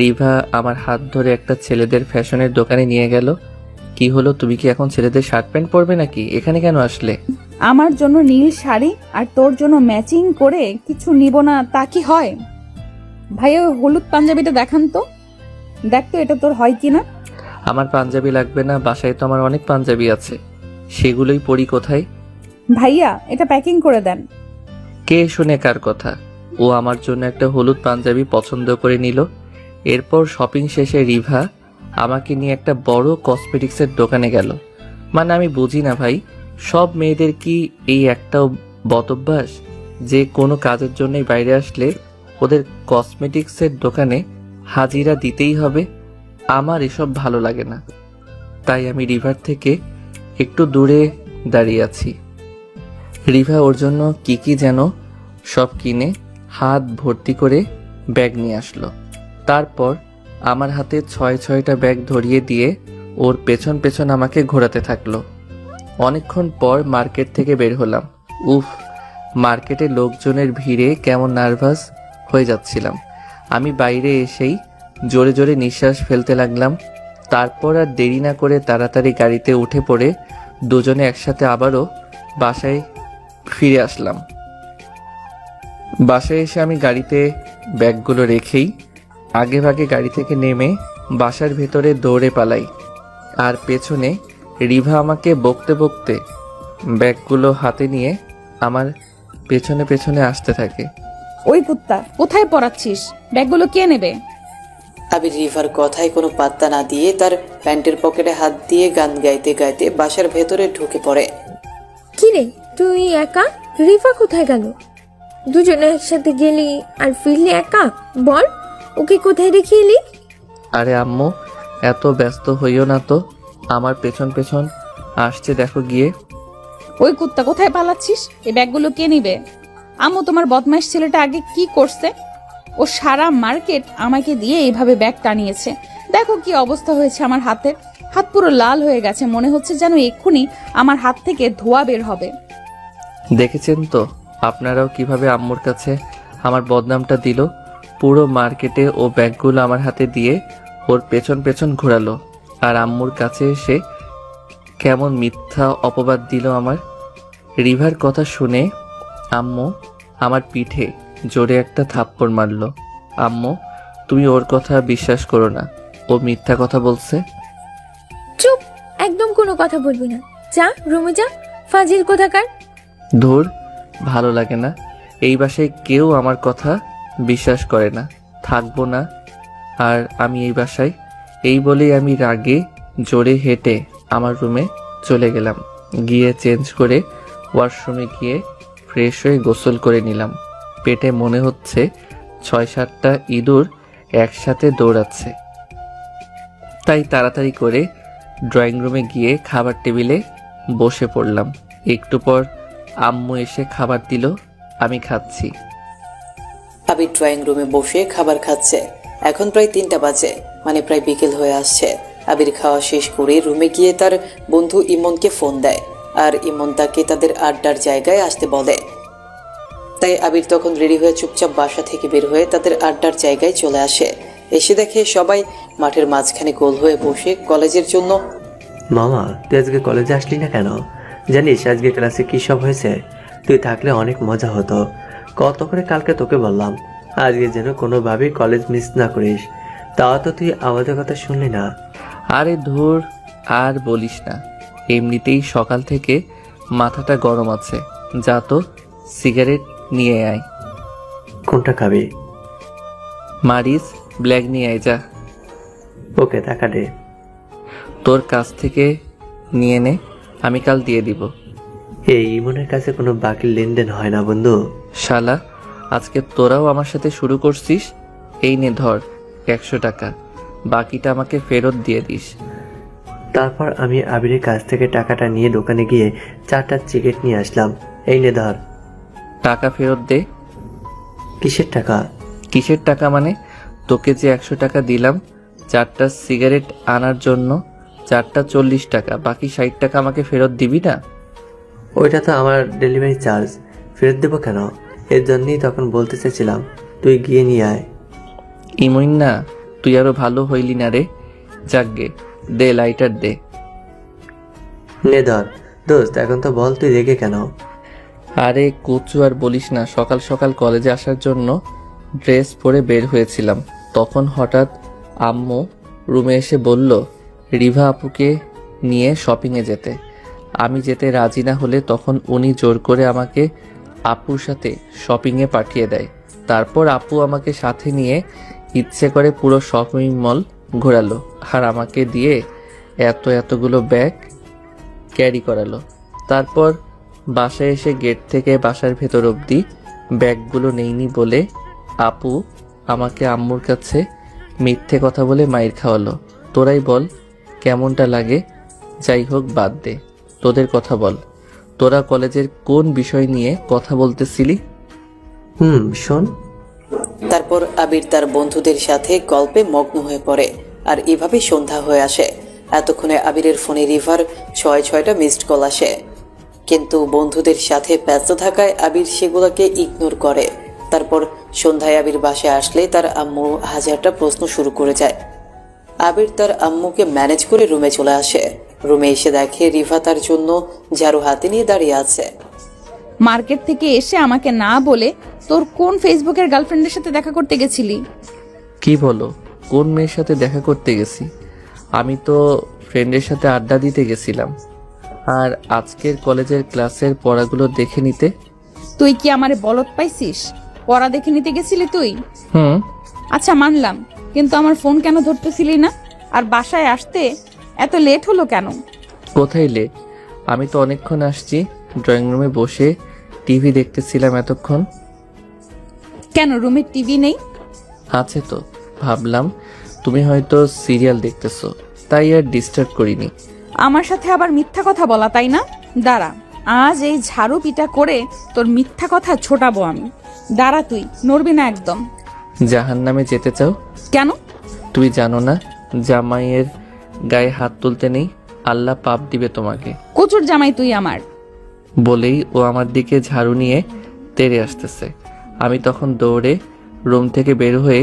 Speaker 2: রিভা আমার হাত ধরে একটা ছেলেদের ফ্যাশনের দোকানে নিয়ে গেল। কি হলো, তুমি কি এখন ছেলেদের শার্ট প্যান্ট পরবে নাকি? এখানে কেন আসলে?
Speaker 1: আমার জন্য নীল শাড়ি আর তোর জন্য ম্যাচিং করে কিছু নিব না তা কি হয়? ভাইয়া ওই হলুদ পাঞ্জাবিটা দেখান তো, দেখ তো এটা তোর হয় কিনা।
Speaker 2: আমার পাঞ্জাবি লাগবে না, বাসায় তো আমার অনেক পাঞ্জাবি আছে, সেগুলোই পরি। কোথায়?
Speaker 1: ভাইয়া এটা প্যাকিং করে দেন।
Speaker 2: কে শুনে কার কথা? ও আমার জন্য একটা হলুদ পাঞ্জাবি পছন্দ করে নিল। এরপর শপিং শেষে রিভা আমাকে নিয়ে একটা বড় কসমেটিক্সের দোকানে গেল। মানে আমি বুঝি না ভাই, সব মেয়েদের কি এই একটাও বদভ্যাস যে কোনো কাজের জন্যই বাইরে আসলে ওদের কসমেটিক্সের দোকানে হাজিরা দিতেই হবে? আমার এসব ভালো লাগে না, তাই আমি রিভার থেকে একটু দূরে দাঁড়িয়ে আছি। রিভা ওর জন্য কি যেন সব কিনে হাত ভর্তি করে ব্যাগ নিয়ে আসলো। তারপর আমার হাতে 6টা ব্যাগ ধরিয়ে দিয়ে ওর পেছন পেছন আমাকে ঘোরাতে থাকলো। অনেকক্ষণ পর মার্কেট থেকে বের হলাম। উফ, মার্কেটে লোকজনের ভিড়ে কেমন নার্ভাস হয়ে যাচ্ছিলাম। আমি বাইরে এসেই জোরে জোরে নিঃশ্বাস ফেলতে লাগলাম। তারপর আর দেরি না করে তাড়াতাড়ি গাড়িতে উঠে পড়ে দুজনে একসাথে আবারও বাসায় ফিরে আসলাম। বাসায় এসে আমি গাড়িতে ব্যাগগুলো রেখেই আগে ভাগে গাড়ি থেকে নেমে বাসার ভেতরে দৌড়ে পালাই। আর পেছনে রিভা আমাকে বকতে বকতে ব্যাগগুলো হাতে নিয়ে আমার পেছনে পেছনে আসতে থাকে।
Speaker 1: ওই কুত্তা, কোথায় পড়াচ্ছিস? ব্যাগগুলো কে নেবে?
Speaker 3: আবির রিভার কথায় কোনো পাত্তা না দিয়ে তার প্যান্টের পকেটে হাত দিয়ে গান গাইতে গাইতে বাসার ভেতরে ঢুকে পড়ে।
Speaker 4: কিরে তুই একা? রিফা কোথায় গেল? দুজনে একসাথে গেলি আর ফিরলি একা? বল, ওকে কোথায় রেখে এলি?
Speaker 2: আরে আম্মু, এত ব্যস্ত হইও না তো, আমার পেছন পেছন আসছে দেখো গিয়ে।
Speaker 1: ওই কুত্তা, কোথায় পালাচ্ছিস? এই ব্যাগগুলো কে নিবে? আম্মু, তোমার বদমাইশ ছেলেটা আগে কি করছে? ও সারা মার্কেট আমাকে দিয়ে এইভাবে ব্যাগ টানিয়েছে। দেখো কি অবস্থা হয়েছে আমার হাতের। হাত পুরো লাল হয়ে গেছে, মনে হচ্ছে যেন এক্ষুনি আমার হাত থেকে ধোঁয়া বের হবে।
Speaker 2: দেখেছেন তো আপনারাও কিভাবে আম্মুর কাছে আমার বদনামটা দিল। পুরো মার্কেটে ও ব্যাগগুলো আমার হাতে দিয়ে ওর পেছন পেছন ঘোরালো, আর আম্মুর কাছে এসে কেমন মিথ্যা অপবাদ দিল আমার। রিভার কথা শুনে আম্মু আমার পিঠে জোরে একটা থাপ্পড় মারল। আম্মু, তুমি ওর কথা বিশ্বাস করো না, ও মিথ্যা কথা বলছে।
Speaker 4: চুপ, একদম কোনো কথা বলবি না। যা রুমে যা, ফাজিল কোথাকার।
Speaker 2: ধুর, ভালো লাগে না, এই বাসায় কেউ আমার কথা বিশ্বাস করে না, থাকবো না আর আমি এই বাসায়। এই বলেই আমি রাগে জোরে হেঁটে আমার রুমে চলে গেলাম। গিয়ে চেঞ্জ করে ওয়াশরুমে গিয়ে ফ্রেশ হয়ে গোসল করে নিলাম। পেটে মনে হচ্ছে 6-7টা ইঁদুর একসাথে দৌড়াচ্ছে। তাই তাড়াতাড়ি করে ড্রয়িং রুমে গিয়ে খাবার টেবিলে বসে পড়লাম। একটু পর আম্মু এসে খাবার দিল, আমি খাচ্ছি।
Speaker 3: আবির ড্রয়িং রুমে বসে খাবার খাচ্ছে। এখন প্রায় 3টা বাজে, মানে প্রায় বিকেল হয়ে আসছে। আবির খাওয়া শেষ করে রুমে গিয়ে তার বন্ধু ইমনকে ফোন দেয়, আর ইমন তাকে তাদের আড্ডার জায়গায় আসতে বলে। তাই আবির তখন রেডি হয়ে চুপচাপ বাসা থেকে বের হয়ে তাদের আড্ডার জায়গায় চলে আসে। এসে দেখে সবাই মাঠের মাঝখানে গোল হয়ে বসে কলেজের জন্য।
Speaker 5: মামা, তুই আজকে কলেজে আসলি না কেন? জানিস আজকে ক্লাসে কী সব হয়েছে? তুই থাকলে অনেক মজা হতো। কত করে কালকে তোকে বললাম আজকে যেন কোনোভাবেই কলেজ মিস না করিস, তাও তো তুই আমাদের কথা শুনলি না।
Speaker 2: আরে ধুর, আর বলিস না, এমনিতেই সকাল থেকে মাথাটা গরম আছে। যা তো সিগারেট নিয়ে আয়।
Speaker 5: কোনটা খাবি?
Speaker 2: মারিস ব্ল্যাক নিয়ে আয় যা।
Speaker 5: ওকে, টাকা দে।
Speaker 2: তোর কাছ থেকে নিয়ে নে, আমি কাল দিয়ে দিব।
Speaker 5: এই ইমনের কাছে কোনো বাকি লেনদেন হয় না বন্ধু।
Speaker 2: শালা, আজকে তোরাও আমার সাথে শুরু করছিস। এই নে ধর 100 টাকা, বাকিটা আমাকে ফেরত দিয়ে দিস।
Speaker 5: তারপর আমি আবিরের কাছ থেকে টাকাটা নিয়ে দোকানে গিয়ে 4টা সিগারেট নিয়ে আসলাম। এই নে ধর।
Speaker 2: টাকা ফেরত দে।
Speaker 5: কিসের টাকা?
Speaker 2: কিসের টাকা মানে? তোকে যে 100 টাকা দিলাম 4টা সিগারেট আনার জন্য, 4টা 40 টাকা, বাকি 60 টাকা আমাকে ফেরত দিবি না?
Speaker 5: ওইটা তো আমার ডেলিভারি চার্জ, ফেরত দেবো কেন? এর জন্যই তখন বলতে চেয়েছিলাম তুই গিয়ে নিয়ে আয়।
Speaker 2: ইমইন না, তুই আরো ভালো হইলি না রে। যাকগে, দে লাইটার দে।
Speaker 5: নে ধর। দোস্ত এখন তো বল তুই রেগে কেন?
Speaker 2: আরে কুচু আর বলিস না, সকাল সকাল কলেজে আসার জন্য ড্রেস পরে বের হয়েছিলাম, তখন হঠাৎ আম্মু রুমে এসে বলল রিভা আপুকে নিয়ে শপিংয়ে যেতে। আমি যেতে রাজি না হলে তখন উনি জোর করে আমাকে আপুর সাথে শপিংয়ে পাঠিয়ে দেয়। তারপর আপু আমাকে সাথে নিয়ে ইচ্ছে করে পুরো শপিং মল ঘোরালো আর আমাকে দিয়ে এতগুলো ব্যাগ ক্যারি করালো। তারপর বাসায় এসে গেট থেকে বাসার ভেতর অবধি ব্যাগগুলো নেইনি বলে আপু আমাকে আম্মুর কাছে মিথ্যে কথা বলে মাইর খাওয়ালো। তোরাই বল কেমনটা লাগে? যাই হোক বাদ দে, তোদের কথা বল। তোরা কলেজের কোন বিষয় নিয়ে কথা বলতেছিলি?
Speaker 5: শোন।
Speaker 3: তারপর আবির তার বন্ধুদের সাথে গল্পে মগ্ন হয়ে পড়ে আর এভাবে সন্ধ্যা হয়ে আসে। এতক্ষণে আবিরের ফোনে রিভার 6টা মিসড কল আসে, কিন্তু বন্ধুদের সাথে ব্যস্ত থাকায় আবির সেগুলোকে ইগনোর করে। তারপর সন্ধ্যায় আবির বাসায় আসলে তার আম্মু হাজারটা প্রশ্ন শুরু করে যায়। আবির তার আম্মুকে ম্যানেজ করে রুমে চলে আসে। রুমে এসে দেখে রিভা তার জন্য ঝাড়ু হাতে নিয়ে দাঁড়িয়ে আছে।
Speaker 1: মার্কেট থেকে এসে আমাকে না বলে তোর কোন ফেসবুকের গার্লফ্রেন্ডের সাথে দেখা করতে গেছিলি?
Speaker 2: কি বলো? কোন মেয়ের সাথে দেখা করতে গেছি? আমি তো ফ্রেন্ডের সাথে আড্ডা দিতে গেছিলাম আর আজকের কলেজের ক্লাসের পড়াগুলো দেখে নিতে।
Speaker 1: তুই কি আমারে বলত পাইছিস? পড়া দেখে নিতে গেছিলি তুই? আচ্ছা মানলাম, কিন্তু আমার ফোন কেন ধরতেছিলি না? আর বাসায় আসতে এত লেট হলো কেন?
Speaker 2: কোথায় লেট? আমি তো অনেকক্ষণ আসছি, ড্রয়িং রুমে বসে টিভি দেখতেছিলাম এতক্ষণ।
Speaker 1: কেন রুমে টিভি নেই?
Speaker 2: আছে তো, ভাবলাম তুমি হয়তো সিরিয়াল দেখতেছো, তাই আর ডিস্টার্ব করিনি।
Speaker 1: আমার সাথে আবার মিথ্যা কথা বলা, তাই না? দাঁড়া, আজ এই ঝাড়ু পিটা করে তোর মিথ্যা কথা ছোটাবো আমি। দাঁড়া, তুই নড়বি না একদম।
Speaker 2: জাহান্নামে যেতে চাও?
Speaker 1: কেন?
Speaker 2: তুমি জানো না জামাইয়ের গায়ে হাত তুলতে নেই, আল্লাহ পাপ দিবে তোমাকে।
Speaker 1: কচুর জামাই তুই আমার।
Speaker 2: বলেই ও আমার দিকে ঝাড়ু নিয়ে তেড়ে আসতেছে। আমি তখন দৌড়ে রুম থেকে বের হয়ে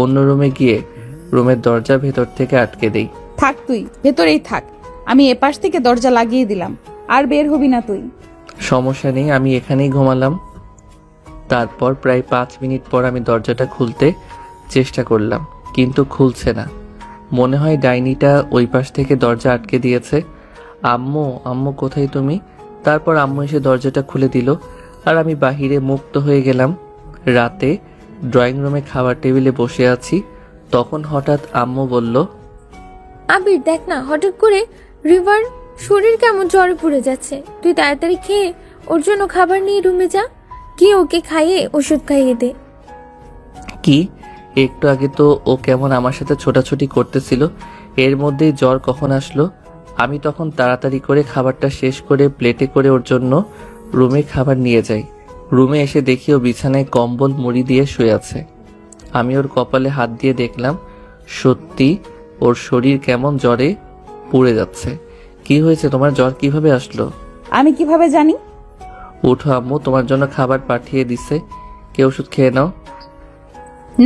Speaker 2: অন্য রুমে গিয়ে রুমের দরজা ভেতর থেকে আটকে দেই।
Speaker 1: থাক, তুই ভেতরেই থাক, আমি এপাশ থেকে দরজা লাগিয়ে দিলাম, আর বের হবি না তুই।
Speaker 2: সমস্যা নেই, আমি এখানেই ঘুমালাম। তারপর প্রায় 5 মিনিট পর আমি দরজাটা খুলতে চেষ্টা করলাম, কিন্তু খুলছে না। মনে হয় ডাইনিটা ওই পাশ থেকে দরজা আটকে দিয়েছে। আম্মু, আম্মু কোথায় তুমি? তারপর আম্মু এসে দরজাটা খুলে দিল আর আমি বাহিরে মুক্ত হয়ে গেলাম। রাতে ড্রয়িং রুমে খাবার টেবিলে বসে আছি, তখন হঠাৎ আম্মু বলল,
Speaker 4: আবির দেখ না, হঠাৎ করে রিভার শরীর কেমন জ্বরে পড়ে যাচ্ছে। তুই তাড়াতাড়ি খেয়ে ওর জন্য খাবার নিয়ে রুমে যা, কি ওকে খাইয়ে ওষুধ খাইয়ে দে।
Speaker 2: কি? একটু আগে তো ও কেমন আমার সাথে ছোটাছুটি করতেছিল, এর মধ্যেই জ্বর কখন আসলো? আমি তখন তাড়াতাড়ি করে খাবারটা শেষ করে প্লেটে করে ওর জন্য রুমে খাবার নিয়ে যাই। রুমে এসে দেখি ও বিছানায় কম্বল মুড়ি দিয়ে শুয়ে আছে। আমি ওর কপালে হাত দিয়ে দেখলাম সত্যি ওর শরীর কেমন জ্বরে পুড়ে যাচ্ছে। কি হয়েছে তোমার? জ্বর কিভাবে আসলো?
Speaker 1: আমি কিভাবে জানি?
Speaker 2: উঠো আম্মু, তোমার জন্য খাবার পাঠিয়ে দিছে, কে ওষুধ খেয়ে নাও।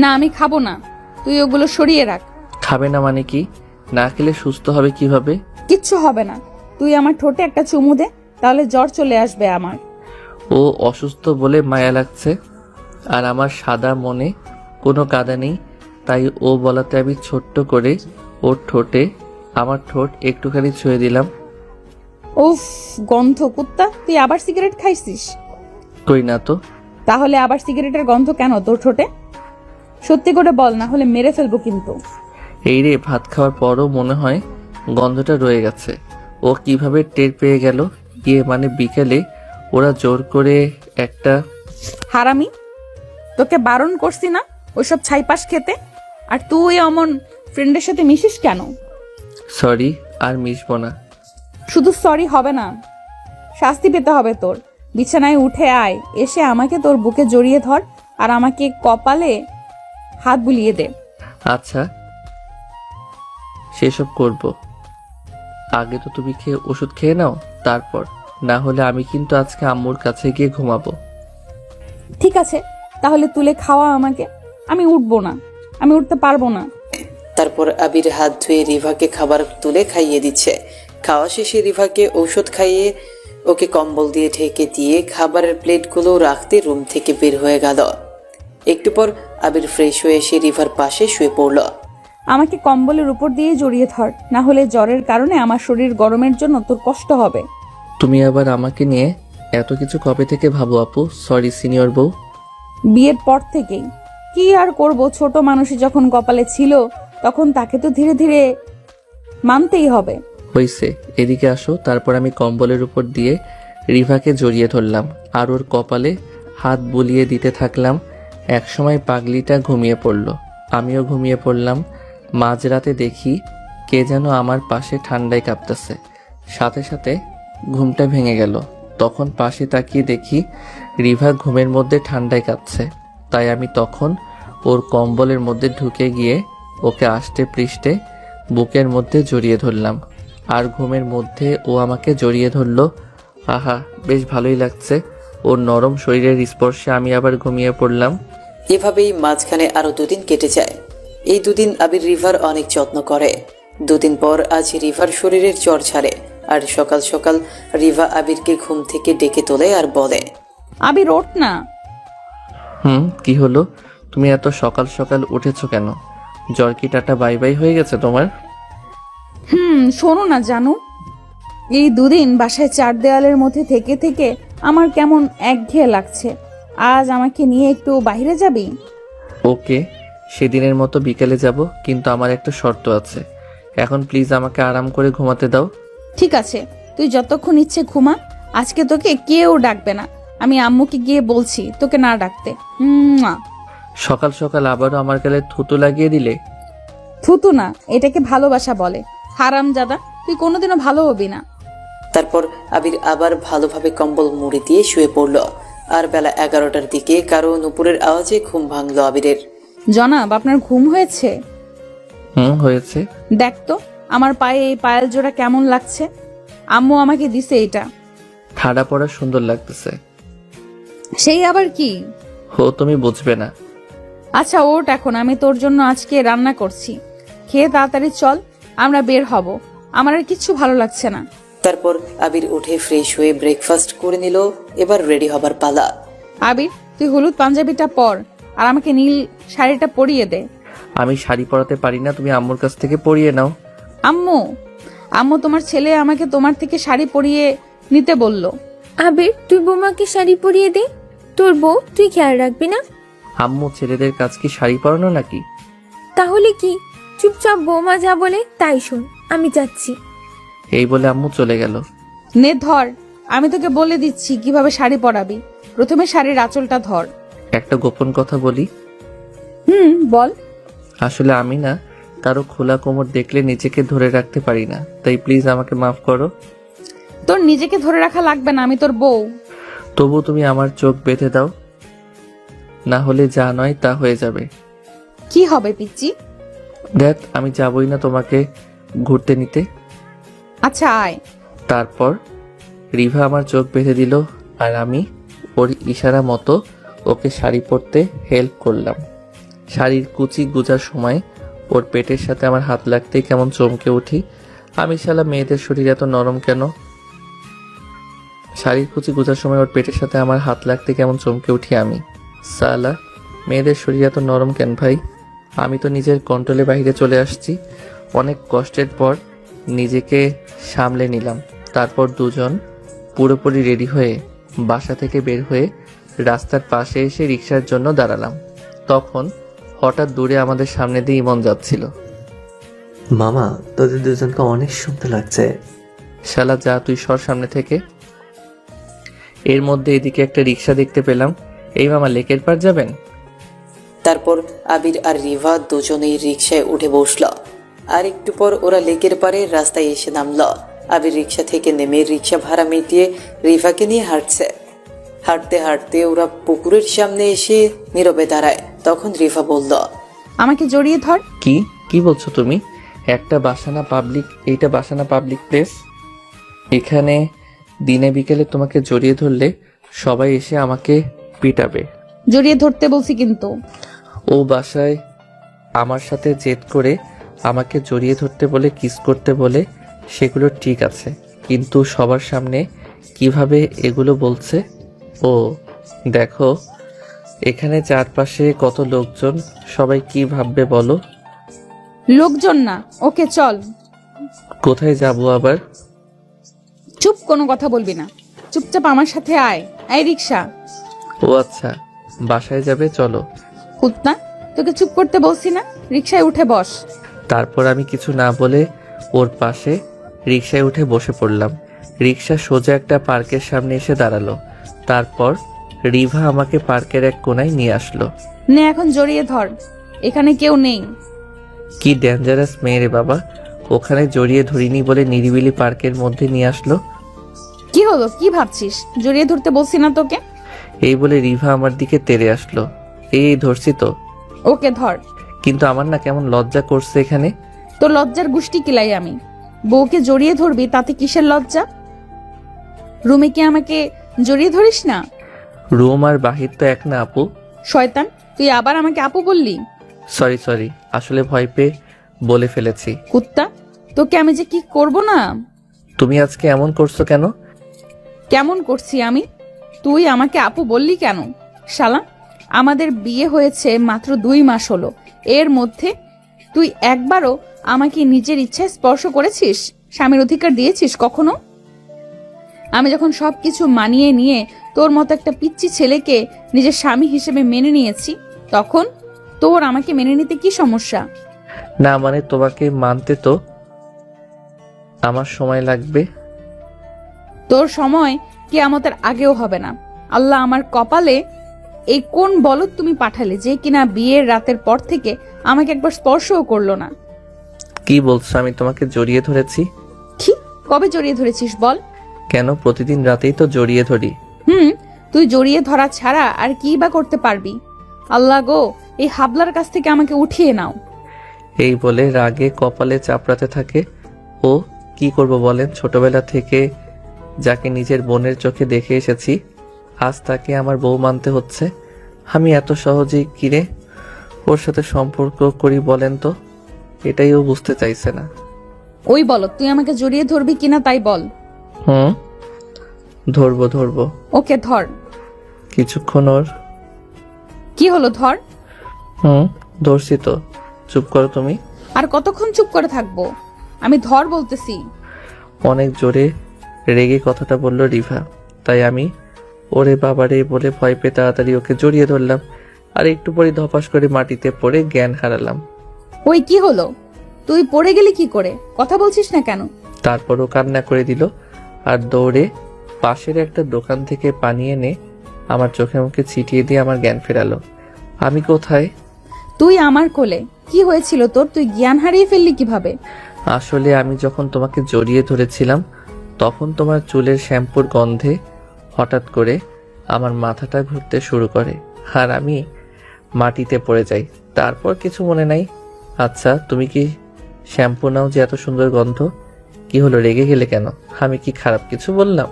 Speaker 1: না, আমি খাবো না, তুই ওগুলো সরিয়ে রাখ।
Speaker 2: খাবে না মানে কি? না খেলে সুস্থ হবে কিভাবে?
Speaker 1: কিচ্ছু হবে না, তুই আমার ঠোঁটে একটা চুমু দে, তাহলে জ্বর চলে আসবে আমার।
Speaker 2: ও অসুস্থ বলে মায়া লাগছে, আর আমার সাদা মনে কোনো কাদা নেই, তাই ও বলাতে আমি ছোট্ট করে ওর ঠোঁটে আমার ঠোঁট একটুখানি ছুঁয়ে দিলাম।
Speaker 1: উফ, গন্ধ কুত্তা, তুই আবার সিগারেট খাইছিস?
Speaker 2: কই না তো।
Speaker 1: তাহলে আবার সিগারেটের গন্ধ কেন তোর ঠোঁটে? সত্যি করে বল, না হলে মেরে ফেলবো কিন্তু।
Speaker 2: এই রে, ভাত খাওয়ার পরও মনে হয় গন্ধটা রয়ে গেছে। ও কিভাবে টের পেয়ে গেল? গিয়ে মানে বিকেলে ওরা জোর করে একটা।
Speaker 1: হারামি, তোকে বারণ করছি না ওইসব ছাইপাশ খেতে? আর তুই অমন ফ্রেন্ডের সাথে মিশিস কেন?
Speaker 2: সরি, আর মিশবো না।
Speaker 1: শুধু সরি হবে না, শাস্তি পেতে হবে তোর। বিছানায় উঠে আয়, এসে আমাকে তোর বুকে জড়িয়ে ধর আর আমাকে কপালে হাত বুলিয়ে দে।
Speaker 2: আচ্ছা, সেসব করব। আগে তো তুমি ওষুধ খেয়ে নাও, তারপর। না হলে আমি কিন্তু আজকে আম্মুর কাছে গিয়ে ঘুমাবো।
Speaker 1: ঠিক আছে, তাহলে তুলে খাওয়া আমাকে। আমি উঠবো না, আমি উঠতে পারবো না।
Speaker 3: তারপর আবির হাত ধুয়ে রিভাকে খাবার তুলে খাইয়ে দিচ্ছে। খাওয়া শেষে রিভাকে ঔষধ খাইয়ে ওকে কম্বল দিয়ে ঢেকে দিয়ে খাবারের প্লেটগুলো রাখতে রুম থেকে বের হয়ে গেল। একটু পর আবির ফ্রেশ হয়ে এসে রিভার পাশে শুয়ে পড়ল।
Speaker 1: আমাকে কম্বলের উপর দিয়ে জড়িয়ে ধর, না হলে জ্বরের কারণে আমার শরীর গরমের জন্য তোর কষ্ট হবে।
Speaker 2: তুমি আবার আমাকে নিয়ে এত কিছু কবে থেকে ভাবো আপু? সরি সিনিয়র বউ।
Speaker 1: বিয়ের পর থেকেই। কি আর করব, ছোট মানুষই যখন কপালে ছিল তখন তাকে তো ধীরে ধীরে মানতেই হবে।
Speaker 2: হইছে, এদিকে আসো। তারপর আমি কম্বলের উপর দিয়ে রিভাকে জড়িয়ে ধরলাম আর ওর কপালে হাত বুলিয়ে দিতে থাকলাম। একসময় পাগলিটা ঘুমিয়ে পড়ল, আমিও ঘুমিয়ে পড়লাম। মাঝরাতে দেখি কে যেন আমার পাশে ঠান্ডায় কাঁপতেছে, সাথে সাথে ঘুমটা ভেঙে গেল। তখন পাশে তাকিয়ে দেখি রিভা ঘুমের মধ্যে ঠান্ডায় কাঁপছে। তাই আমি তখন ওর কম্বলের মধ্যে ঢুকে গিয়ে ওকে আষ্টে পৃষ্ঠে বুকের মধ্যে জড়িয়ে ধরলাম। আর ঘুমের মধ্যে ও আমাকে জড়িয়ে ধরলো। আহা, বেশ ভালোই লাগছে। ওর নরম শরীরের স্পর্শে আমি আবার ঘুমিয়ে পড়লাম।
Speaker 3: এভাবেই মাঝখানে আরো 2 দিন কেটে যায়। এই 2 দিন আবির রিভার অনেক যত্ন করে। 2 দিন পর আজ রিভার শরীরের জ্বর ছাড়ে। আর সকাল সকাল রিভা আবিরকে ঘুম থেকে ডেকে তোলে আর বলে,
Speaker 1: আবির ওঠ না।
Speaker 2: কি হলো? তুমি এত সকাল সকাল উঠেছো কেন? জ্বর কি টাটা বাই বাই হয়ে গেছে তোমার?
Speaker 1: শোনো না জানু, এই 2 দিন বাসায় 4 দেওয়ালের মধ্যে থেকে থেকে আমার কেমন একঘেয়ে লাগছে। আজ আমাকে নিয়ে একটু বাইরে যাবি?
Speaker 2: ওকে, সেদিনের মতো বিকেলে যাব, কিন্তু আমার একটা শর্ত আছে। এখন প্লিজ আমাকে আরাম করে ঘুমাতে দাও।
Speaker 1: ঠিক আছে, তুই যতক্ষণ ইচ্ছে ঘুমা। আজকে তোকে কেউ ডাকবে না। আমি আম্মুকে গিয়ে বলছি তোকে না ডাকতে।
Speaker 2: সকাল সকাল আবারও আমার গালে থুতু লাগিয়ে দিলে।
Speaker 1: থুতু না, এটাকে ভালোবাসা বলে। হারামজাদা, তুই কোনোদিনও ভালো হবি না।
Speaker 3: তারপর আবির আবার ভালোভাবে কম্বল মুড়ি দিয়ে শুয়ে পড়ল। আর বেলা 11টার দিকে কারো নুপুরের আওয়াজে ঘুম ভাঙল আবিরের।
Speaker 1: জনাব, আপনার ঘুম হয়েছে?
Speaker 2: হয়েছে।
Speaker 1: দেখ তো আমার পায়ে এই পায়েল জোড়া কেমন লাগছে। আম্মু আমাকে দিছে এটা।
Speaker 2: ঠাড়া পড়া সুন্দর লাগতেছে।
Speaker 1: সেই আবার কি?
Speaker 2: তুমি বুঝবে না।
Speaker 1: আচ্ছা ওঠ, এখন আমি তোর জন্য আজকে রান্না করছি। খেয়ে তাড়াতাড়ি চল, আমরা বের হব। আমার আর কিচ্ছু ভালো লাগছে না।
Speaker 3: তারপর আবির উঠে ফ্রেশ হয়ে ব্রেকফাস্ট করে নিল। এবার রেডি হবার পালা।
Speaker 1: আবির, তুই হলুদ পাঞ্জাবিটা পর আর আমাকে নীল শাড়িটা পরিয়ে দে।
Speaker 2: আমি শাড়ি পরাতে পারি না, তুমি আম্মুর কাছ থেকে পরিয়ে নাও।
Speaker 1: আম্মু, আম্মু তোমার ছেলে আমাকে তোমার থেকে শাড়ি পরিয়ে নিতে বলল।
Speaker 4: আবির, তুই বৌমাকে শাড়ি পরিয়ে দে। তোর বউ, তুই খেয়াল রাখবি না?
Speaker 2: আম্মু, ছেলেদের কাজ কি শাড়ি পরানো নাকি?
Speaker 4: তাহলে কি? চুপচাপ বৌমা যা বলে তাই শোন। আমি যাচ্ছি।
Speaker 2: এই বলে আম্মু চলে গেল।
Speaker 1: নে ধর, আমি তোকে বলে দিচ্ছি কিভাবে শাড়ি পরাবি। প্রথমে শাড়ির আঁচলটা ধর।
Speaker 2: একটা গোপন কথা বলি।
Speaker 1: বল।
Speaker 2: আসলে আমি না কারো খোলা কোমর দেখলে নিজেকে ধরে রাখতে পারি না, তাই প্লিজ আমাকে মাফ করো।
Speaker 1: তোর নিজেকে ধরে রাখা লাগবে না, আমি তোর বউ।
Speaker 2: তবু তুমি আমার চোখ বেঁধে দাও, না হলে যা নয় তা হয়ে যাবে।
Speaker 1: কি হবে পিচ্চি?
Speaker 2: দেখ, আমি যাবই না তোমাকে ঘুরতে নিতে।
Speaker 1: আচ্ছা আয়।
Speaker 2: তারপর রিভা আমার চোখ বেঁধে দিল আর আমি ওর ইশারা মতো ওকে শাড়ি পরতে হেল্প করলাম। শাড়ির কুচি গুজার সময় ওর পেটের সাথে আমার হাত লাগতেই কেমন চমকে উঠি। আমি শালা মেয়েদের শরীর এত নরম কেন? শাড়ির কুচি গুজার সময় ওর পেটের সাথে আমার হাত লাগতে কেমন চমকে উঠি আমি। সালা মেয়েদের শরীর এত নরম কেন ভাই? আমি তো নিজের কন্ট্রোলে বাইরে চলে আসছি। অনেক কষ্টের পর নিজেকে সামলে নিলাম। তারপর দুজন পুরোপুরি রেডি হয়ে বাসা থেকে বের হয়ে রাস্তার পাশে এসে রিক্সার জন্য দাঁড়ালাম। তখন হঠাৎ দূরে আমাদের সামনে দিয়ে ইমন যাচ্ছিল।
Speaker 5: মামা, তোদের দুজনকে অনেক সুন্দর লাগছে।
Speaker 2: শালা যা, তুই সর সামনে থেকে। এর মধ্যে এদিকে একটা রিক্সা দেখতে পেলাম। এই মামা, লেকের পার যাবেন?
Speaker 3: তারপর আবির আর রিভা দুজনেই রিক্সায় উঠে বসল। আর একটু পর ওরা লেকের পারে রাস্তায় এসে নামল। আবির রিক্সা থেকে নেমে রিক্সা ভাড়া মিটিয়ে রিভাকে নিয়ে হাঁটছে। হাঁটতে হাঁটতে ওরা পুকুরের সামনে এসে নীরবে দাঁড়ায়। তখন রিভা বলল,
Speaker 1: আমাকে জড়িয়ে ধর।
Speaker 2: কি বলছো তুমি? এইটা বাসানা পাবলিক প্লেস। এখানে দিনে বিকেলে তোমাকে জড়িয়ে ধরলে সবাই এসে আমাকে পিটাবে।
Speaker 1: জড়িয়ে ধরতে বলছি কিন্তু।
Speaker 2: ও বাসায় আমার সাথে জেদ করে আমাকে জড়িয়ে ধরতে বলে, কিস করতে বলে, সেগুলো ঠিক আছে, কিন্তু সবার সামনে কিভাবে এগুলো বলছে? ও দেখো, এখানে চারপাশে কত লোকজন, সবাই কি ভাববে বলো?
Speaker 1: লোকজন না, ওকে চল।
Speaker 2: কোথায় যাব আবার?
Speaker 1: চুপ, কোনো কথা বলবি না, চুপচাপ আমার সাথে আয়। আয় রিক্সা।
Speaker 2: ও আচ্ছা, বাসায় যাবে, চলো।
Speaker 1: কুত্তা, তোকে চুপ করতে বলছি না, রিক্সায় উঠে বস।
Speaker 2: তারপর আমি কিছু না বলে ওর পাশে রিকশায় উঠে বসে পড়লাম। রিকশা সোজা একটা পার্কের সামনে এসে দাঁড়ালো। তারপর রিভা আমাকে পার্কের এক কোনায় নিয়ে আসলো।
Speaker 1: নে এখন জড়িয়ে ধর, এখানে কেউ নেই।
Speaker 2: কি ডেঞ্জারাস মেয়ে রে বাবা, ওখানে জড়িয়ে ধরিনি বলে নিরিবিলি পার্কের মধ্যে নিয়ে আসলো।
Speaker 1: কি হলো, কি ভাবছিস? জড়িয়ে ধরতে বলছি না তোকে?
Speaker 2: এই বলে রিভা আমার দিকে তেড়ে আসলো। এই ধরছি তো।
Speaker 1: ওকে ধর।
Speaker 2: কিন্তু আমার না কেমন লজ্জা করছে এখানে।
Speaker 1: তোর লজ্জার গুষ্টি কিলাই আমি। বউকে জড়িয়ে ধরবি, তাতে কিসের লজ্জা? রুমে কি আমাকে জড়িয়ে ধরিস না?
Speaker 2: রুম আর বাহির তো এক না আপু।
Speaker 1: শয়তান, তুই আবার আমাকে আপু বললি?
Speaker 2: সরি, আসলে ভয় পেয়ে বলে ফেলেছি।
Speaker 1: কুত্তা, তোকে আমি যে কি করব না।
Speaker 2: তুমি আজকে এমন করছো কেন?
Speaker 1: কেমন করছি আমি? তুই আমাকে আপু বললি কেন? শালা, আমাদের বিয়ে হয়েছে মাত্র 2 মাস হলো, এর মধ্যে তুই একবারও আমাকে নিজের ইচ্ছায় স্পর্শ করেছিস? স্বামীর অধিকার দিয়েছিস কখনো? আমি যখন সবকিছু মানিয়ে নিয়ে তোর মতো একটা পিচ্চি ছেলেকে নিজের স্বামী হিসেবে মেনে নিয়েছি, তখন তোর আমাকে মেনে নিতে কি সমস্যা?
Speaker 2: না মানে তোমাকে মানতে তো আমার সময় লাগবে।
Speaker 1: তোর সময় কিয়ামতের আগেও হবে না। আল্লাহ আমার কপালে এই কোন বলদ তুমি পাঠালে, যে কিনা বিয়ের রাতের পর থেকে আমাকে একবার স্পর্শও করলো না।
Speaker 2: কি বলছো? আমি তোমাকে জড়িয়ে ধরেছি?
Speaker 1: কি? কবে জড়িয়ে ধরেছিস বল?
Speaker 2: কেন, প্রতিদিন রাতেই তো জড়িয়ে ধরি।
Speaker 1: তুই জড়িয়ে ধরা ছাড়া আর কি বা করতে পারবি? আল্লাহ গো, এই হাবলার কাছ থেকে আমাকে উঠিয়ে নাও।
Speaker 2: এই বলে রাগে কপালে চাপড়াতে থাকে। ও কি করব বলেন, ছোটবেলা থেকে যাকে নিজের বোনের চোখে দেখে এসেছি, আজ তাকে আমার বউ মানতে হচ্ছে। আমি এত সহজেই কিরে ওর সাথে সম্পর্ক করি বলেন তো? এটাই ও বুঝতে চাইছে না।
Speaker 1: ওই বল, তুই আমাকে জড়িয়ে ধরবি কিনা তাই বল।
Speaker 2: ধরবো।
Speaker 1: ওকে ধর।
Speaker 2: কিছুক্ষণ ওর।
Speaker 1: কি হলো, ধর।
Speaker 2: ধরছি তো, চুপ করো তুমি।
Speaker 1: আর কতক্ষণ চুপ করে থাকবো? আমি ধর বলতেছি।
Speaker 2: অনেক জোরে রেগে কথাটা বলল রিভা, তাই আমি ওরে বাবারে বলে ভয় পেয়ে তাড়াতাড়ি ওকে জড়িয়ে ধরলাম। আর একটু পরে ধপাস করে মাটিতে পড়ে জ্ঞান হারালাম।
Speaker 1: ওই কি হলো? তুই পড়ে গেলি কি করে? কথা বলছিস না কেন?
Speaker 2: তারপরও কান্না করে দিল আর দৌড়ে পাশের একটা দোকান থেকে পানি এনে আমার চোখে মুখে ছিটিয়ে দিয়ে আমার জ্ঞান ফেরালো। আমি কোথায়?
Speaker 1: তুই আমার কোলে। কি হয়েছিল তোর? তুই জ্ঞান হারিয়ে ফেললি কিভাবে?
Speaker 2: আসলে আমি যখন তোমাকে জড়িয়ে ধরেছিলাম, তখন তোমার চুলের শ্যাম্পুর গন্ধে হঠাৎ করে আমার মাথাটা ঘুরতে শুরু করে আর আমি মাটিতে পড়ে যাই। তারপর কিছু মনে নাই। আচ্ছা, তুমি কি শ্যাম্পু নাও যে এত সুন্দর গন্ধ? কি হলো, রেগে গেলে কেন? আমি কি খারাপ কিছু বললাম?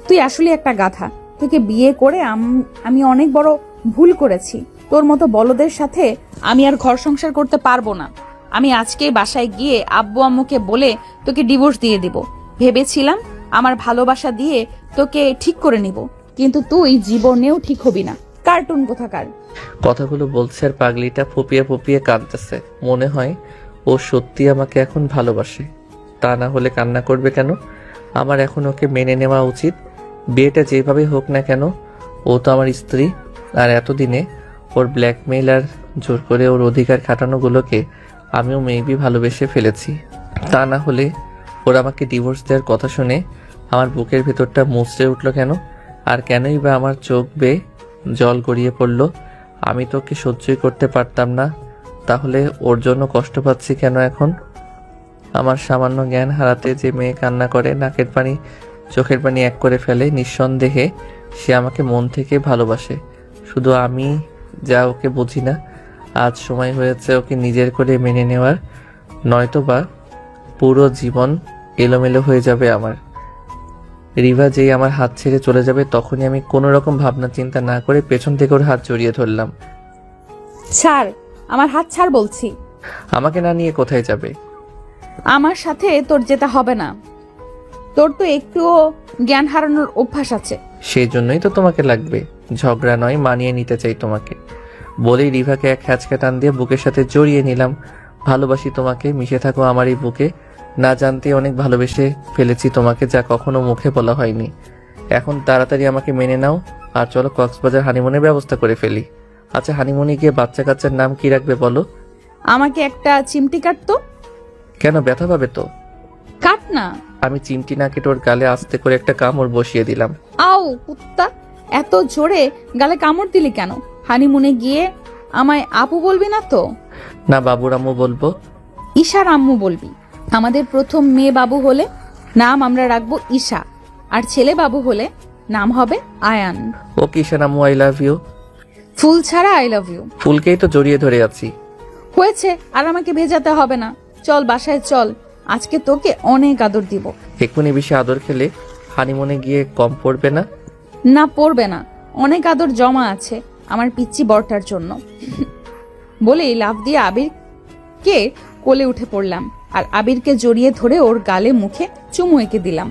Speaker 1: তুই আসলে একটা গাধা। তোকে বিয়ে করে আমি অনেক বড় ভুল করেছি। তোর মতো বলদের সাথে আমি আর ঘর সংসার করতে পারবো না। আমি আজকেই বাসায় গিয়ে আব্বু আম্মুকে বলে তোকে ডিভোর্স দিয়ে দিব। ভেবেছিলাম আমার ভালোবাসা দিয়ে তোকে ঠিক করে নিব, কিন্তু তুই জীবনেও ঠিক হবি না। কার্টুন কোথাকার।
Speaker 2: কথাগুলো বলছে আর পাগলিটা ফুপিয়ে ফুপিয়ে কাঁদতেছে। মনে হয় ও সত্যি আমাকে এখন ভালোবাসে, তা না হলে কান্না করবে কেন? আমার এখন ওকে মেনে নেওয়া উচিত। বিয়েটা যেভাবে হোক না কেন, ও তো আমার স্ত্রী। আর এতদিনে ওর ব্ল্যাকমেইল আর জোর করে ওর অধিকার খাটানোগুলোকে আমিও মেবি ভালোবেসে ফেলেছি। তা না হলে ওর আমাকে ডিভোর্স দেওয়ার কথা শুনে আমার বুকের ভেতরটা মুচড়ে উঠলো কেন? আর কেনই বা আমার চোখ বেয়ে জল গড়িয়ে পড়লো? আমি তো ওকে সহ্যই করতে পারতাম না, তাহলে ওর জন্য কষ্ট পাচ্ছি কেন এখন? আমার সামান্য জ্ঞান হারাতে যে মেয়ে কান্না করে, নাকের পানি চোখের পানি এক করে ফেলে, নিঃসন্দেহে সে আমাকে মন থেকে ভালোবাসে। শুধু আমি যা ওকে বুঝি না। আজ সময় হয়েছে ওকে নিজের করে মেনে নেওয়ার, নয়তো বা পুরো জীবন এলোমেলো হয়ে যাবে আমার। রিভা যেই আমার হাত ছেড়ে চলে যাবে তখনই আমি কোনো রকম ভাবনা চিন্তা না করে পেছন থেকে ওর হাত জড়িয়ে ধরলাম।
Speaker 1: ছাড়, আমার হাত ছাড় বলছি।
Speaker 2: আমাকে না নিয়ে কোথায় যাবে?
Speaker 1: আমার সাথে তোর যেতে হবে না। তোর তো একটুও জ্ঞান হারানোর অভ্যাস আছে।
Speaker 2: সেই জন্যই তো তোমাকে লাগবে, ঝগড়া নয়, মানিয়ে নিতে চাই তোমাকে। বলেই রিভাকে এক হ্যাচকা টান দিয়ে বুকের সাথে জড়িয়ে নিলাম। ভালোবাসি তোমাকে, মিশে থাকো আমার এই বুকে। না জানতে অনেক ভালোবেসে ফেলেছি তোমাকে, যা কখনো মুখে বলা হয়নি। এখন তাড়াতাড়ি আমাকে মেনে নাও আর চলো কক্সবাজার হানিমুনের ব্যবস্থা করে ফেলি। আচ্ছা, হানিমুনে গিয়ে বাচ্চা কাচ্চার নাম কি রাখবে বলো?
Speaker 1: আমাকে একটা চিমটি কাটতো।
Speaker 2: কেন, ব্যথা পাবে তো?
Speaker 1: কাট না।
Speaker 2: আমি চিমটি না কেটে ওর গালে আস্তে করে একটা কামড় বসিয়ে দিলাম।
Speaker 1: আও কুত্তা, এত জোরে গালে কামড় দিলি কেন? হানিমুনে গিয়ে আমায় আপু বলবি না তো?
Speaker 2: না, বাবুর আম্মু বলবো।
Speaker 1: ঈশার আম্মু বলবি। আমাদের প্রথম মেয়ে বাবু হলে নাম আমরা রাখবো ঈশা, আর ছেলে বাবু হলে নাম হবে আয়ান।
Speaker 2: ও কিষান আম্মু, আই লাভ ইউ।
Speaker 1: ফুল ছাড়া আই লাভ ইউ।
Speaker 2: ফুলকেই তো জড়িয়ে ধরে আছি।
Speaker 1: হয়েছে, আর আমাকে ভেজাতে হবে না। চল বাসায় চল, আজকে তোকে অনেক আদর দিব।
Speaker 2: এক্ষুনি বেশি আদর খেলে হানিমুনে গিয়ে কম পড়বে না?
Speaker 1: না, পড়বে না, অনেক আদর জমা আছে আমার পিচ্চি বরটার জন্য। বলেই লাফ দিয়ে আবিরকে কোলে উঠে পড়লাম আর আবিরকে জড়িয়ে ধরে ওর গালে মুখে চুমু এঁকে দিলাম।